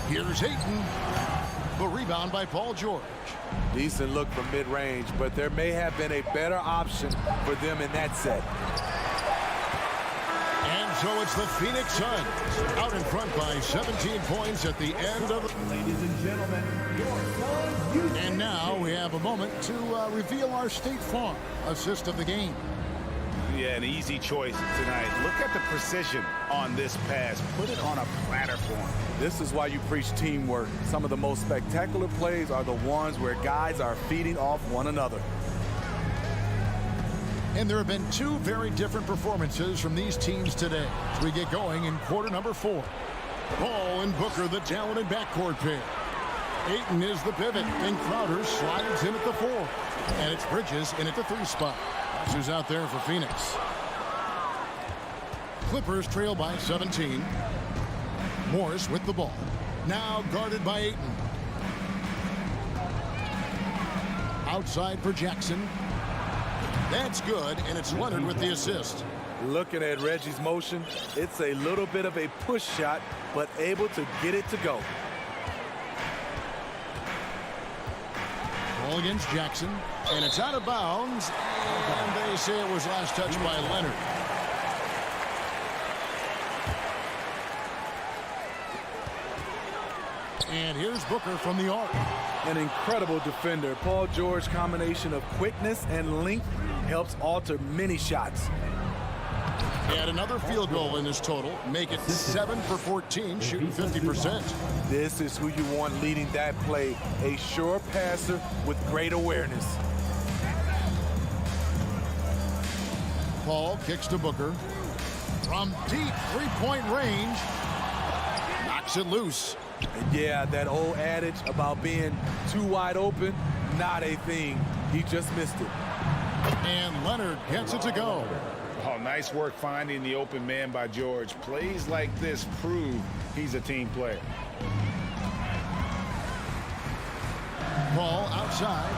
Here's Ayton. The rebound by Paul George. Decent look from mid-range, but there may have been a better option for them in that set. And so it's the Phoenix Suns out in front by 17 points at the end of the... Ladies and gentlemen, your Suns. And now we have a moment to reveal our State Farm assist of the game. Yeah, an easy choice tonight. Look at the precision on this pass. Put it on a platter for him. This is why you preach teamwork. Some of the most spectacular plays are the ones where guys are feeding off one another. And there have been two very different performances from these teams today as we get going in quarter number 4. Paul and Booker, the talented backcourt pair. Ayton is the pivot, and Crowder slides in at the 4. And it's Bridges in at the 3 spot. That's who's out there for Phoenix. Clippers trail by 17. Morris with the ball. Now guarded by Ayton. Outside for Jackson. That's good, and it's Leonard with the assist. Looking at Reggie's motion, it's a little bit of a push shot, but able to get it to go. Ball against Jackson, and it's out of bounds, and they say it was last touched by Leonard. And here's Booker from the arc. An incredible defender. Paul George combination of quickness and length helps alter many shots. And another field goal in this total. Make it 7 for 14, shooting 50%. This is who you want leading that play. A sure passer with great awareness. Paul kicks to Booker. From deep three-point range. Knocks it loose. And yeah, that old adage about being too wide open, not a thing. He just missed it. And Leonard gets it to go. Oh, nice work finding the open man by George. Plays like this prove he's a team player. Paul outside.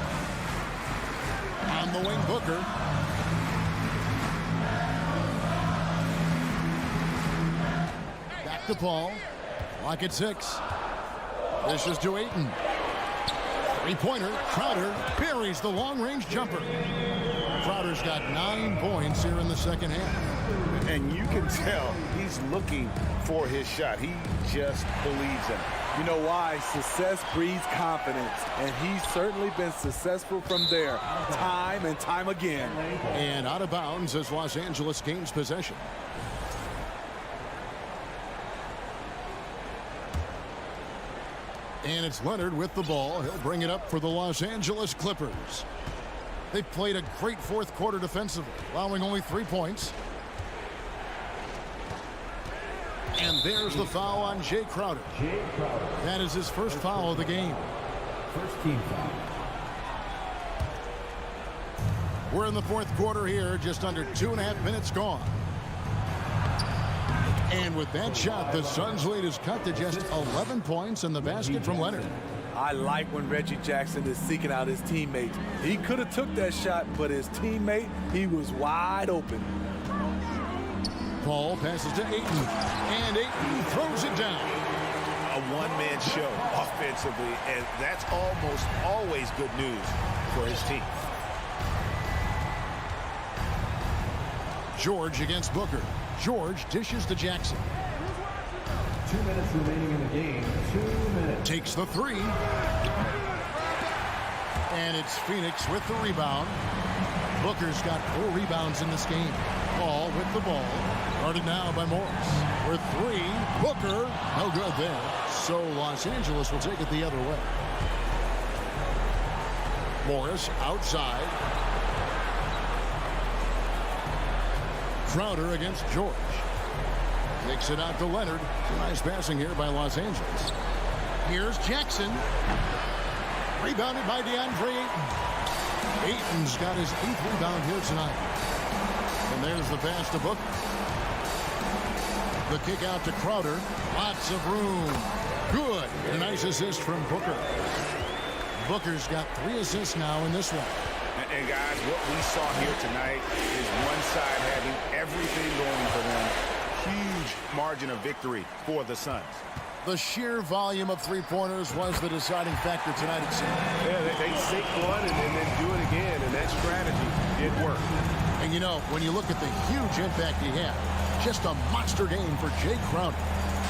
On the wing, Booker. Back to Paul. Lock at 6. This is to Ayton. Three-pointer. Crowder buries the long-range jumper. Crowder's got 9 points here in the second half. And you can tell he's looking for his shot. He just believes in it. You know why? Success breeds confidence, and he's certainly been successful from there, time and time again. And out of bounds as Los Angeles gains possession. And it's Leonard with the ball. He'll bring it up for the Los Angeles Clippers. They've played a great fourth quarter defensively, allowing only 3 points. And there's the foul on Jay Crowder. That is his first foul of the game. First team foul. We're in the fourth quarter here, just under 2.5 minutes gone. And with that shot, the Suns' lead is cut to just 11 points in the basket from Leonard. I like when Reggie Jackson is seeking out his teammates. He could have took that shot, but his teammate, he was wide open. Paul passes to Ayton, and Ayton throws it down. A one-man show offensively, and that's almost always good news for his team. George against Booker. George dishes to Jackson. 2 minutes remaining in the game. 2 minutes. Takes the 3. And it's Phoenix with the rebound. Booker's got 4 rebounds in this game. Paul with the ball. Guarded now by Morris. For 3. Booker. No good there. So Los Angeles will take it the other way. Morris outside. Crowder against George. Takes it out to Leonard. Nice passing here by Los Angeles. Here's Jackson. Rebounded by DeAndre Ayton. Ayton's got his 8th rebound here tonight. And there's the pass to Booker. The kick out to Crowder. Lots of room. Good. A nice assist from Booker. Booker's got 3 assists now in this one. And guys, what we saw here tonight is one side having everything going for them. Huge margin of victory for the Suns. The sheer volume of three-pointers was the deciding factor tonight, it seemed. Yeah, they sink one and then do it again, and that strategy did work. And you know, when you look at the huge impact he had, just a monster game for Jay Crowder.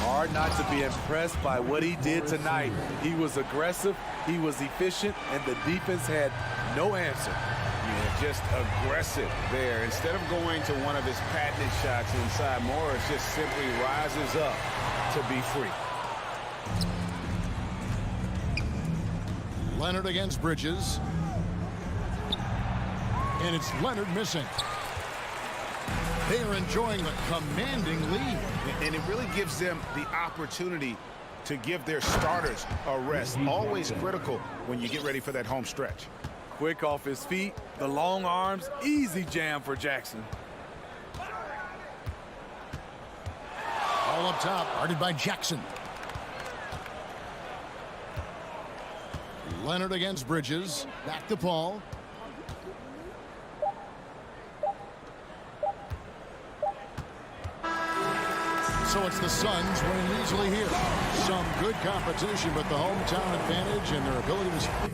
Hard not to be impressed by what he did tonight. He was aggressive, he was efficient, and the defense had no answer. Yeah, just aggressive there. Instead of going to one of his patented shots inside, Morris just simply rises up to be free. Leonard against Bridges. And it's Leonard missing. They are enjoying the commanding lead. And it really gives them the opportunity to give their starters a rest. Always critical when you get ready for that home stretch. Quick off his feet, the long arms, easy jam for Jackson. All up top, guarded by Jackson. Leonard against Bridges. Back to Paul. So it's the Suns winning easily here. Some good competition, but the hometown advantage and their ability to...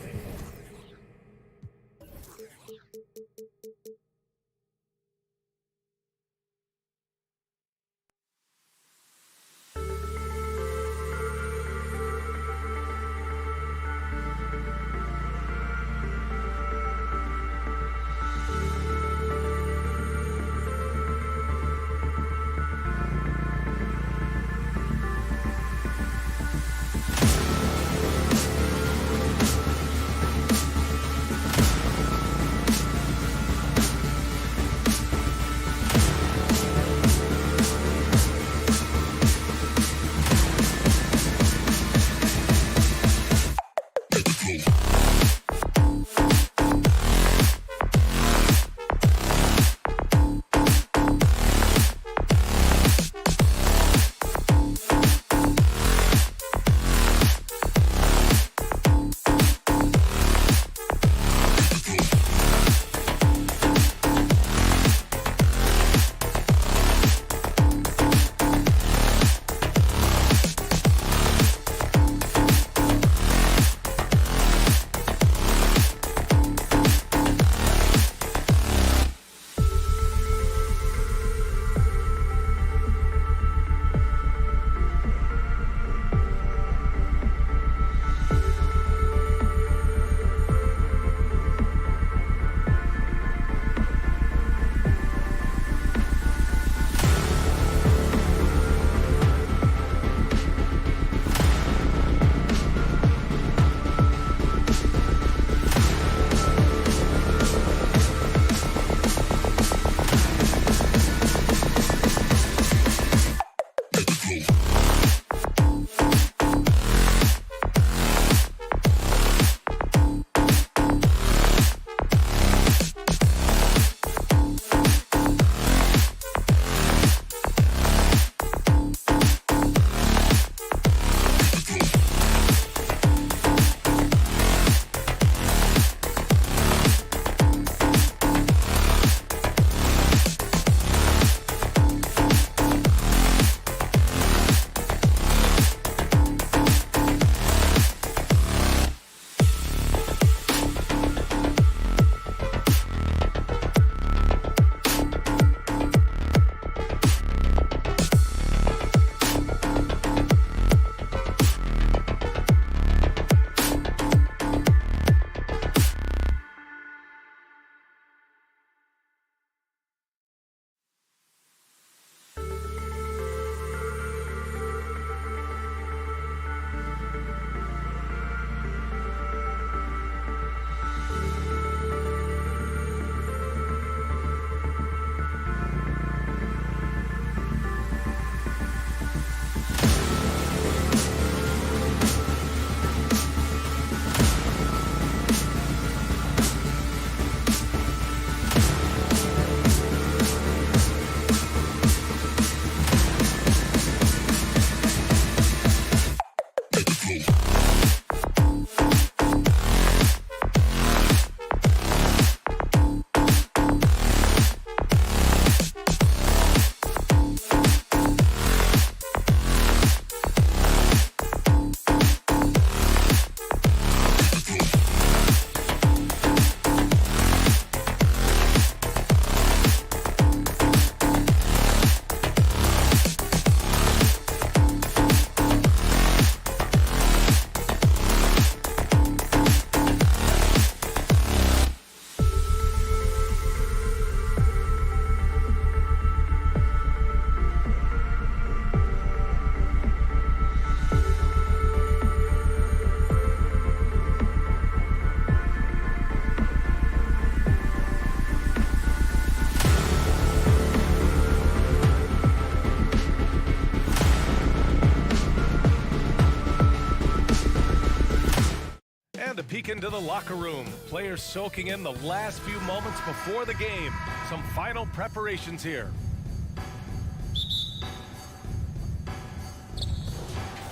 peek into the locker room. Players soaking in the last few moments before the game. Some final preparations here.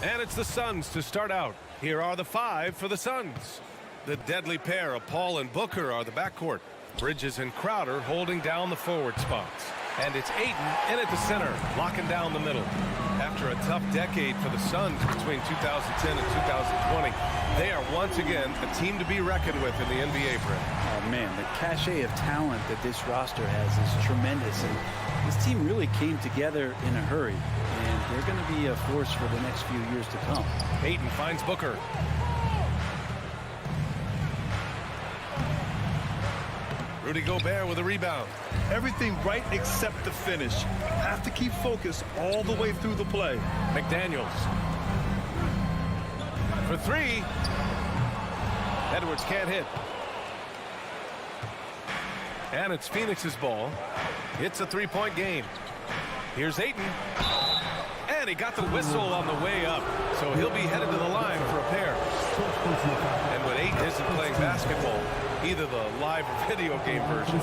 And it's the Suns to start out. Here are the 5 for the Suns. The deadly pair of Paul and Booker are the backcourt. Bridges and Crowder holding down the forward spots. And it's Ayton in at the center, locking down the middle. After a tough decade for the Suns between 2010 and 2020, they are once again a team to be reckoned with in the NBA, Brett. Oh, man, the cachet of talent that this roster has is tremendous. And this team really came together in a hurry. And they're going to be a force for the next few years to come. Ayton finds Booker. Rudy Gobert with a rebound. Everything right except the finish. Have to keep focused all the way through the play. McDaniels. For 3. Edwards can't hit. And it's Phoenix's ball. It's a 3-point game. Here's Ayton. And he got the whistle on the way up. So he'll be headed to the line for a pair. And when Ayton isn't playing basketball, either the live or video game version,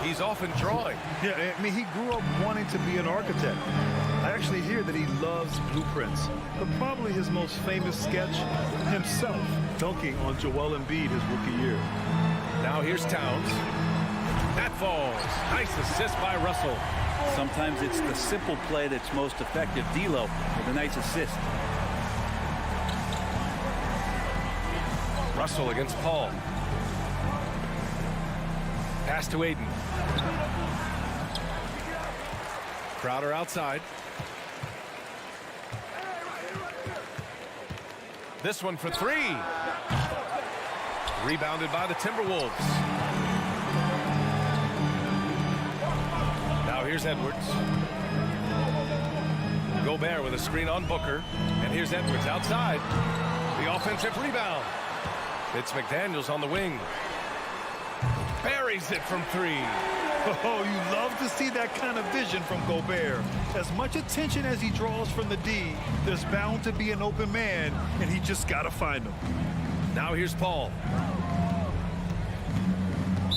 he's often drawing. Yeah, I mean, he grew up wanting to be an architect. I actually hear that he loves blueprints. But probably his most famous sketch, himself dunking on Joel Embiid his rookie year. Now here's Towns. That falls. Nice assist by Russell. Sometimes it's the simple play that's most effective. D'Lo with a nice assist. Russell against Paul. Pass to Ayton. Crowder outside. This one for 3. Rebounded by the Timberwolves. Now here's Edwards. Gobert with a screen on Booker. And here's Edwards outside. The offensive rebound. It's McDaniels on the wing. Buries it from 3. Oh, you love to see that kind of vision from Gobert. As much attention as he draws from the D, there's bound to be an open man, and he just got to find him. Now here's Paul.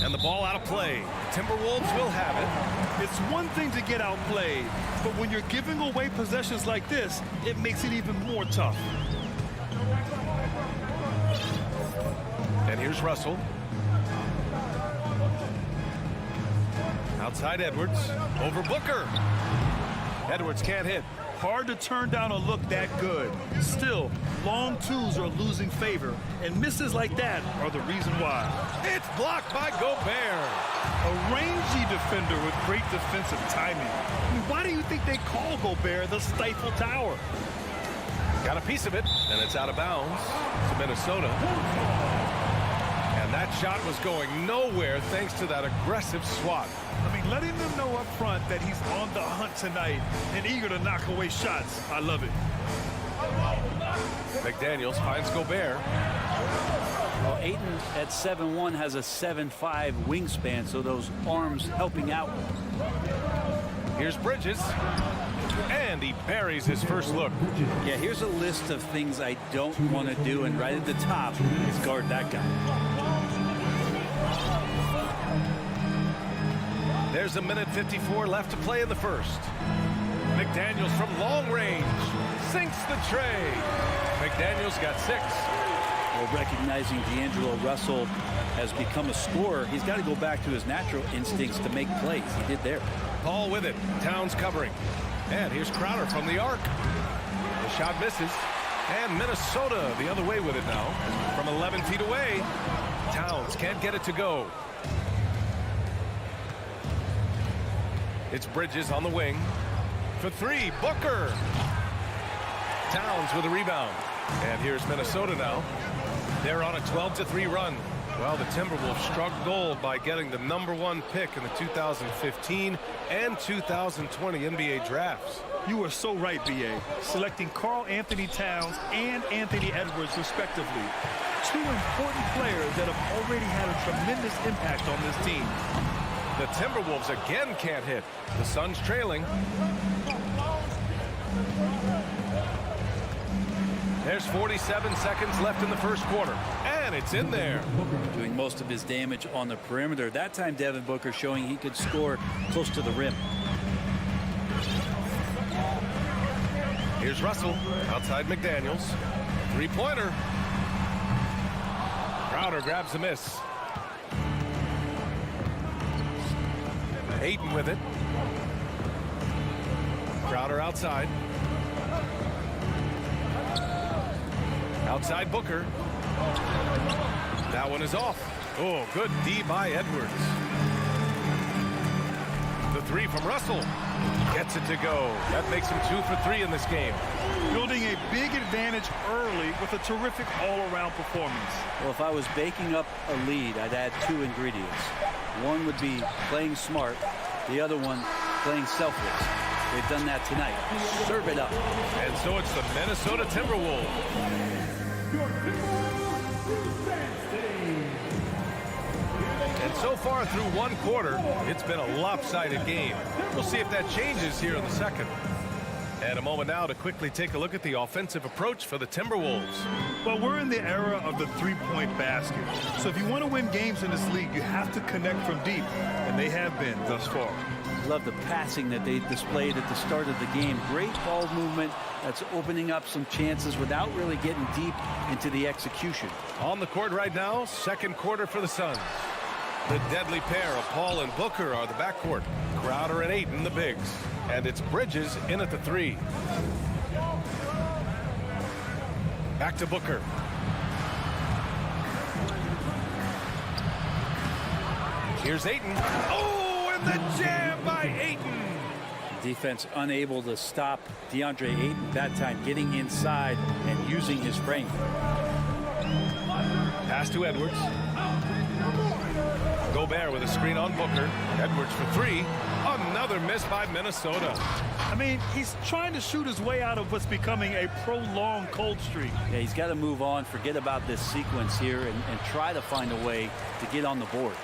And the ball out of play. Timberwolves will have it. It's one thing to get outplayed, but when you're giving away possessions like this, it makes it even more tough. And here's Russell. Outside Edwards. Over Booker. Edwards can't hit. Hard to turn down a look that good. Still, long twos are losing favor, and misses like that are the reason why. It's blocked by Gobert. A rangy defender with great defensive timing. I mean, why do you think they call Gobert the Stifle Tower? Got a piece of it, and it's out of bounds to Minnesota. And that shot was going nowhere thanks to that aggressive swat. I mean, letting them know up front that he's on the hunt tonight and eager to knock away shots. I love it. McDaniels finds Gobert. Well, Ayton at 7'1" has a 7'5" wingspan, so those arms helping out. Here's Bridges. And he buries his first look. Yeah, here's a list of things I don't want to do, and right at the top is guard that guy. There's a minute 54 left to play in the first. McDaniels from long range sinks the tray. McDaniels got 6. Well, recognizing D'Angelo Russell has become a scorer, he's got to go back to his natural instincts to make plays. He did there. Paul with it. Towns covering. And here's Crowder from the arc. The shot misses. And Minnesota the other way with it now. From 11 feet away. Towns can't get it to go. It's Bridges on the wing. For 3, Booker. Towns with a rebound. And here's Minnesota now. They're on a 12-3 run. Well, the Timberwolves struck gold by getting the #1 pick in the 2015 and 2020 NBA drafts. You are so right, B.A. Selecting Karl Anthony Towns and Anthony Edwards, respectively. 2 important players that have already had a tremendous impact on this team. The Timberwolves again can't hit. The Suns trailing. There's There's 47 seconds left in the first quarter, and it's in there. Doing most of his damage on the perimeter. That time, Devin Booker showing he could score close to the rim. Here's Russell outside McDaniels. Three-pointer. Crowder grabs the miss. Ayton with it. Crowder outside. Outside Booker. That one is off. Oh, good D by Edwards. The three from Russell. Gets it to go. That makes him 2 for 3 in this game. Building a big advantage early with a terrific all-around performance. Well, if I was baking up a lead, I'd add 2 ingredients. One would be playing smart. The other one, playing selfless. They've done that tonight. Serve it up. And so it's the Minnesota Timberwolves. And so far through one quarter, it's been a lopsided game. We'll see if that changes here in the second. And a moment now to quickly take a look at the offensive approach for the Timberwolves. Well, we're in the era of the three-point basket. So if you want to win games in this league, you have to connect from deep, and they have been thus far. Love the passing that they displayed at the start of the game. Great ball movement that's opening up some chances without really getting deep into the execution. On the court right now, second quarter for the Suns. The deadly pair of Paul and Booker are the backcourt. Crowder and Ayton the bigs. And it's Bridges in at the 3. Back to Booker. Here's Ayton. Oh, and the jam by Ayton. Defense unable to stop DeAndre Ayton that time, getting inside and using his frame. Pass to Edwards. Gobert with a screen on Booker. Edwards for 3. Another miss by Minnesota. I mean, he's trying to shoot his way out of what's becoming a prolonged cold streak. Yeah, he's got to move on, forget about this sequence here, and try to find a way to get on the board.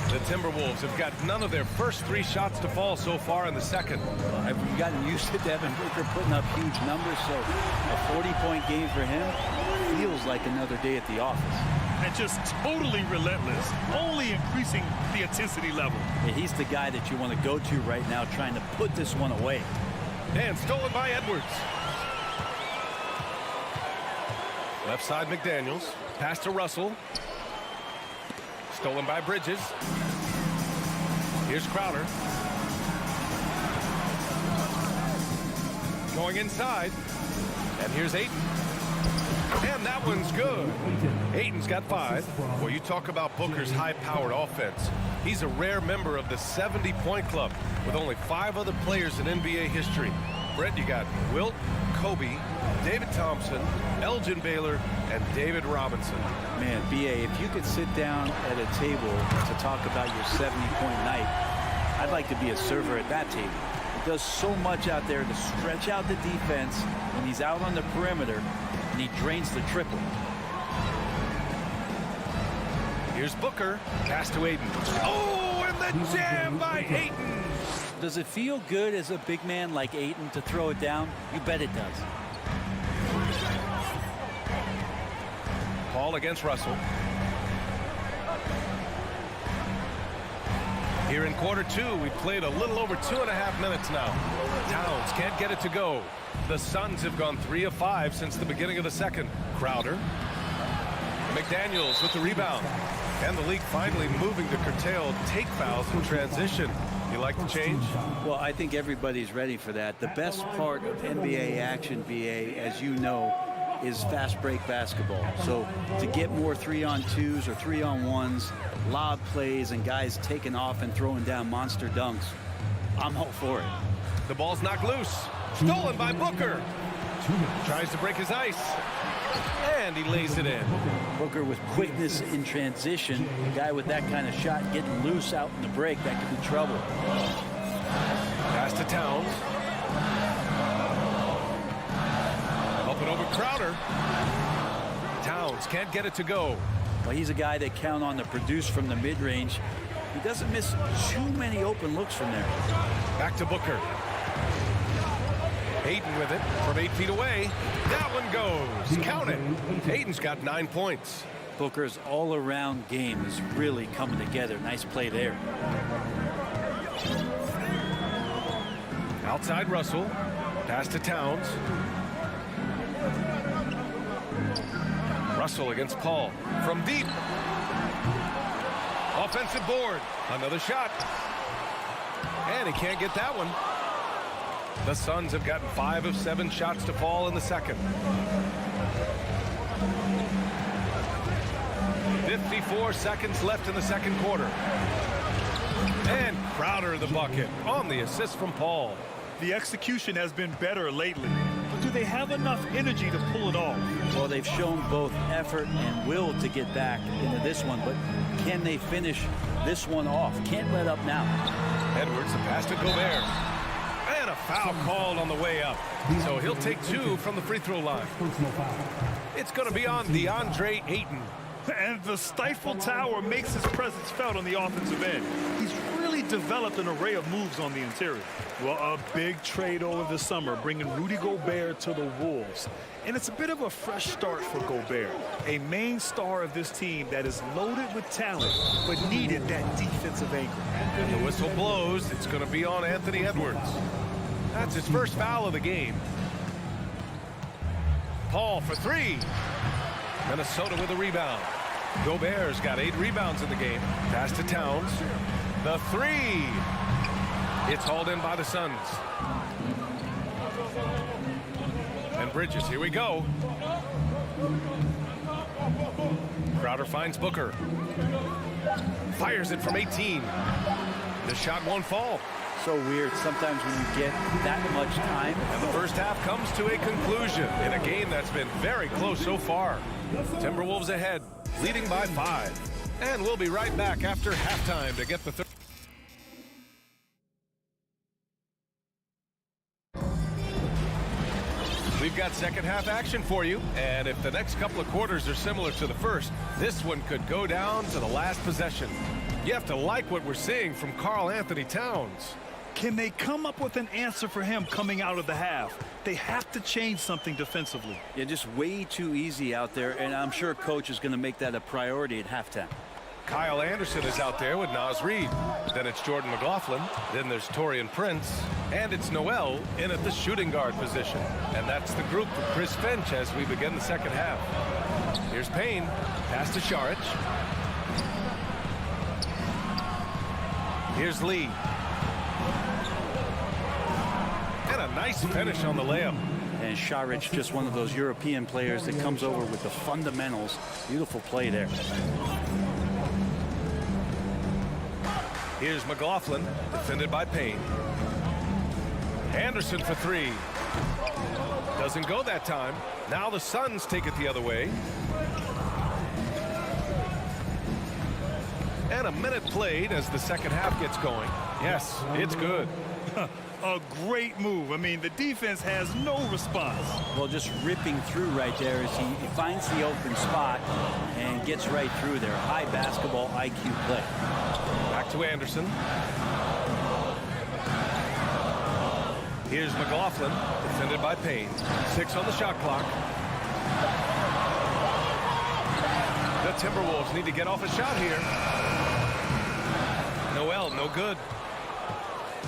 The Timberwolves have got none of their first 3 shots to fall so far in the second. I've gotten used to Devin Booker putting up huge numbers, so a 40-point game for him feels like another day at the office. And just totally relentless, only increasing the intensity level. Yeah, he's the guy that you want to go to right now, trying to put this one away. And stolen by Edwards. Left side McDaniels. Pass to Russell. Stolen by Bridges. Here's Crowder. Going inside. And here's Ayton. And that one's good. Ayton's got 5. Well, you talk about Booker's high-powered offense. He's a rare member of the 70-point club with only 5 other players in NBA history. Brett, you got Wilt, Kobe, David Thompson, Elgin Baylor, and David Robinson. Man, B.A., if you could sit down at a table to talk about your 70-point night, I'd like to be a server at that table. He does so much out there to stretch out the defense when he's out on the perimeter, and he drains the triple. Here's Booker. Pass to Ayton. Oh, and the jam by Ayton. Does it feel good as a big man like Ayton to throw it down? You bet it does. Paul against Russell. Here in quarter 2, we've played a little over 2.5 minutes now. Towns can't get it to go. The Suns have gone 3 of 5 since the beginning of the second. Crowder. McDaniels with the rebound. And the league finally moving to curtail take fouls in transition. You like the change? Well, I think everybody's ready for that. The best part of NBA action, BA, as you know, is fast break basketball. So to get more 3-on-2s or 3-on-1s, lob plays, and guys taking off and throwing down monster dunks, I'm all for it. The ball's knocked loose. Stolen by Booker. Tries to break his ice. And he lays it in. Booker with quickness in transition. A guy with that kind of shot getting loose out in the break, that could be trouble. Pass to Towns. Up and over Crowder. Towns can't get it to go. Well, he's a guy that count on to produce from the mid-range. He doesn't miss too many open looks from there. Back to Booker. Ayton with it from 8 feet away. That one goes. Count it. Ayton's got 9 points. Booker's all-around game is really coming together. Nice play there. Outside Russell. Pass to Towns. Russell against Paul from deep. Offensive board. Another shot. And he can't get that one. The Suns have gotten 5 of 7 shots to fall in the second. 54 seconds left in the second quarter. And Crowder the bucket on the assist from Paul. The execution has been better lately. But do they have enough energy to pull it off? Well, they've shown both effort and will to get back into this one, but can they finish this one off? Can't let up now. Edwards, the pass to Gobert. And a foul called on the way up. So he'll take 2 from the free throw line. It's going to be on DeAndre Ayton. And the Stifle Tower makes his presence felt on the offensive end. He's really developed an array of moves on the interior. Well, a big trade over the summer, bringing Rudy Gobert to the Wolves. And it's a bit of a fresh start for Gobert, a main star of this team that is loaded with talent, but needed that defensive anchor. And the whistle blows. It's going to be on Anthony Edwards. That's his first foul of the game. Paul for 3. Minnesota with a rebound. Gobert's got 8 rebounds in the game. Pass to Towns. The 3. It's hauled in by the Suns. And Bridges, here we go. Crowder finds Booker. Fires it from 18. The shot won't fall. So weird sometimes when you get that much time. And the first half comes to a conclusion in a game that's been very close so far. Timberwolves ahead, leading by 5. And we'll be right back after halftime to get the third. We've got second half action for you, and if the next couple of quarters are similar to the first, this one could go down to the last possession. You have to like what we're seeing from Karl Anthony Towns. Can they come up with an answer for him coming out of the half? They have to change something defensively. Yeah, just way too easy out there, and I'm sure coach is going to make that a priority at halftime. Kyle Anderson is out there with Naz Reid. Then it's Jordan McLaughlin. Then there's Taurean Prince. And it's Noel in at the shooting guard position. And that's the group for Chris Finch as we begin the second half. Here's Payne. Pass to Šarić. Here's Lee. And a nice finish on the layup. And Šarić, just one of those European players that comes over with the fundamentals. Beautiful play there. Here's McLaughlin, defended by Payne. Anderson for 3. Doesn't go that time. Now the Suns take it the other way. And a minute played as the second half gets going. Yes, it's good. A great move. I mean, the defense has no response. Well, just ripping through right there as he finds the open spot and gets right through there. High basketball IQ play. Back to Anderson. Here's McLaughlin, defended by Payne. 6 on the shot clock. The Timberwolves need to get off a shot here. Noel, no good.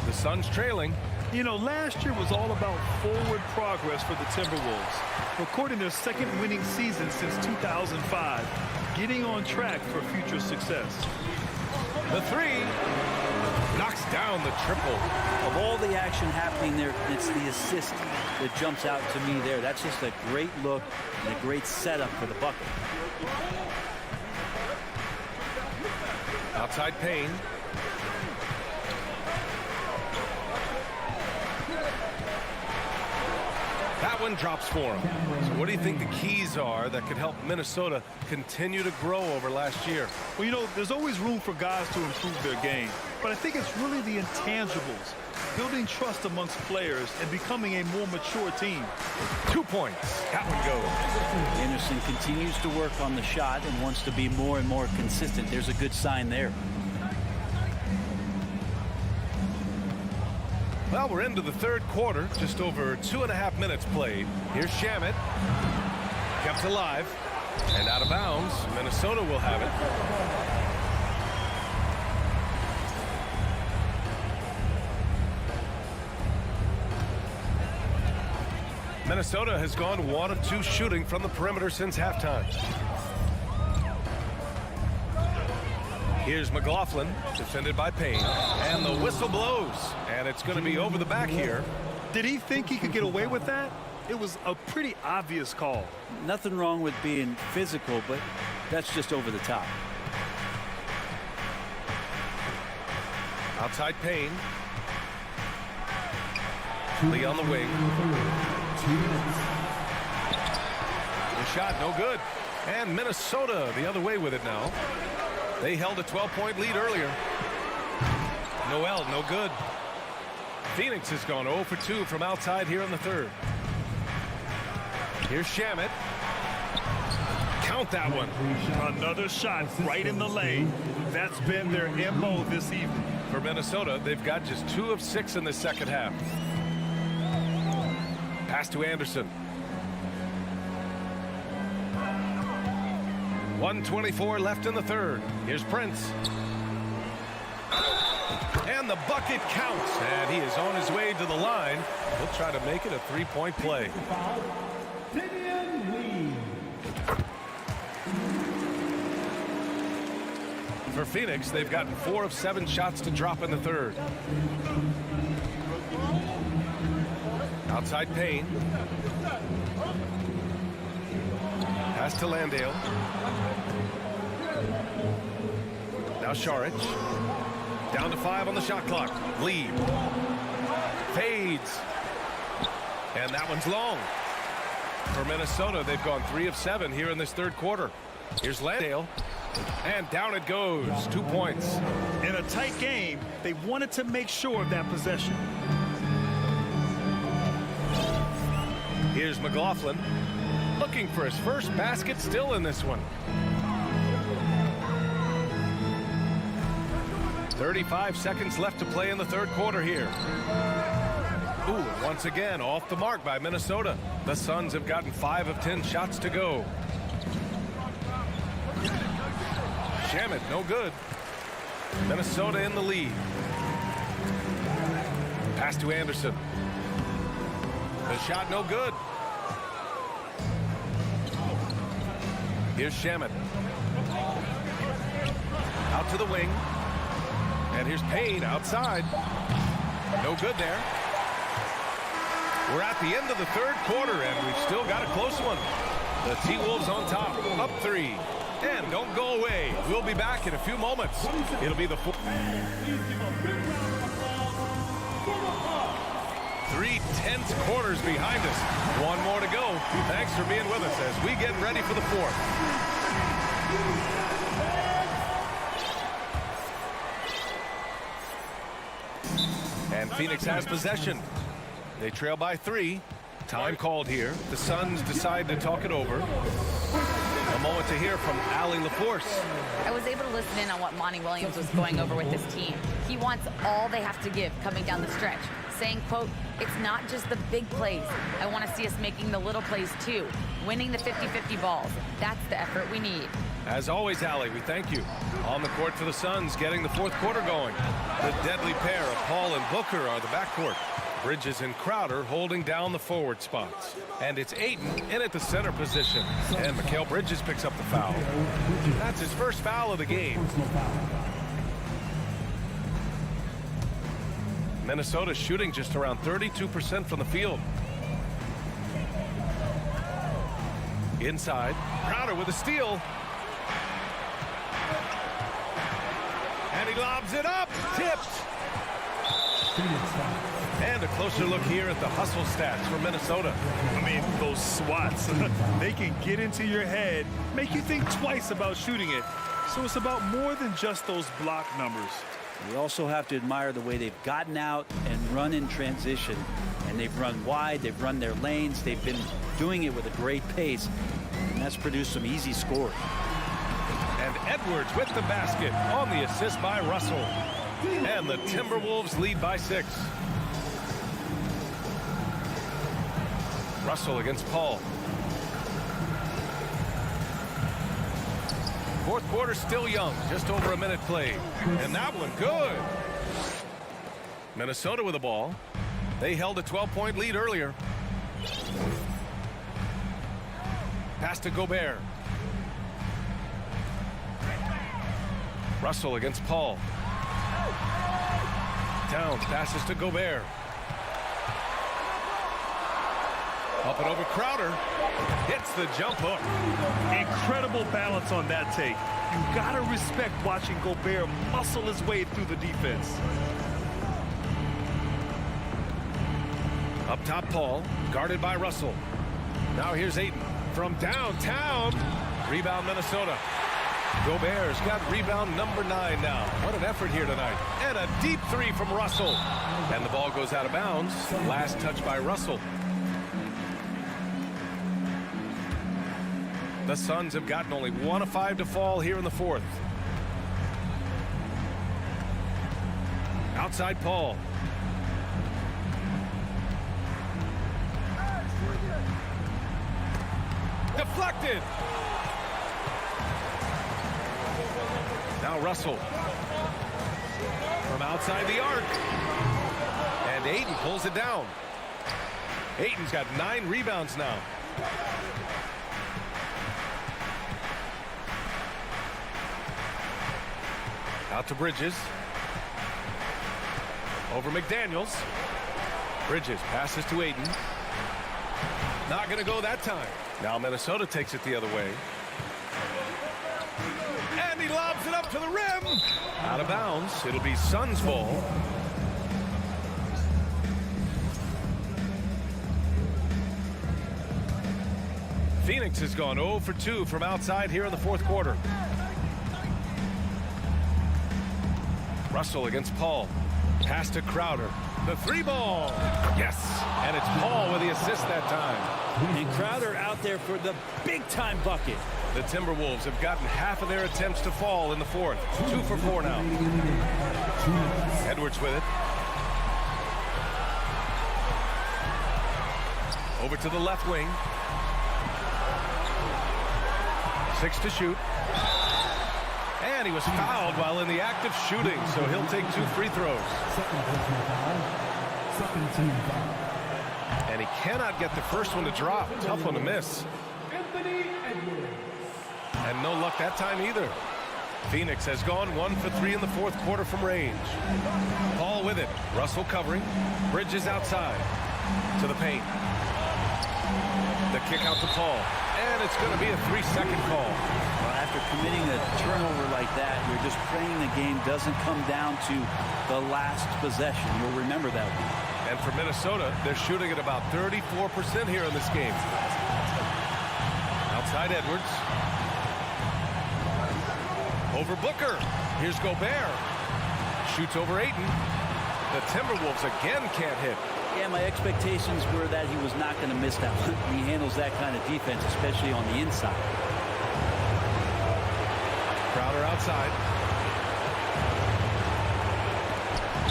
The Suns trailing. You know, last year was all about forward progress for the Timberwolves, recording their second winning season since 2005, getting on track for future success. The 3 knocks down the triple. Of all the action happening there, it's the assist that jumps out to me there. That's just a great look and a great setup for the bucket. Outside Payne. That one drops for him. So what do you think the keys are that could help Minnesota continue to grow over last year? Well, you know, there's always room for guys to improve their game. But I think it's really the intangibles, building trust amongst players and becoming a more mature team. 2 points. That one goes. Anderson continues to work on the shot and wants to be more and more consistent. There's a good sign there. Well, we're into the third quarter, just over 2.5 minutes played. Here's Shamet. Kept alive and out of bounds. Minnesota will have it. Minnesota has gone 1 of 2 shooting from the perimeter since halftime. Here's McLaughlin, defended by Payne, and the whistle blows, and it's going to be over the back here. Did he think he could get away with that? It was a pretty obvious call. Nothing wrong with being physical, but that's just over the top. Outside Payne. Lee on the wing. The shot no good. And Minnesota the other way with it now. They held a 12-point lead earlier. Noel, no good. Phoenix has gone 0 for 2 from outside here in the third. Here's Shamet. Count that one. Another shot right in the lane. That's been their MO this evening. For Minnesota, they've got just 2 of 6 in the second half. Pass to Anderson. 1:24 left in the third. Here's Prince. And the bucket counts. And he is on his way to the line. He'll try to make it a 3-point play. For Phoenix, they've gotten 4 of 7 shots to drop in the third. Outside Payne. Pass to Landale. Now Šarić. Down to 5 on the shot clock. Lead. Fades. And that one's long. For Minnesota, they've gone 3 of 7 here in this third quarter. Here's Landale. And down it goes. 2 points. In a tight game, they wanted to make sure of that possession. Here's McLaughlin. Looking for his first basket still in this one. 35 seconds left to play in the third quarter here. Ooh, once again off the mark by Minnesota. The Suns have gotten 5 of 10 shots to go. Shamet, no good. Minnesota in the lead. Pass to Anderson. The shot no good. Here's Shamet. Out to the wing. And here's Payne outside. No good there. We're at the end of the third quarter, and we've still got a close one. The T-Wolves on top, up 3. And don't go away. We'll be back in a few moments. It'll be the 3 tense quarters behind us. 1 more to go. Thanks for being with us as we get ready for the 4th. And Phoenix has possession. They trail by 3. Time called here. The Suns decide to talk it over. A moment to hear from Allie LaForce. I was able to listen in on what Monty Williams was going over with this team. He wants all they have to give coming down the stretch, saying, quote, it's not just the big plays. I want to see us making the little plays too, winning the 50-50 balls. That's the effort we need. As always, Allie, we thank you. On the court for the Suns, getting the 4th quarter going. The deadly pair of Paul and Booker are the backcourt. Bridges and Crowder holding down the forward spots. And it's Ayton in at the center position. And Mikal Bridges picks up the foul. That's his first foul of the game. Minnesota shooting just around 32% from the field. Inside, Crowder with a steal. And he lobs it up, tipped. And a closer look here at the hustle stats for Minnesota. I mean, those swats, they can get into your head, make you think twice about shooting it. So it's about more than just those block numbers. We also have to admire the way they've gotten out and run in transition. And they've run wide, they've run their lanes, they've been doing it with a great pace. And that's produced some easy scores. And Edwards with the basket on the assist by Russell. And the Timberwolves lead by 6. Russell against Paul. Fourth quarter still young, just over a minute played. And that one good. Minnesota with the ball. They held a 12-point lead earlier. Pass to Gobert. Russell against Paul. Towns passes to Gobert. Up and over Crowder. Hits the jump hook. Incredible balance on that take. You got to respect watching Gobert muscle his way through the defense. Up top, Paul, guarded by Russell. Now here's Ayton from downtown. Rebound, Minnesota. Gobert's got rebound number 9 now. What an effort here tonight. And a deep three from Russell. And the ball goes out of bounds. Last touch by Russell. The Suns have gotten only 1 of 5 to fall here in the fourth. Outside Paul. Deflected. Now Russell. From outside the arc. And Ayton pulls it down. Ayton's got 9 rebounds now. Out to Bridges. Over McDaniels. Bridges passes to Ayton. Not going to go that time. Now Minnesota takes it the other way. And he lobs it up to the rim. Out of bounds. It'll be Suns ball. Phoenix has gone 0 for 2 from outside here in the fourth quarter. Russell against Paul. Pass to Crowder. The 3-ball. Yes. And it's Paul with the assist that time. And Crowder out there for the big-time bucket. The Timberwolves have gotten half of their attempts to fall in the fourth. 2 for 4 now. Edwards with it. Over to the left wing. 6 to shoot. And he was fouled while in the act of shooting, so he'll take 2 free throws. And he cannot get the first one to drop. Tough one to miss. And no luck that time either. Phoenix has gone 1 for 3 in the fourth quarter from range. Paul with it. Russell covering. Bridges outside. To the paint. The kick out to Paul. And it's going to be a 3-second call. Well, after committing a turnover like that, you're just praying the game doesn't come down to the last possession. You'll remember that one. And for Minnesota, they're shooting at about 34% here in this game. Outside Edwards. Over Booker. Here's Gobert. Shoots over Ayton. The Timberwolves again can't hit. Yeah, my expectations were that he was not going to miss that one. He handles that kind of defense, especially on the inside. Crowder outside.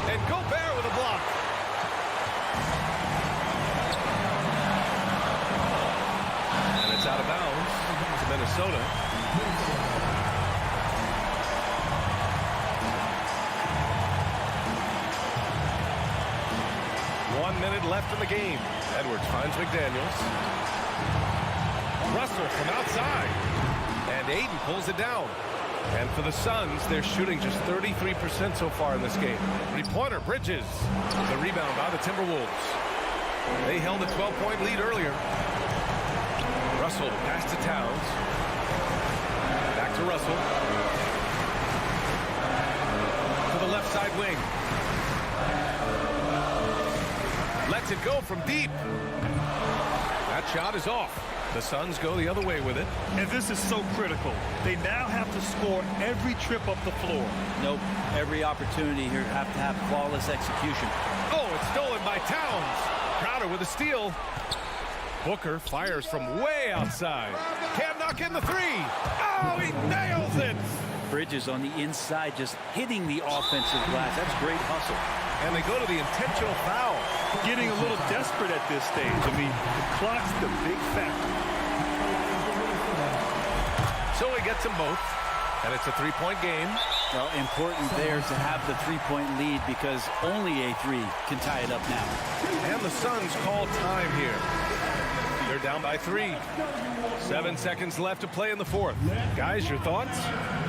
And Gobert with a block. And it's out of bounds to Minnesota. Minute left in the game. Edwards finds McDaniels. Russell from outside. And Ayton pulls it down. And for the Suns, they're shooting just 33% so far in this game. 3-pointer, Bridges. The rebound by the Timberwolves. They held a 12-point lead earlier. Russell pass to Towns. Back to Russell. To the left side wing. Lets it go from deep. That shot is off. The Suns go the other way with it. And this is so critical. They now have to score every trip up the floor. Nope. Every opportunity here have to have flawless execution. Oh, it's stolen by Towns. Crowder with a steal. Booker fires from way outside. Can't knock in the 3. Oh, he nails it. Bridges on the inside just hitting the offensive glass. That's great hustle. And they go to the intentional foul. getting a little desperate at this stage. I mean, the clock's the big factor. So he gets them both, and it's a three-point game. Well, important there to have the three-point lead because only a three can tie it up now. And the Suns call time here. They're down by 3. 7 seconds left to play in the fourth. Guys, your thoughts?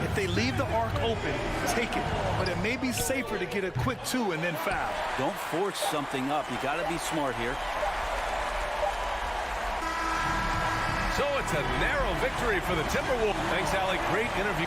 If they leave the arc open, take it. But it may be safer to get a quick 2 and then foul. Don't force something up. You got to be smart here. So it's a narrow victory for the Timberwolves. Thanks, Allie. Great interview.